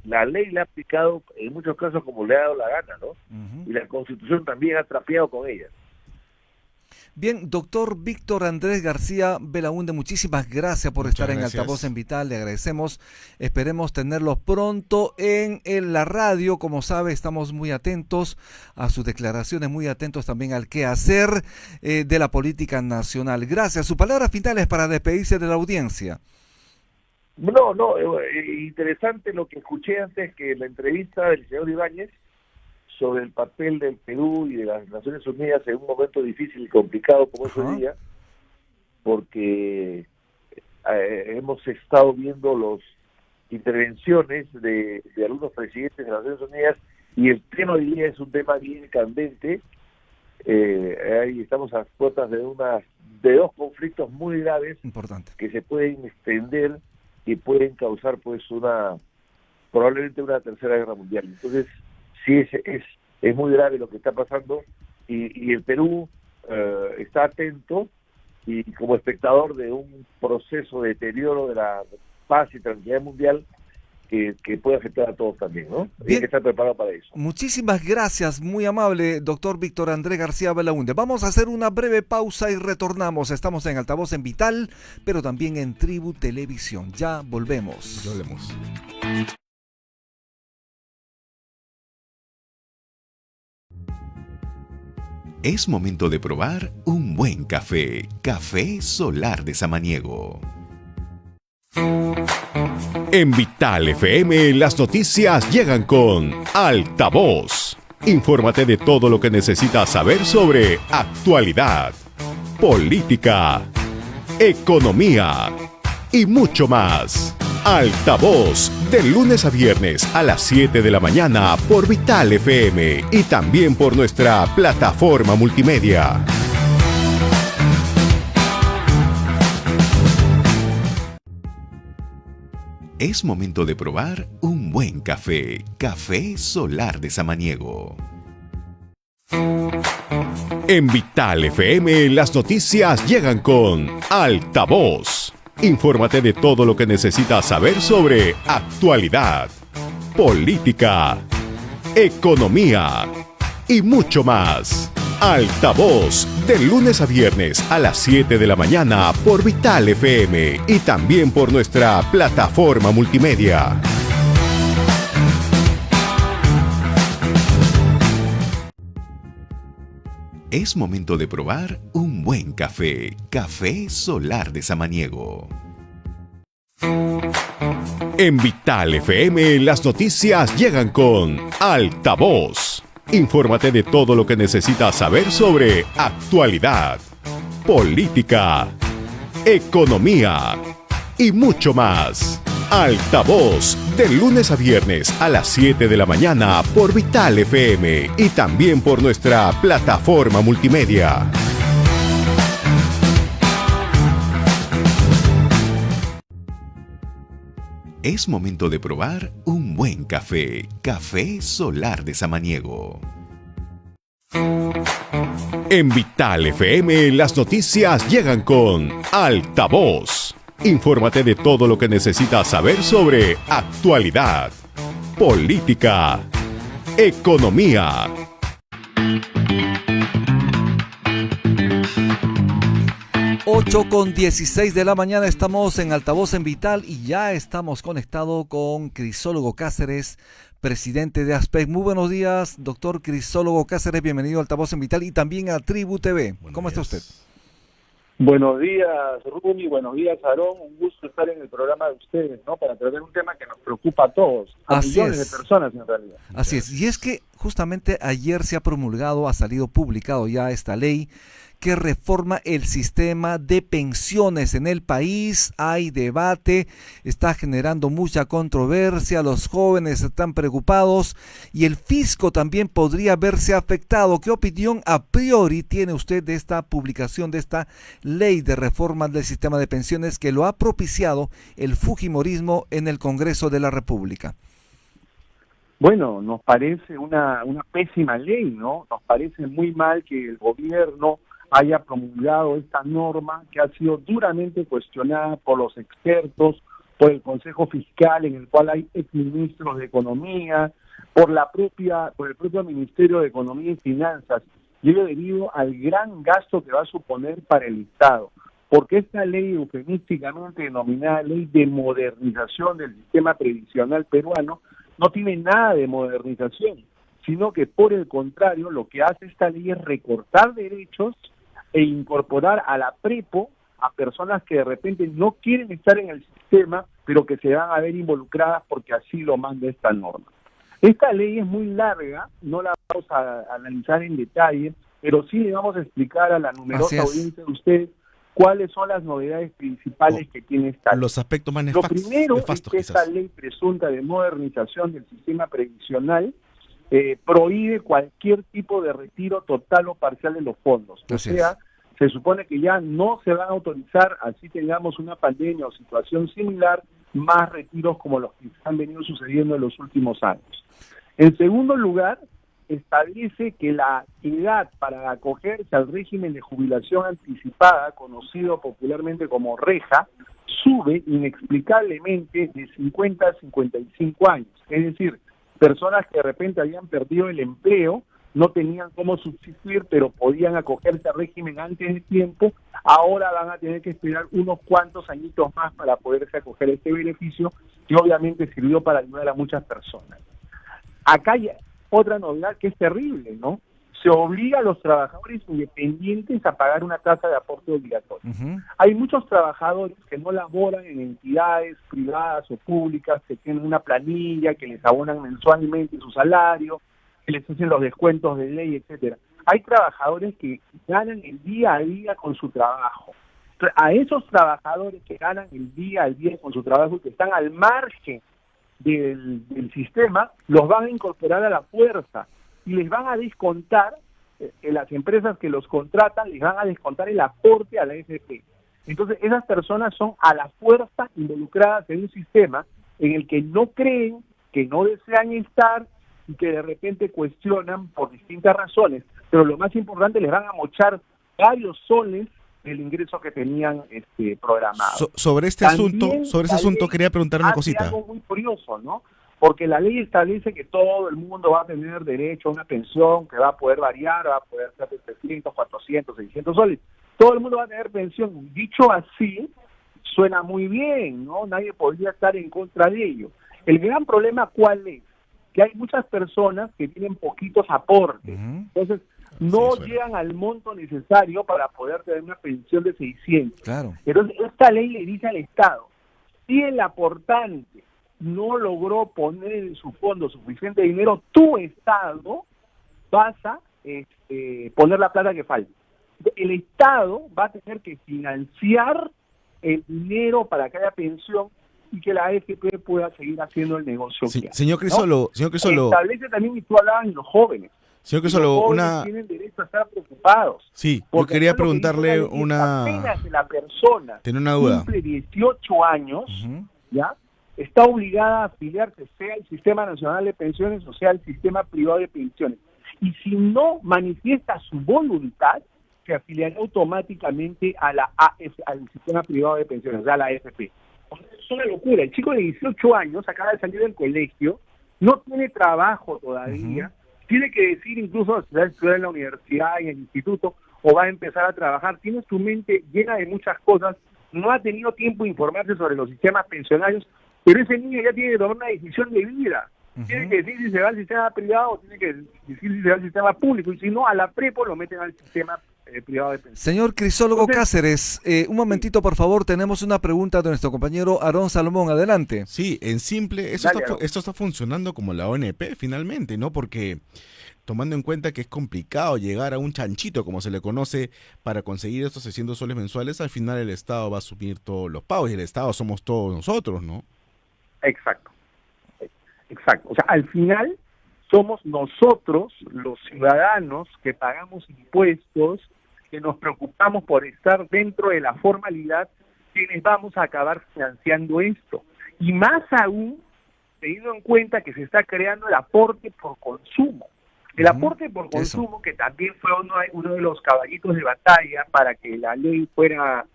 la ley la ha aplicado en muchos casos como le ha dado la gana, ¿no? Y la Constitución también ha trapeado con ella. Bien, doctor Víctor Andrés García Belaúnde, muchísimas gracias por estar en Altavoz en Vital, le agradecemos, esperemos tenerlo pronto en la radio. Como sabe, estamos muy atentos a sus declaraciones, muy atentos también al quehacer de la política nacional. Gracias, sus palabras finales para despedirse de la audiencia. Interesante lo que escuché antes, que la entrevista del señor Ibáñez sobre el papel del Perú y de las Naciones Unidas en un momento difícil y complicado como ese día, porque hemos estado viendo las intervenciones de algunos presidentes de las Naciones Unidas y el tema hoy día es un tema bien candente. Ahí estamos a las puertas de dos conflictos muy graves, importante, que se pueden extender y pueden causar pues probablemente una tercera guerra mundial. Entonces sí es muy grave lo que está pasando y el Perú está atento y como espectador de un proceso de deterioro de la paz y tranquilidad mundial que puede afectar a todos también, ¿no? Hay que estar preparado para eso. Muchísimas gracias, muy amable, doctor Víctor Andrés García Belaúnde. Vamos a hacer una breve pausa y retornamos. Estamos en Altavoz en Vital, pero también en Tribu Televisión. Ya volvemos. Es momento de probar un buen café. Café Solar de Samaniego. En Vital FM las noticias llegan con Altavoz. Infórmate de todo lo que necesitas saber sobre actualidad, política, economía y mucho más. Altavoz, de lunes a viernes a las 7 de la mañana por Vital FM y también por nuestra plataforma multimedia. Es momento de probar un buen café. Café Solar de Samaniego. En Vital FM las noticias llegan con Altavoz. Infórmate de todo lo que necesitas saber sobre actualidad, política, economía y mucho más. Altavoz, de lunes a viernes a las 7 de la mañana por Vital FM y también por nuestra plataforma multimedia. Es momento de probar un buen café. Café Solar de Samaniego. En Vital FM las noticias llegan con Altavoz. Infórmate de todo lo que necesitas saber sobre actualidad, política, economía y mucho más. Altavoz, de lunes a viernes a las 7 de la mañana por Vital FM y también por nuestra plataforma multimedia. Es momento de probar un buen café. Café Solar de Samaniego. En Vital FM las noticias llegan con Altavoz. Infórmate de todo lo que necesitas saber sobre actualidad, política, economía. Ocho con 16 de la mañana, estamos en Altavoz en Vital y ya estamos conectados con Crisólogo Cáceres, presidente de ASPEC. Muy buenos días, doctor Crisólogo Cáceres, bienvenido a Altavoz en Vital y también a Tribu TV. ¿Cómo está usted? Buenos días, Rumi, buenos días, Aarón. Un gusto estar en el programa de ustedes, ¿no? Para tratar un tema que nos preocupa a todos, a millones de personas en realidad. Así es, y es que justamente ayer se ha promulgado, ha salido publicado ya esta ley que reforma el sistema de pensiones en el país. Hay debate, está generando mucha controversia, los jóvenes están preocupados y el fisco también podría verse afectado. ¿Qué opinión a priori tiene usted de esta publicación, de esta ley de reforma del sistema de pensiones que lo ha propiciado el fujimorismo en el Congreso de la República? Bueno, nos parece una pésima ley, ¿no? Nos parece muy mal que el gobierno haya promulgado esta norma que ha sido duramente cuestionada por los expertos, por el Consejo Fiscal, en el cual hay exministros de Economía, por el propio Ministerio de Economía y Finanzas, y ello debido al gran gasto que va a suponer para el Estado, porque esta ley eufemísticamente denominada Ley de Modernización del Sistema Previsional Peruano no tiene nada de modernización, sino que por el contrario lo que hace esta ley es recortar derechos e incorporar a la prepo a personas que de repente no quieren estar en el sistema, pero que se van a ver involucradas porque así lo manda esta norma. Esta ley es muy larga, no la vamos a analizar en detalle, pero sí le vamos a explicar a la numerosa audiencia de ustedes cuáles son las novedades principales que tiene esta ley. Los aspectos más Lo primero es que esta ley presunta de modernización del sistema previsional prohíbe cualquier tipo de retiro total o parcial de los fondos. Se supone que ya no se van a autorizar, así tengamos una pandemia o situación similar, más retiros como los que han venido sucediendo en los últimos años. En segundo lugar, establece que la edad para acogerse al régimen de jubilación anticipada, conocido popularmente como reja, sube inexplicablemente de 50 a 55 años. Es decir, personas que de repente habían perdido el empleo, no tenían cómo sustituir, pero podían acogerse al régimen antes de tiempo, ahora van a tener que esperar unos cuantos añitos más para poderse acoger a este beneficio, que obviamente sirvió para ayudar a muchas personas. Acá hay otra novedad que es terrible, ¿no? Se obliga a los trabajadores independientes a pagar una tasa de aporte obligatorio. Hay muchos trabajadores que no laboran en entidades privadas o públicas, que tienen una planilla, que les abonan mensualmente su salario, que les hacen los descuentos de ley, etcétera. Hay trabajadores que ganan el día a día con su trabajo. A esos trabajadores que ganan el día a día con su trabajo, que están al margen del sistema, los van a incorporar a la fuerza y les van a descontar, las empresas que los contratan les van a descontar el aporte a la AFP. Entonces esas personas son a la fuerza involucradas en un sistema en el que no creen, que no desean estar y que de repente cuestionan por distintas razones, pero lo más importante, les van a mochar varios soles del ingreso que tenían programado. Sobre este asunto quería preguntar una cosita. Algo muy curioso, ¿no? Porque la ley establece que todo el mundo va a tener derecho a una pensión que va a poder variar, va a poder ser de 300, 400, 600 soles. Todo el mundo va a tener pensión. Dicho así, suena muy bien, ¿no? Nadie podría estar en contra de ello. El gran problema, ¿cuál es? Que hay muchas personas que tienen poquitos aportes. Entonces, no llegan al monto necesario para poder tener una pensión de 600. Claro. Entonces, esta ley le dice al Estado, si el aportante no logró poner en su fondo suficiente dinero, tu Estado vas a poner la plata que falta. El Estado va a tener que financiar el dinero para que haya pensión y que la AFP pueda seguir haciendo el negocio que hace, señor Crisolo, establece también, y tú hablabas de los jóvenes. Señor Crisolo, los jóvenes tienen derecho a estar preocupados. Sí, yo porque quería lo que dice preguntarle la ley es apenas la persona tiene una duda. cumple 18 años, ¿ya? Está obligada a afiliarse, sea el Sistema Nacional de Pensiones o sea el Sistema Privado de Pensiones. Y si no manifiesta su voluntad, se afiliará automáticamente a la al Sistema Privado de Pensiones, o sea, a la AFP. Es una locura. El chico de 18 años acaba de salir del colegio, no tiene trabajo todavía, tiene que decir incluso si va a estudiar en la universidad, en el instituto, o va a empezar a trabajar. Tiene su mente llena de muchas cosas, no ha tenido tiempo de informarse sobre los sistemas pensionarios, pero ese niño ya tiene que tomar una decisión de vida. Tiene que decir si se va al sistema privado, tiene que decir si se va al sistema público, y si no, a la prepo lo meten al sistema privado de pensiones. Señor Crisólogo Cáceres, un momentito por favor, tenemos una pregunta de nuestro compañero Aarón Salomón, adelante. Sí, en simple, esto está funcionando como la ONP finalmente, ¿no? Porque tomando en cuenta que es complicado llegar a un chanchito, como se le conoce, para conseguir estos 600 soles mensuales, al final el Estado va a asumir todos los pagos, y el Estado somos todos nosotros, ¿no? Exacto. O sea, al final somos nosotros, los ciudadanos, que pagamos impuestos, que nos preocupamos por estar dentro de la formalidad, quienes vamos a acabar financiando esto. Y más aún, teniendo en cuenta que se está creando el aporte por consumo. El aporte por consumo, que también fue uno de los caballitos de batalla para que la ley fuera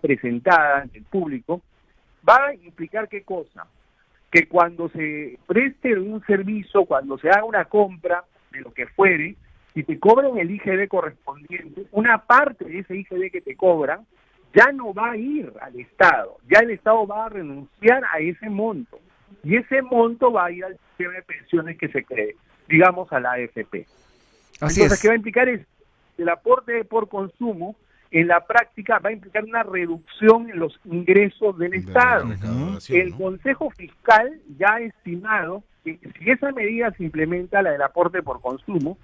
presentada ante el público, va a implicar ¿qué cosa? Que cuando se preste un servicio, cuando se haga una compra de lo que fuere, si te cobran el IGB correspondiente, una parte de ese IGB que te cobran ya no va a ir al Estado, ya el Estado va a renunciar a ese monto, y ese monto va a ir al sistema de pensiones que se cree, digamos a la AFP. Entonces, ¿qué va a implicar? Es el aporte por consumo, en la práctica va a implicar una reducción en los ingresos del Estado. El Consejo Fiscal ya ha estimado que si esa medida se implementa, la del aporte por consumo,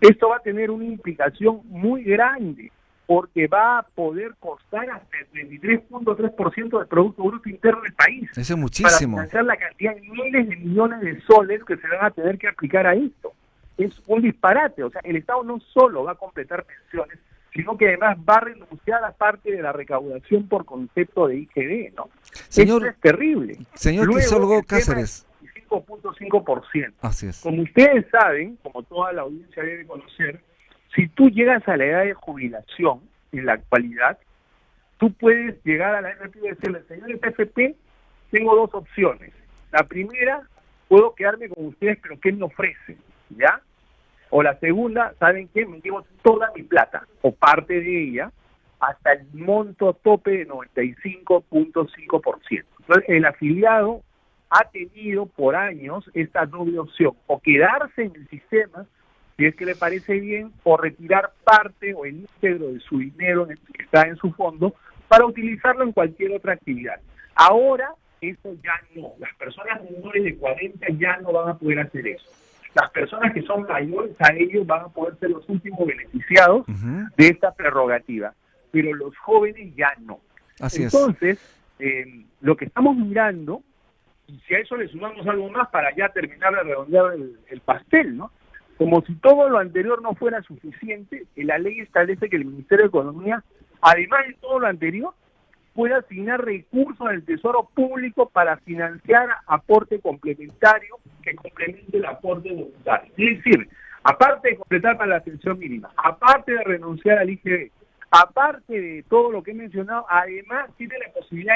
esto va a tener una implicación muy grande, porque va a poder costar hasta el 23.3% del Producto Bruto Interno del país. Eso es muchísimo. Para financiar la cantidad de miles de millones de soles que se van a tener que aplicar a esto. Es un disparate. O sea, el Estado no solo va a completar pensiones, sino que además va a renunciar a parte de la recaudación por concepto de IGB, ¿no? Señor, esto es terrible. Señor Crisólogo Cáceres. 5.5%. Así es. Como ustedes saben, como toda la audiencia debe conocer, si tú llegas a la edad de jubilación en la actualidad, tú puedes llegar a la AFP y decirle, señor FP, tengo dos opciones. La primera, puedo quedarme con ustedes, pero ¿qué me ofrecen? ¿Ya? O la segunda, ¿saben qué? Me llevo toda mi plata, o parte de ella, hasta el monto tope de 95.5%. Entonces, el afiliado ha tenido por años esta doble opción, o quedarse en el sistema, si es que le parece bien, o retirar parte o el íntegro de su dinero que está en su fondo para utilizarlo en cualquier otra actividad. Ahora, eso ya no. Las personas menores de 40 ya no van a poder hacer eso. Las personas que son mayores a ellos van a poder ser los últimos beneficiados de esta prerrogativa, pero los jóvenes ya no. Así Entonces, lo que estamos mirando, y si a eso le sumamos algo más para ya terminar de redondear el pastel, ¿no? Como si todo lo anterior no fuera suficiente, la ley establece que el Ministerio de Economía, además de todo lo anterior, puede asignar recursos al Tesoro Público para financiar aporte complementario que complemente el aporte voluntario. Es decir, aparte de completar para la pensión mínima, aparte de renunciar al IGB, aparte de todo lo que he mencionado, además tiene la posibilidad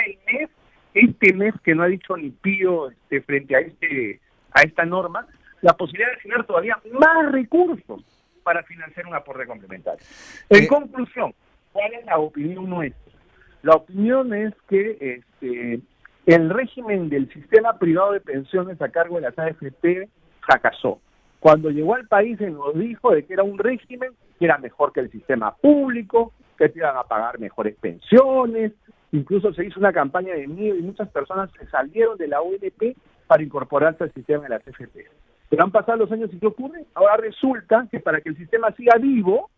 este mes que no ha dicho ni pío frente a esta norma, la posibilidad de asignar todavía más recursos para financiar un aporte complementario. En conclusión, ¿cuál es la opinión nuestra? La opinión es que el régimen del sistema privado de pensiones a cargo de las AFP fracasó. Cuando llegó al país se nos dijo de que era un régimen que era mejor que el sistema público, que te iban a pagar mejores pensiones, incluso se hizo una campaña de miedo y muchas personas se salieron de la ONP para incorporarse al sistema de las AFP. Pero han pasado los años y ¿qué ocurre? Ahora resulta que para que el sistema siga vivo,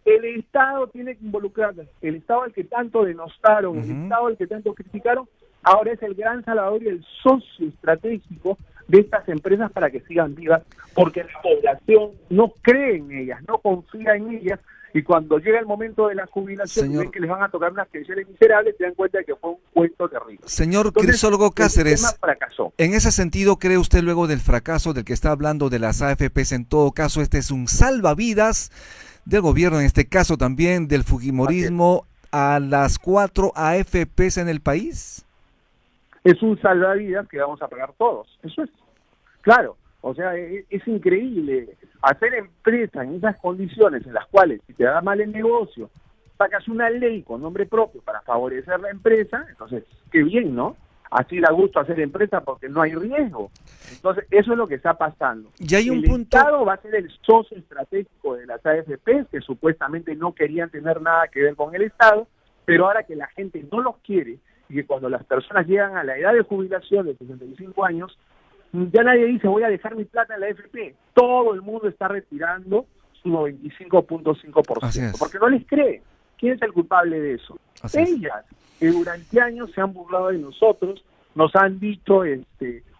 el Estado tiene que involucrarse. El Estado al que tanto denostaron, el Estado al que tanto criticaron, ahora es el gran salvador y el socio estratégico de estas empresas para que sigan vivas, porque la población no cree en ellas, no confía en ellas, y cuando llega el momento de la jubilación, Señor, ven que les van a tocar unas pensiones miserables, se dan cuenta de que fue un cuento terrible. Señor Entonces, Crisólogo el Cáceres, sistema fracasó. en ese sentido, ¿cree usted luego del fracaso del que está hablando de las AFPs, en todo caso, este es un salvavidas del gobierno, en este caso también del fujimorismo, a las 4 AFPs en el país? Es un salvavidas que vamos a pagar todos, eso es. Claro, o sea, es increíble hacer empresa en esas condiciones en las cuales, si te da mal el negocio, sacas una ley con nombre propio para favorecer la empresa, entonces, qué bien, ¿no? Así da gusto hacer empresa porque no hay riesgo. Entonces, eso es lo que está pasando. Y hay un el punto... Estado va a ser el socio estratégico de las AFPs, que supuestamente no querían tener nada que ver con el Estado, pero ahora que la gente no los quiere, y que cuando las personas llegan a la edad de jubilación de 65 años, ya nadie dice voy a dejar mi plata en la AFP. Todo el mundo está retirando su 95.5%, porque no les cree. ¿Quién es el culpable de eso? Así es. Ellas, que durante años se han burlado de nosotros, nos han dicho,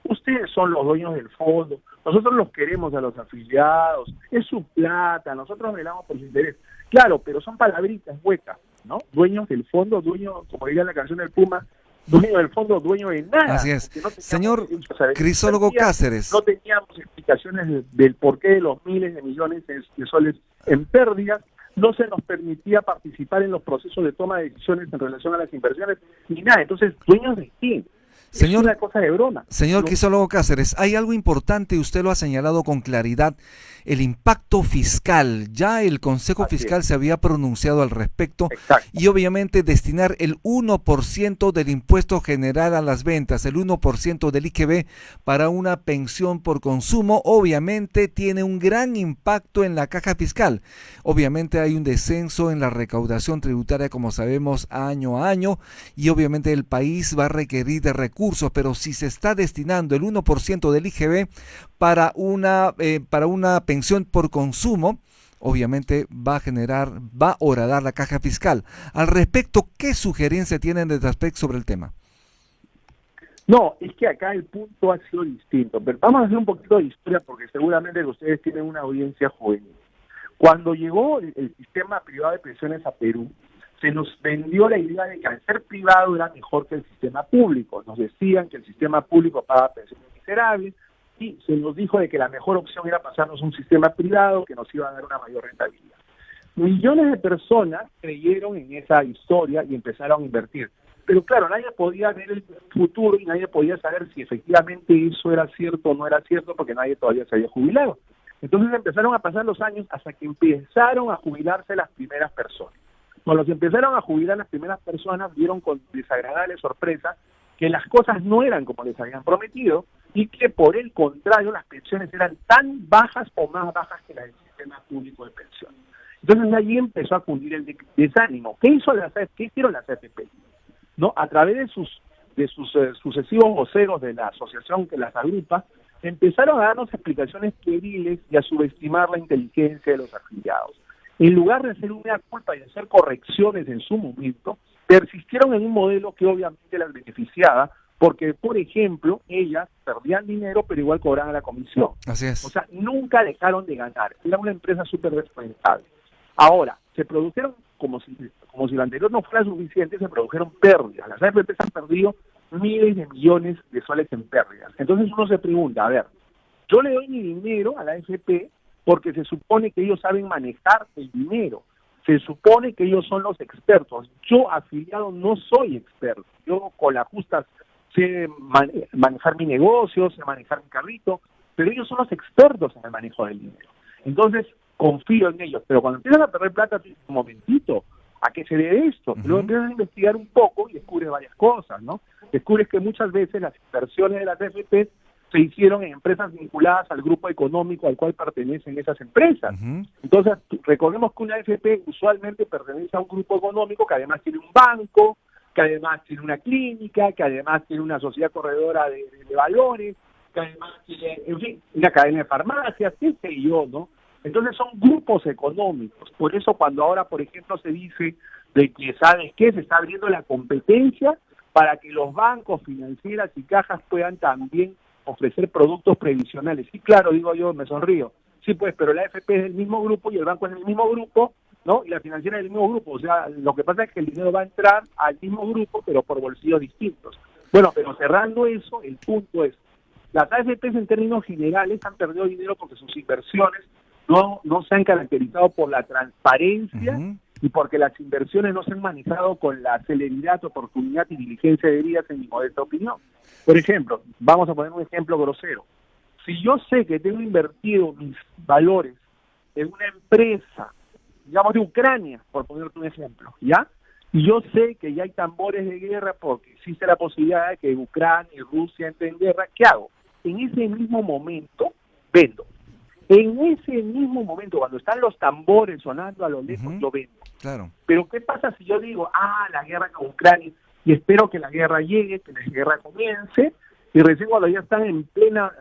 ustedes son los dueños del fondo, nosotros los queremos a los afiliados, es su plata, nosotros velamos por su interés. Claro, pero son palabritas huecas, ¿no? Dueños del fondo, dueño, como diría la canción del Puma, dueño del fondo, dueño de nada. Así es. No Señor Crisólogo Cáceres. No teníamos explicaciones del porqué de los miles de millones de soles en pérdidas, no se nos permitía participar en los procesos de toma de decisiones en relación a las inversiones, ni nada. Entonces, ¿dueños de quién? Señor, es una cosa de broma. Señor ¿no? Crisólogo Cáceres, hay algo importante, usted lo ha señalado con claridad, el impacto fiscal. Ya el Consejo Así Fiscal es. se había pronunciado al respecto. Exacto. Y obviamente destinar el 1% del impuesto general a las ventas, el 1% del IGB para una pensión por consumo, obviamente tiene un gran impacto en la caja fiscal. Obviamente hay un descenso en la recaudación tributaria, como sabemos, año a año, y obviamente el país va a requerir de recursos, pero si se está destinando el 1% del IGB para una pensión por consumo, obviamente va a horadar la caja fiscal. Al respecto, ¿qué sugerencia tienen de respecto sobre el tema? No, es que acá el punto ha sido distinto. Pero vamos a hacer un poquito de historia porque seguramente que ustedes tienen una audiencia juvenil. Cuando llegó el sistema privado de pensiones a Perú, se nos vendió la idea de que al ser privado era mejor que el sistema público. Nos decían que el sistema público paga pensiones miserables y se nos dijo de que la mejor opción era pasarnos a un sistema privado que nos iba a dar una mayor rentabilidad. Millones de personas creyeron en esa historia y empezaron a invertir. Pero claro, nadie podía ver el futuro y nadie podía saber si efectivamente eso era cierto o no era cierto porque nadie todavía se había jubilado. Entonces empezaron a pasar los años hasta que empezaron a jubilarse las primeras personas. Cuando se empezaron a jubilar las primeras personas, vieron con desagradable sorpresa que las cosas no eran como les habían prometido y que por el contrario las pensiones eran tan bajas o más bajas que las del sistema público de pensiones. Entonces allí empezó a cundir el desánimo. ¿Qué hicieron las AFP? ¿No? A través de sus sucesivos voceros de la asociación que las agrupa, empezaron a darnos explicaciones pueriles y a subestimar la inteligencia de los afiliados. En lugar de hacer una culpa y de hacer correcciones en su momento, persistieron en un modelo que obviamente las beneficiaba, porque, por ejemplo, ellas perdían dinero, pero igual cobraban la comisión. Así es. O sea, nunca dejaron de ganar. Era una empresa súper rentable. Ahora, se produjeron, como si lo anterior no fuera suficiente, se produjeron pérdidas. Las AFP han perdido miles de millones de soles en pérdidas. Entonces uno se pregunta, a ver, yo le doy mi dinero a la AFP porque se supone que ellos saben manejar el dinero. Se supone que ellos son los expertos. Yo, afiliado, no soy experto. Yo, con la justa, sé manejar mi negocio, sé manejar mi carrito, pero ellos son los expertos en el manejo del dinero. Entonces, confío en ellos. Pero cuando empiezan a perder plata, un momentito, ¿a qué se debe esto? Luego empiezas a investigar un poco y descubres varias cosas, ¿no? Descubres que muchas veces las inversiones de las AFP se hicieron en empresas vinculadas al grupo económico al cual pertenecen esas empresas. Entonces, recordemos que una AFP usualmente pertenece a un grupo económico que además tiene un banco, que además tiene una clínica, que además tiene una sociedad corredora de valores, que además tiene, en fin, una cadena de farmacias, qué sé yo, ¿no? Entonces son grupos económicos. Por eso cuando ahora, por ejemplo, se dice de que, ¿sabes qué? Se está abriendo la competencia para que los bancos, financieras y cajas puedan también ofrecer productos previsionales. Sí, claro, digo yo, me sonrío. Sí, pues, pero la AFP es del mismo grupo y el banco es del mismo grupo, ¿no? Y la financiera es del mismo grupo. O sea, lo que pasa es que el dinero va a entrar al mismo grupo, pero por bolsillos distintos. Bueno, pero cerrando eso, el punto es, las AFPs en términos generales han perdido dinero porque sus inversiones no se han caracterizado por la transparencia y porque las inversiones no se han manejado con la celeridad, oportunidad y diligencia debidas, en mi modesta opinión. Por ejemplo, vamos a poner un ejemplo grosero. Si yo sé que tengo invertido mis valores en una empresa, digamos de Ucrania, por ponerte un ejemplo, ¿ya? Y yo sé que ya hay tambores de guerra porque existe la posibilidad de que Ucrania y Rusia entren en guerra, ¿qué hago? En ese mismo momento, vendo. En ese mismo momento, cuando están los tambores sonando a lo lejos, yo vendo. Claro. Pero ¿qué pasa si yo digo, la guerra con Ucrania, y espero que la guerra llegue, que la guerra comience, y recién cuando ya están en plenas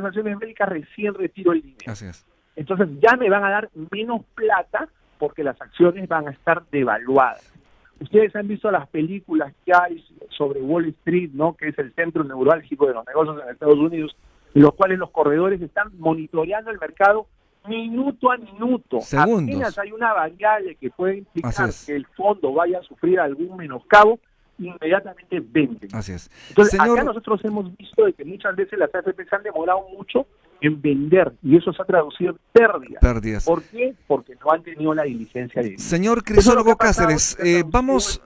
acciones bélicas, recién retiro el dinero? Así es. Entonces ya me van a dar menos plata porque las acciones van a estar devaluadas. Ustedes han visto las películas que hay sobre Wall Street, ¿no? Que es el centro neurálgico de los negocios en Estados Unidos, en los cuales los corredores están monitoreando el mercado minuto a minuto. Segundos. Apenas hay una variable que puede implicar que el fondo vaya a sufrir algún menoscabo, inmediatamente venden. Así es. Entonces, Señor... acá nosotros hemos visto de que muchas veces las AFP se han demorado mucho en vender, y eso se ha traducido en pérdidas. ¿Por qué? Porque no han tenido la diligencia de... Señor Crisólogo Cáceres, vamos,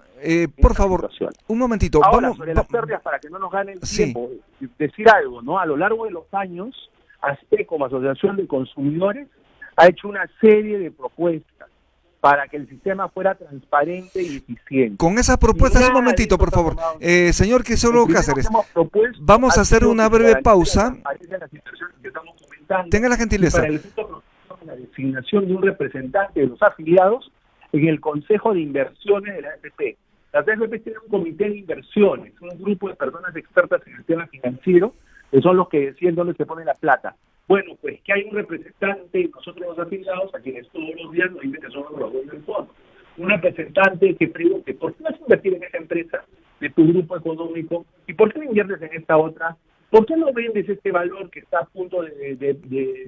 por favor, un momentito. Ahora, sobre las pérdidas, para que no nos gane el tiempo, decir algo, ¿no? A lo largo de los años, ASPE, como Asociación de Consumidores, ha hecho una serie de propuestas para que el sistema fuera transparente y eficiente. Con esas propuestas, un momentito, por favor. Señor Crisólogo Cáceres, vamos a hacer una breve pausa. Tenga la gentileza. Para el efecto de la designación de un representante de los afiliados en el Consejo de Inversiones de la AFP. Las AFP tienen un comité de inversiones, un grupo de personas expertas en el tema financiero, que son los que deciden dónde se pone la plata. Bueno, pues que hay un representante, nosotros los afiliados, a quienes todos los días nos dicen que son los dueños del fondo. Un representante que pregunte, ¿por qué vas a invertir en esa empresa de tu grupo económico? ¿Y por qué no inviertes en esta otra? ¿Por qué no vendes este valor que está a punto de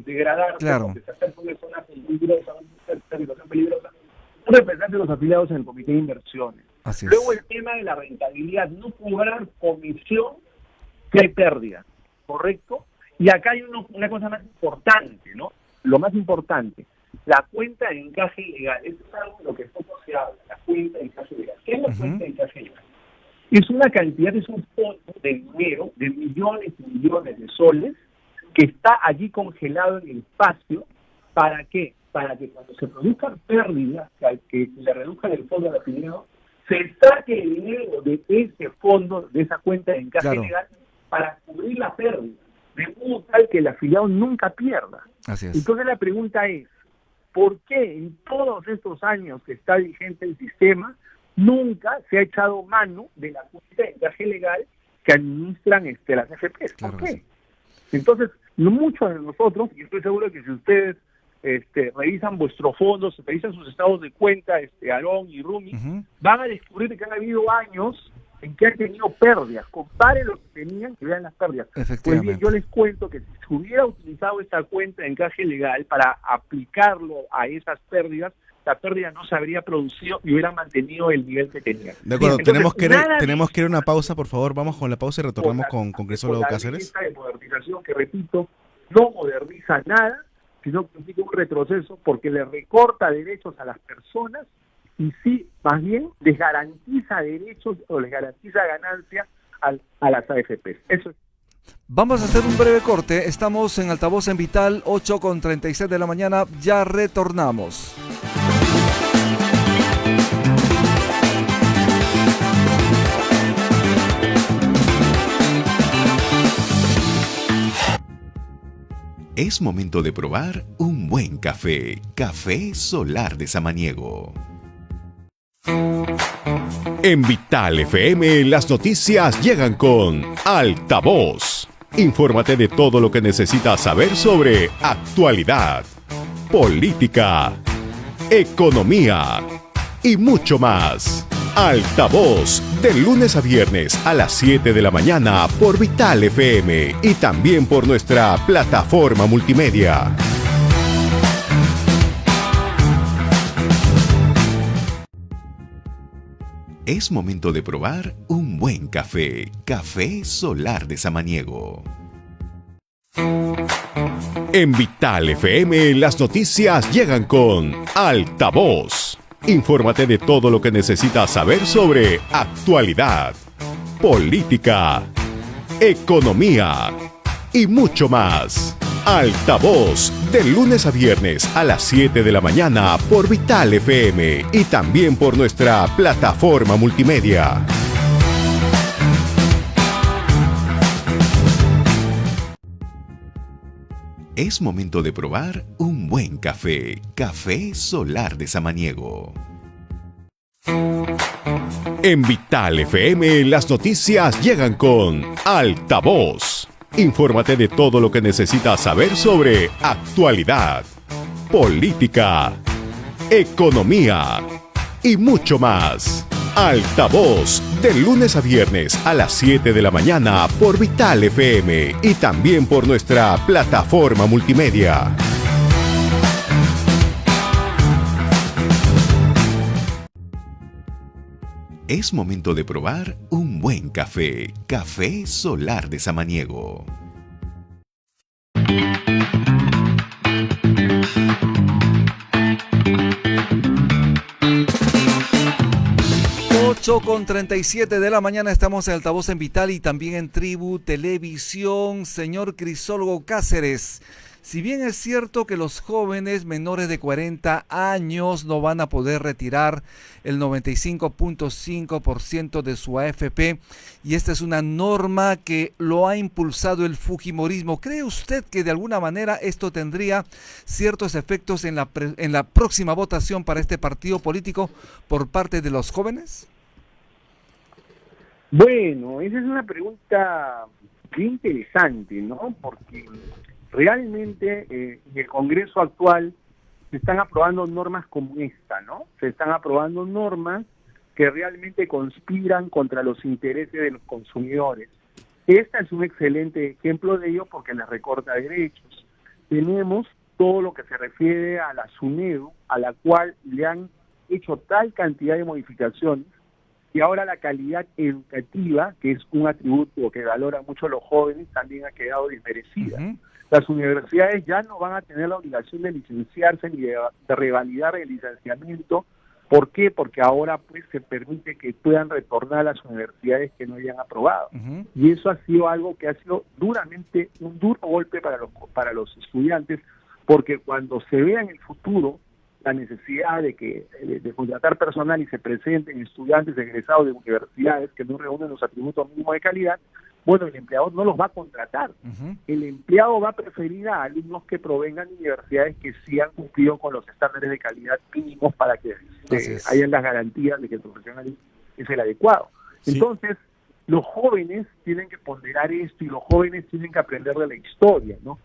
degradar? Claro. Porque se está en una zona peligrosa, una situación peligrosa. Un representante de los afiliados en el comité de inversiones. Así es. Luego el tema de la rentabilidad, no cobrar comisión que hay pérdida, ¿correcto? Y acá hay una cosa más importante, ¿no? Lo más importante, la cuenta de encaje legal. Esto es algo de lo que poco se habla, la cuenta de encaje legal. ¿Qué es la cuenta de encaje legal? Es una cantidad, es un fondo de dinero de millones y millones de soles que está allí congelado en el espacio. ¿Para qué? Para que cuando se produzcan pérdidas, que le reduzcan el fondo al afiliado, se saque el dinero de ese fondo, de esa cuenta de encaje legal, para cubrir la pérdida, de modo tal que el afiliado nunca pierda. Así es. Entonces la pregunta es, ¿por qué en todos estos años que está vigente el sistema, nunca se ha echado mano de la cuenta de encaje legal que administran las AFPs? ¿Por qué? Entonces, muchos de nosotros, y estoy seguro que si ustedes revisan vuestros fondos, revisan sus estados de cuenta, Aarón y Rumi, van a descubrir que han habido años en que han tenido pérdidas. Comparen lo que tenían y vean las pérdidas. Pues bien, yo les cuento que si se hubiera utilizado esta cuenta de encaje legal para aplicarlo a esas pérdidas, la pérdida no se habría producido y hubiera mantenido el nivel que tenía. De acuerdo, tenemos que ir a una pausa, por favor, vamos con la pausa y retornamos con Crisólogo Cáceres. La de modernización, que repito, no moderniza nada, sino que implica un retroceso porque le recorta derechos a las personas y sí, más bien, les garantiza derechos o les garantiza ganancias a las AFPs. Eso es. Vamos a hacer un breve corte. Estamos en Altavoz en Vital, 8:36 de la mañana. Ya retornamos. Es momento de probar un buen café. Café Solar de Samaniego. En Vital FM las noticias llegan con Altavoz. Infórmate de todo lo que necesitas saber sobre actualidad, política, economía y mucho más. Altavoz, de lunes a viernes a las 7 de la mañana por Vital FM y también por nuestra plataforma multimedia. Es momento de probar un buen café. Café Solar de Samaniego. En Vital FM las noticias llegan con Altavoz. Infórmate de todo lo que necesitas saber sobre actualidad, política, economía y mucho más. Altavoz, de lunes a viernes a las 7 de la mañana por Vital FM y también por nuestra plataforma multimedia. Es momento de probar un buen café. Café Solar de Samaniego. En Vital FM las noticias llegan con Altavoz. Infórmate de todo lo que necesitas saber sobre actualidad, política, economía y mucho más. Altavoz, de lunes a viernes a las 7 de la mañana por Vital FM y también por nuestra plataforma multimedia. Es momento de probar un buen café. Café Solar de Samaniego. Con 37 de la mañana estamos en Altavoz en Vital y también en Tribu Televisión. Señor Crisólogo Cáceres, si bien es cierto que los jóvenes menores de 40 años no van a poder retirar el 95.5% de su AFP, y esta es una norma que lo ha impulsado el fujimorismo, ¿cree usted que de alguna manera esto tendría ciertos efectos en la próxima votación para este partido político por parte de los jóvenes? Bueno, esa es una pregunta bien interesante, ¿no? Porque realmente en el Congreso actual se están aprobando normas como esta, ¿no? Se están aprobando normas que realmente conspiran contra los intereses de los consumidores. Esta es un excelente ejemplo de ello porque les recorta derechos. Tenemos todo lo que se refiere a la SUNEDU, a la cual le han hecho tal cantidad de modificaciones y ahora la calidad educativa, que es un atributo que valoran mucho los jóvenes, también ha quedado desmerecida. Las universidades ya no van a tener la obligación de licenciarse ni de revalidar el licenciamiento. ¿Por qué? Porque ahora pues se permite que puedan retornar a las universidades que no hayan aprobado. Y eso ha sido algo que ha sido duramente un duro golpe para los estudiantes, porque cuando se vea en el futuro la necesidad de contratar personal y se presenten estudiantes egresados de universidades que no reúnen los atributos mínimos de calidad, bueno, el empleador no los va a contratar. El empleado va a preferir a alumnos que provengan de universidades que sí han cumplido con los estándares de calidad mínimos para que hayan las garantías de que el profesional es el adecuado. Sí. Entonces, los jóvenes tienen que ponderar esto y los jóvenes tienen que aprender de la historia, ¿no?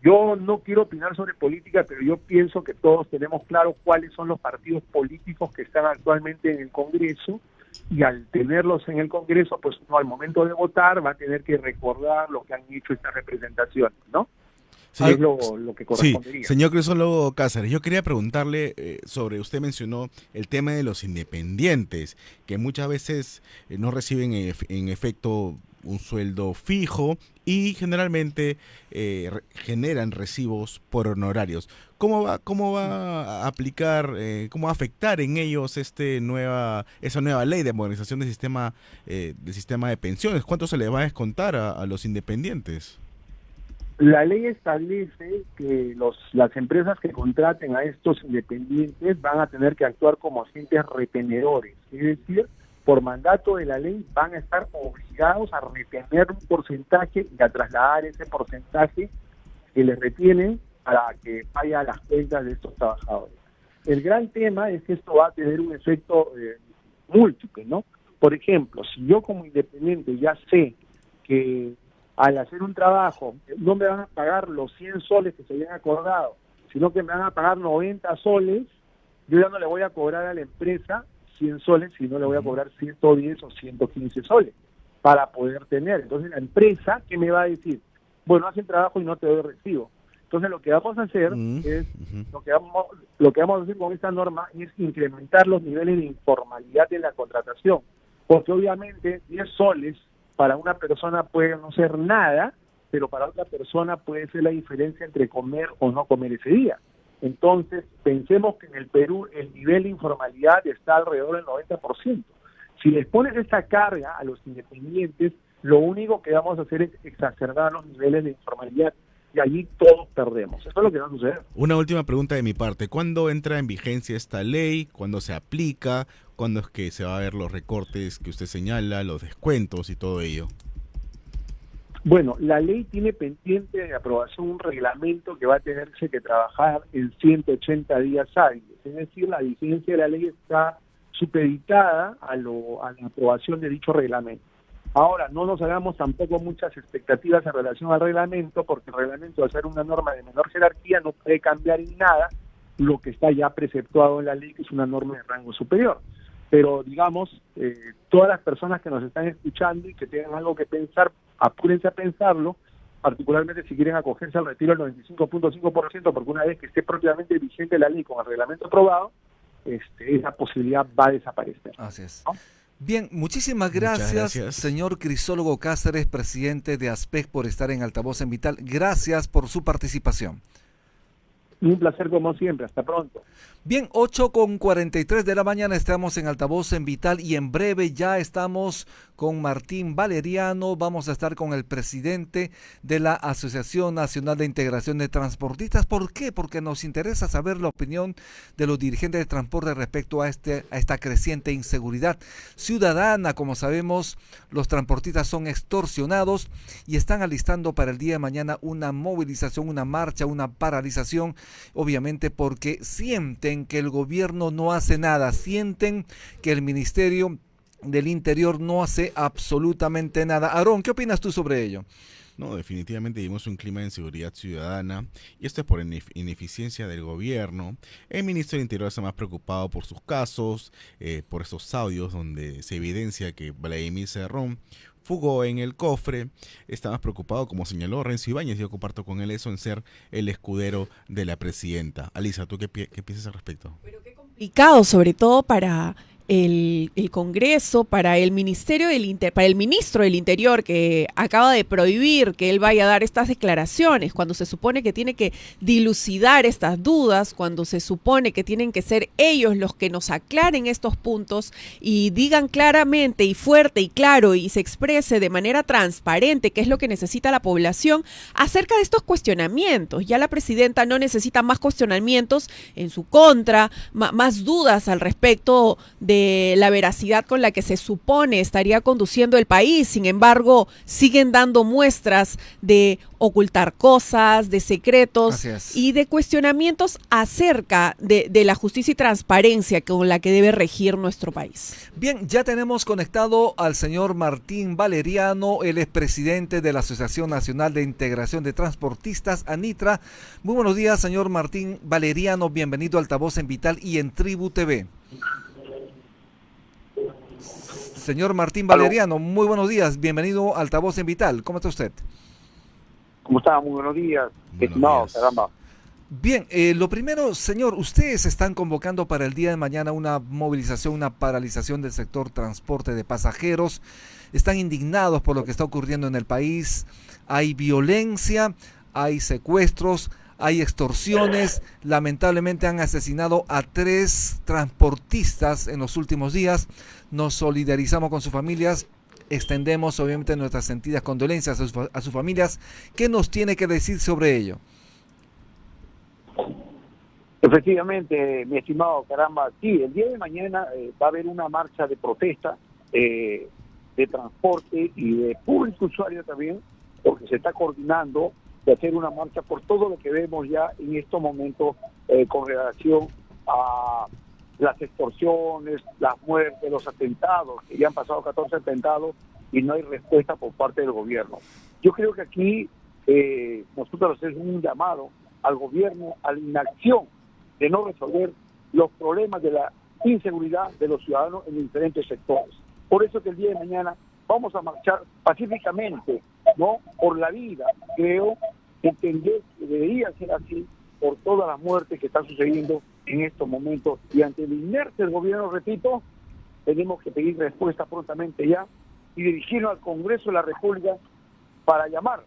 Yo no quiero opinar sobre política, pero yo pienso que todos tenemos claro cuáles son los partidos políticos que están actualmente en el Congreso, y al tenerlos en el Congreso, pues uno al momento de votar va a tener que recordar lo que han hecho estas representaciones, ¿no? Señor, es lo que correspondería. Sí, señor Crisólogo Cáceres, yo quería preguntarle usted mencionó el tema de los independientes, que muchas veces no reciben en efecto un sueldo fijo y generalmente generan recibos por honorarios. ¿Cómo va a aplicar, cómo va a afectar en ellos esa nueva ley de modernización del sistema de pensiones? ¿Cuánto se le va a descontar a los independientes? La ley establece que las empresas que contraten a estos independientes van a tener que actuar como agentes retenedores, es decir, por mandato de la ley van a estar obligados a retener un porcentaje y a trasladar ese porcentaje que les retienen para que vaya a las cuentas de estos trabajadores. El gran tema es que esto va a tener un efecto múltiple, ¿no? Por ejemplo, si yo como independiente ya sé que al hacer un trabajo no me van a pagar los 100 soles que se habían acordado, sino que me van a pagar 90 soles, yo ya no le voy a cobrar a la empresa 100 soles, sino le voy a cobrar 110 o 115 soles para poder tener. Entonces la empresa, ¿qué me va a decir? Bueno, haz el trabajo y no te doy recibo. Entonces lo que vamos a hacer es, lo que vamos a hacer con esta norma es incrementar los niveles de informalidad en la contratación, porque obviamente 10 soles para una persona puede no ser nada, pero para otra persona puede ser la diferencia entre comer o no comer ese día. Entonces, pensemos que en el Perú el nivel de informalidad está alrededor del 90%. Si les pones esta carga a los independientes, lo único que vamos a hacer es exacerbar los niveles de informalidad y allí todos perdemos. Eso es lo que va a suceder. Una última pregunta de mi parte. ¿Cuándo entra en vigencia esta ley? ¿Cuándo se aplica? ¿Cuándo es que se va a ver los recortes que usted señala, los descuentos y todo ello? Bueno, la ley tiene pendiente de aprobación un reglamento que va a tenerse que trabajar en 180 días hábiles. Es decir, la vigencia de la ley está supeditada a la aprobación de dicho reglamento. Ahora, no nos hagamos tampoco muchas expectativas en relación al reglamento, porque el reglamento, al ser una norma de menor jerarquía, no puede cambiar en nada lo que está ya preceptuado en la ley, que es una norma de rango superior. Pero, digamos, todas las personas que nos están escuchando y que tengan algo que pensar, apúrense a pensarlo, particularmente si quieren acogerse al retiro del 95.5%, porque una vez que esté propiamente vigente la ley con el reglamento aprobado, esa posibilidad va a desaparecer. Así es. ¿No? Bien, muchísimas gracias, señor Crisólogo Cáceres, presidente de ASPEC, por estar en Altavoz en Vital. Gracias por su participación. Un placer como siempre, hasta pronto. Bien, 8:43 de la mañana estamos en Altavoz en Vital y en breve ya estamos con Martín Valeriano. Vamos a estar con el presidente de la Asociación Nacional de Integración de Transportistas. ¿Por qué? Porque nos interesa saber la opinión de los dirigentes de transporte respecto a esta creciente inseguridad ciudadana. Como sabemos, los transportistas son extorsionados y están alistando para el día de mañana una movilización, una marcha, una paralización, obviamente porque sienten que el gobierno no hace nada, sienten que el Ministerio del Interior no hace absolutamente nada. Aarón, ¿qué opinas tú sobre ello? No, definitivamente vivimos un clima de inseguridad ciudadana y esto es por ineficiencia del gobierno. El ministro del Interior está más preocupado por sus casos, por estos audios donde se evidencia que Vladimir Cerrón fugó en el cofre. Está más preocupado, como señaló Renzo Ibáñez, yo comparto con él eso, en ser el escudero de la presidenta. Alisa, ¿tú qué piensas al respecto? Pero qué complicado, sobre todo para el Congreso, para el Ministerio para el ministro del Interior, que acaba de prohibir que él vaya a dar estas declaraciones, cuando se supone que tiene que dilucidar estas dudas, cuando se supone que tienen que ser ellos los que nos aclaren estos puntos y digan claramente y fuerte y claro y se exprese de manera transparente qué es lo que necesita la población acerca de estos cuestionamientos. Ya la presidenta no necesita más cuestionamientos en su contra, más dudas al respecto de la veracidad con la que se supone estaría conduciendo el país. Sin embargo, siguen dando muestras de ocultar cosas, de secretos y de cuestionamientos acerca de la justicia y transparencia con la que debe regir nuestro país. Bien, ya tenemos conectado al señor Martín Valeriano, él es presidente de la Asociación Nacional de Integración de Transportistas, ANITRA. Muy buenos días, señor Martín Valeriano, bienvenido a Altavoz en Vital y en Tribu TV. Señor Martín Valeriano, muy buenos días, bienvenido a Altavoz en Vital. ¿Cómo está usted? ¿Cómo está? Muy buenos días. No, caramba. Bien, lo primero, señor, ustedes están convocando para el día de mañana una movilización, una paralización del sector transporte de pasajeros. Están indignados por lo que está ocurriendo en el país. Hay violencia, hay secuestros, hay extorsiones. Lamentablemente han asesinado a 3 transportistas en los últimos días. Nos solidarizamos con sus familias. Extendemos obviamente nuestras sentidas condolencias a sus familias. ¿Qué nos tiene que decir sobre ello? Efectivamente, mi estimado, caramba, sí, el día de mañana va a haber una marcha de protesta de transporte y de público usuario también, porque se está coordinando de hacer una marcha por todo lo que vemos ya en estos momentos con relación a las extorsiones, las muertes, los atentados, que ya han pasado 14 atentados y no hay respuesta por parte del gobierno. Yo creo que aquí nosotros hacemos un llamado al gobierno a la inacción de no resolver los problemas de la inseguridad de los ciudadanos en diferentes sectores. Por eso que el día de mañana vamos a marchar pacíficamente, ¿no? Por la vida, creo, entender que debería ser así por todas las muertes que están sucediendo en estos momentos. Y ante la inercia del gobierno, repito, tenemos que pedir respuesta prontamente ya y dirigirnos al Congreso de la República para llamar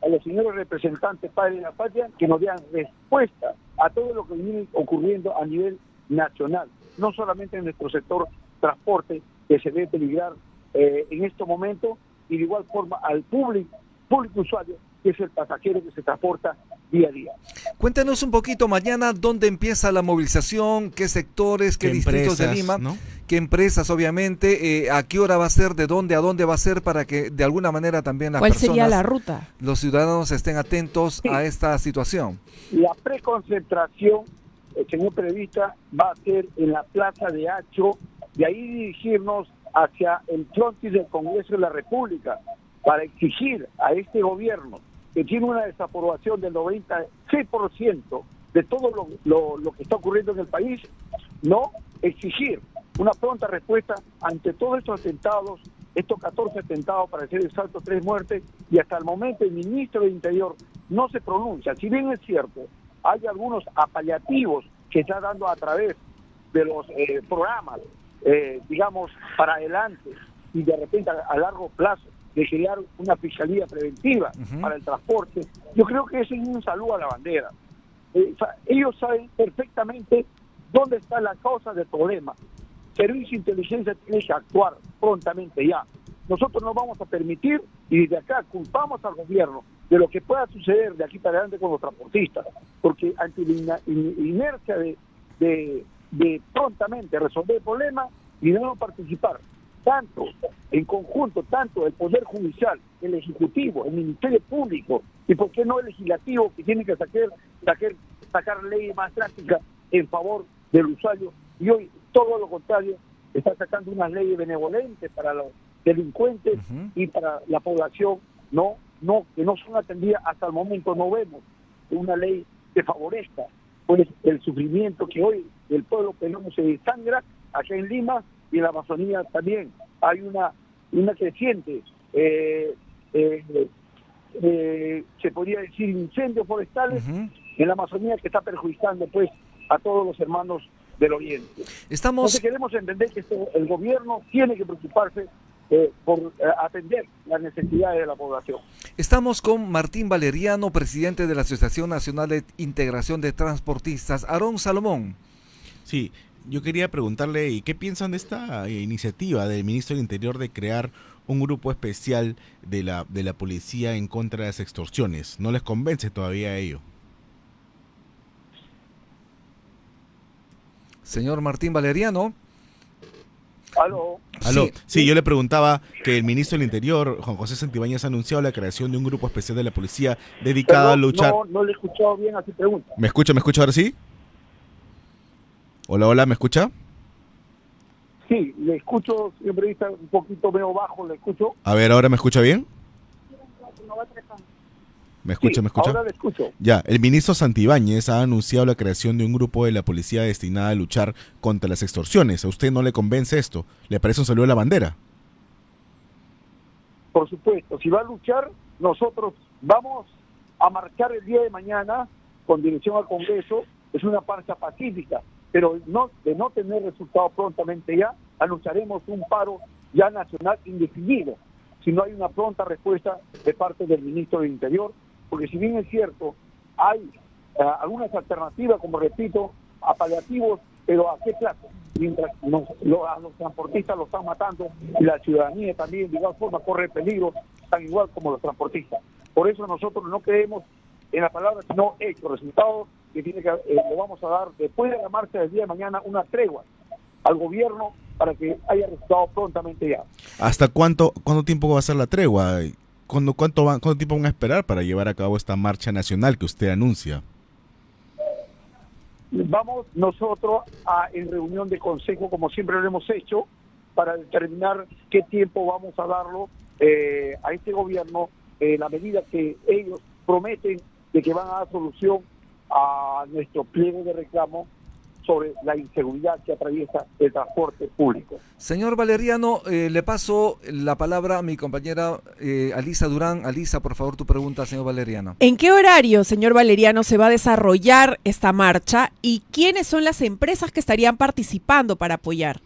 a los señores representantes padres de la patria que nos den respuesta a todo lo que viene ocurriendo a nivel nacional, no solamente en nuestro sector transporte, que se debe peligrar en estos momentos, y de igual forma al público usuario, que es el pasajero que se transporta día a día. Cuéntanos un poquito mañana dónde empieza la movilización, qué sectores, qué distritos de Lima, ¿no? qué empresas, obviamente, a qué hora va a ser, de dónde a dónde va a ser, para que de alguna manera también las ¿Cuál personas, sería la ruta? los ciudadanos estén atentos a esta situación. La preconcentración, señor periodista, va a ser en la Plaza de Hacho, de ahí dirigirnos hacia el frontis del Congreso de la República para exigir a este gobierno, que tiene una desaprobación del 96% de todo lo que está ocurriendo en el país, no exigir una pronta respuesta ante todos estos atentados, estos 14 atentados, para ser exacto, 3 muertes, y hasta el momento el ministro del Interior no se pronuncia. Si bien es cierto, hay algunos apelativos que está dando a través de los programas, digamos, para adelante, y de repente a largo plazo, de crear una fiscalía preventiva para el transporte. Yo creo que ese es un saludo a la bandera. Ellos saben perfectamente dónde está la causa del problema. Servicio de inteligencia tiene que actuar prontamente ya. Nosotros no vamos a permitir, y desde acá culpamos al gobierno de lo que pueda suceder de aquí para adelante con los transportistas, porque ante la inercia de prontamente resolver el problema y de no participar, tanto en conjunto, tanto el Poder Judicial, el Ejecutivo, el Ministerio Público, y por qué no el Legislativo, que tiene que sacar leyes más drásticas en favor del usuario, y hoy todo lo contrario, está sacando unas leyes benevolentes para los delincuentes y para la población que no son atendidas. Hasta el momento no vemos una ley que favorezca pues el sufrimiento que hoy el pueblo peruano se desangra acá en Lima, y en la Amazonía también hay una creciente, se podría decir, incendios forestales en la Amazonía, que está perjudicando pues a todos los hermanos del Oriente. Entonces queremos entender que el gobierno tiene que preocuparse por atender las necesidades de la población. Estamos con Martín Valeriano, presidente de la Asociación Nacional de Integración de Transportistas. Aarón Salomón. Sí, yo quería preguntarle, ¿y qué piensan de esta iniciativa del ministro del Interior de crear un grupo especial de la policía en contra de las extorsiones? ¿No les convence todavía ello? Señor Martín Valeriano. ¿Aló? Sí, yo le preguntaba que el ministro del Interior, Juan José Santibáñez, ha anunciado la creación de un grupo especial de la policía dedicado a luchar... No le he escuchado bien a su pregunta. ¿Me escucha ahora sí? Hola, ¿me escucha? Sí, le escucho, señor periodista, un poquito medio bajo, le escucho. A ver, ¿ahora me escucha bien? ¿Me escucha? Ahora le escucho. Ya, el ministro Santibáñez ha anunciado la creación de un grupo de la policía destinada a luchar contra las extorsiones. ¿A usted no le convence esto? ¿Le parece un saludo a la bandera? Por supuesto, si va a luchar, nosotros vamos a marchar el día de mañana con dirección al Congreso. Es una marcha pacífica, pero de no tener resultado prontamente ya, anunciaremos un paro ya nacional indefinido, si no hay una pronta respuesta de parte del ministro del Interior, porque si bien es cierto, hay algunas alternativas, como repito, a paliativos, pero ¿a qué plazo? Mientras a los transportistas los están matando, y la ciudadanía también de igual forma corre peligro, tan igual como los transportistas. Por eso nosotros no creemos en la palabra, sino hechos, resultados que lo vamos a dar después de la marcha del día de mañana, una tregua al gobierno para que haya resultado prontamente ya. ¿Hasta cuánto tiempo va a ser la tregua? ¿Cuánto tiempo van a esperar para llevar a cabo esta marcha nacional que usted anuncia? Vamos nosotros en reunión de consejo, como siempre lo hemos hecho, para determinar qué tiempo vamos a darlo a este gobierno, la medida que ellos prometen de que van a dar solución a nuestro pliego de reclamo sobre la inseguridad que atraviesa el transporte público. Señor Valeriano, le paso la palabra a mi compañera Alisa Durán. Alisa, por favor, tu pregunta, señor Valeriano. ¿En qué horario, señor Valeriano, se va a desarrollar esta marcha y quiénes son las empresas que estarían participando para apoyar?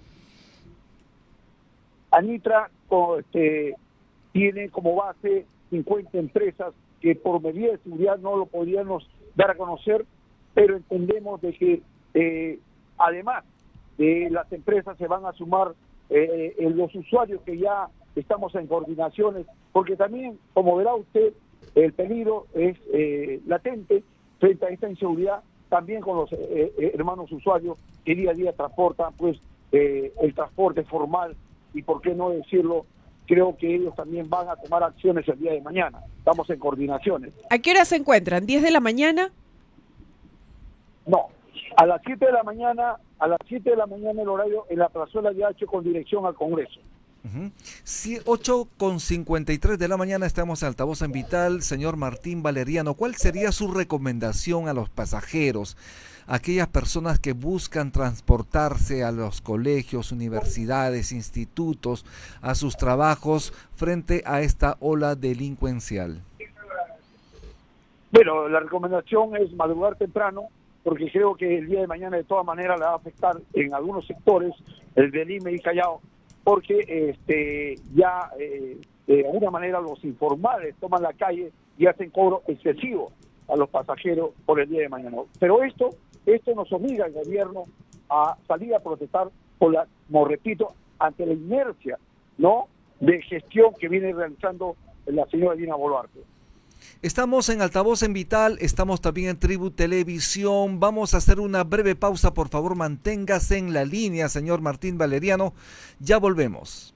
Anitra tiene como base 50 empresas que por medida de seguridad no lo podríamos dar a conocer, pero entendemos de que además de las empresas se van a sumar los usuarios que ya estamos en coordinaciones, porque también, como verá usted, el peligro es latente frente a esta inseguridad, también con los hermanos usuarios que día a día transportan pues el transporte formal, y por qué no decirlo, creo que ellos también van a tomar acciones el día de mañana. Estamos en coordinaciones. ¿A qué hora se encuentran? ¿10 de la mañana? No, a las 7 de la mañana, el horario en la plazuela de H con dirección al Congreso. 8:53 de la mañana estamos en Altavoz en Vital. Señor Martín Valeriano, ¿cuál sería su recomendación a los pasajeros, a aquellas personas que buscan transportarse a los colegios, universidades, institutos, a sus trabajos frente a esta ola delincuencial? Bueno, la recomendación es madrugar temprano, porque creo que el día de mañana de todas maneras le va a afectar en algunos sectores, el de Lima y Callao, porque ya de alguna manera los informales toman la calle y hacen cobro excesivo a los pasajeros por el día de mañana. Pero esto nos obliga al gobierno a salir a protestar como repito, ante la inercia, ¿no?, de gestión que viene realizando la señora Dina Boluarte. Estamos en Altavoz en Vital, estamos también en Tribu Televisión. Vamos a hacer una breve pausa, por favor, manténgase en la línea, señor Martín Valeriano. Ya volvemos.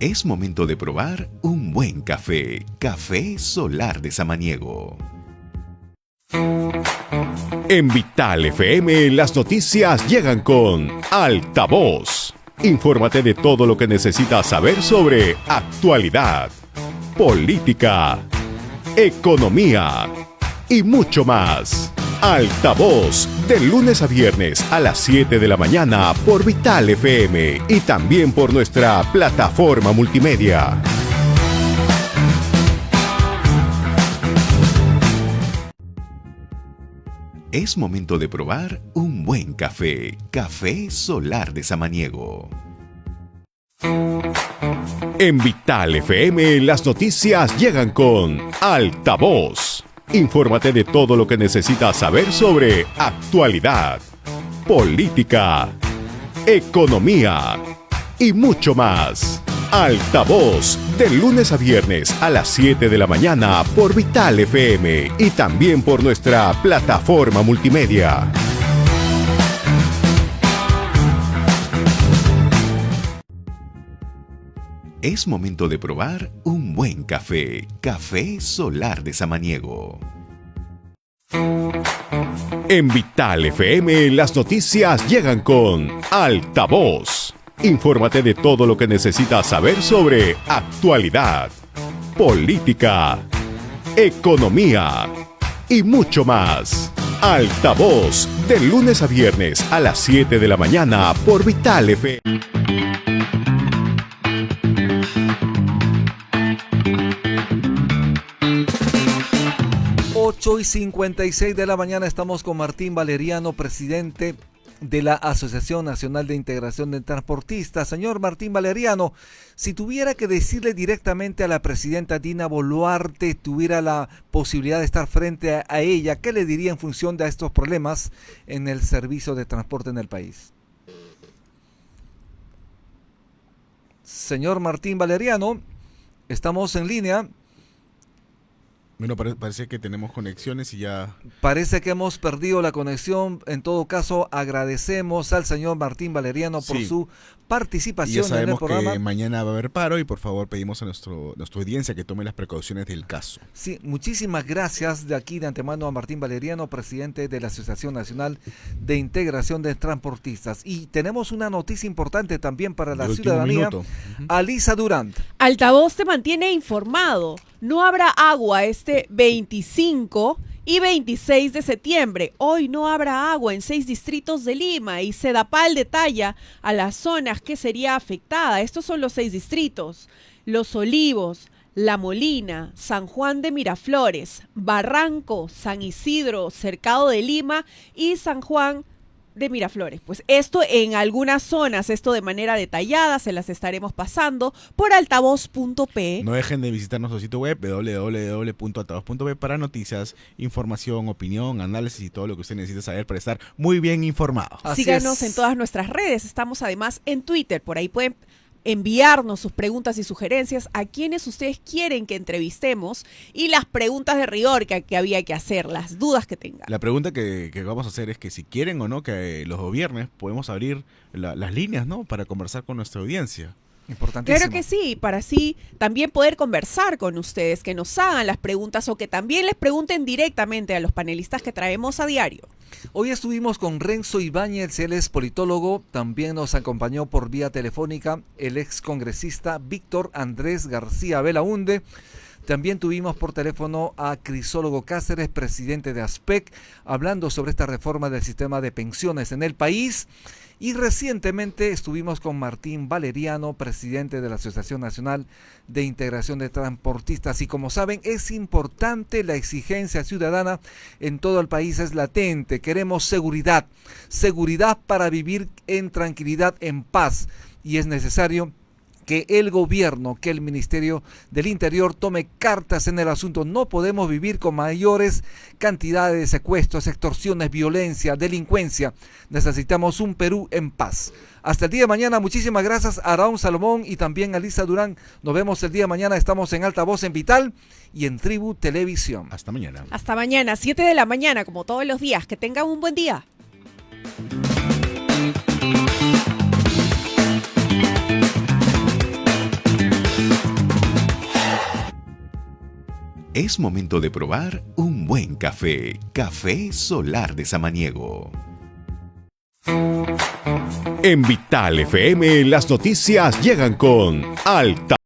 Es momento de probar un buen café. Café Solar de Samaniego. En Vital FM, las noticias llegan con Altavoz. Infórmate de todo lo que necesitas saber sobre actualidad, política, economía y mucho más. Altavoz, de lunes a viernes a las 7 de la mañana por Vital FM y también por nuestra plataforma multimedia. Es momento de probar un buen café. Café Solar de Samaniego. En Vital FM, las noticias llegan con Altavoz. Infórmate de todo lo que necesitas saber sobre actualidad, política, economía y mucho más. Altavoz, de lunes a viernes a las 7 de la mañana por Vital FM y también por nuestra plataforma multimedia. Es momento de probar un buen café. Café Solar de Samaniego. En Vital FM, las noticias llegan con Altavoz. Infórmate de todo lo que necesitas saber sobre actualidad, política, economía y mucho más. Altavoz, de lunes a viernes a las 7 de la mañana por Vital FM. 8:56 de la mañana estamos con Martín Valeriano, presidente de la Asociación Nacional de Integración de Transportistas. Señor Martín Valeriano, si tuviera que decirle directamente a la presidenta Dina Boluarte, tuviera la posibilidad de estar frente a ella, ¿qué le diría en función de estos problemas en el servicio de transporte en el país? Señor Martín Valeriano, estamos en línea. Bueno, parece que tenemos conexiones y ya... Parece que hemos perdido la conexión. En todo caso, agradecemos al señor Martín Valeriano por su Y participación ya sabemos en el programa. que mañana va a haber paro y por favor pedimos a nuestra audiencia que tome las precauciones del caso. Sí, muchísimas gracias de aquí de antemano a Martín Valeriano, presidente de la Asociación Nacional de Integración de Transportistas. Y tenemos una noticia importante también para la De último ciudadanía. minuto. Alisa Durán. Altavoz te mantiene informado. No habrá agua este 25 y 26 de septiembre. Hoy no habrá agua en 6 distritos de Lima y Sedapal detalla a las zonas que sería afectada. Estos son los 6 distritos: Los Olivos, La Molina, San Juan de Miraflores, Barranco, San Isidro, Cercado de Lima y San Juan de Miraflores. Pues esto en algunas zonas, esto de manera detallada, se las estaremos pasando por altavoz.pe. No dejen de visitar nuestro sitio web www.altavoz.pe para noticias, información, opinión, análisis y todo lo que usted necesite saber para estar muy bien informado. Así Síganos es. en todas nuestras redes. Estamos además en Twitter. Por ahí pueden enviarnos sus preguntas y sugerencias a quienes ustedes quieren que entrevistemos y las preguntas de rigor que había que hacer, las dudas que tengan. La pregunta que vamos a hacer es que si quieren o no que los viernes podemos abrir las líneas, ¿no? Para conversar con nuestra audiencia. Importantísimo. Claro que sí, para así también poder conversar con ustedes, que nos hagan las preguntas o que también les pregunten directamente a los panelistas que traemos a diario. Hoy estuvimos con Renzo Ibáñez, él es politólogo, también nos acompañó por vía telefónica el ex congresista Víctor Andrés García Belaúnde. También tuvimos por teléfono a Crisólogo Cáceres, presidente de ASPEC, hablando sobre esta reforma del sistema de pensiones en el país. Y recientemente estuvimos con Martín Valeriano, presidente de la Asociación Nacional de Integración de Transportistas. Y como saben, es importante la exigencia ciudadana en todo el país, es latente. Queremos seguridad, seguridad para vivir en tranquilidad, en paz. Y es necesario que el gobierno, que el Ministerio del Interior tome cartas en el asunto. No podemos vivir con mayores cantidades de secuestros, extorsiones, violencia, delincuencia. Necesitamos un Perú en paz. Hasta el día de mañana, muchísimas gracias a Araún Salomón y también a Lisa Durán. Nos vemos el día de mañana, estamos en Altavoz en Vital y en Tribu Televisión. Hasta mañana. Hasta mañana, 7 de la mañana, como todos los días. Que tengan un buen día. Es momento de probar un buen café. Café Solar de Samaniego. En Vital FM las noticias llegan con Alta.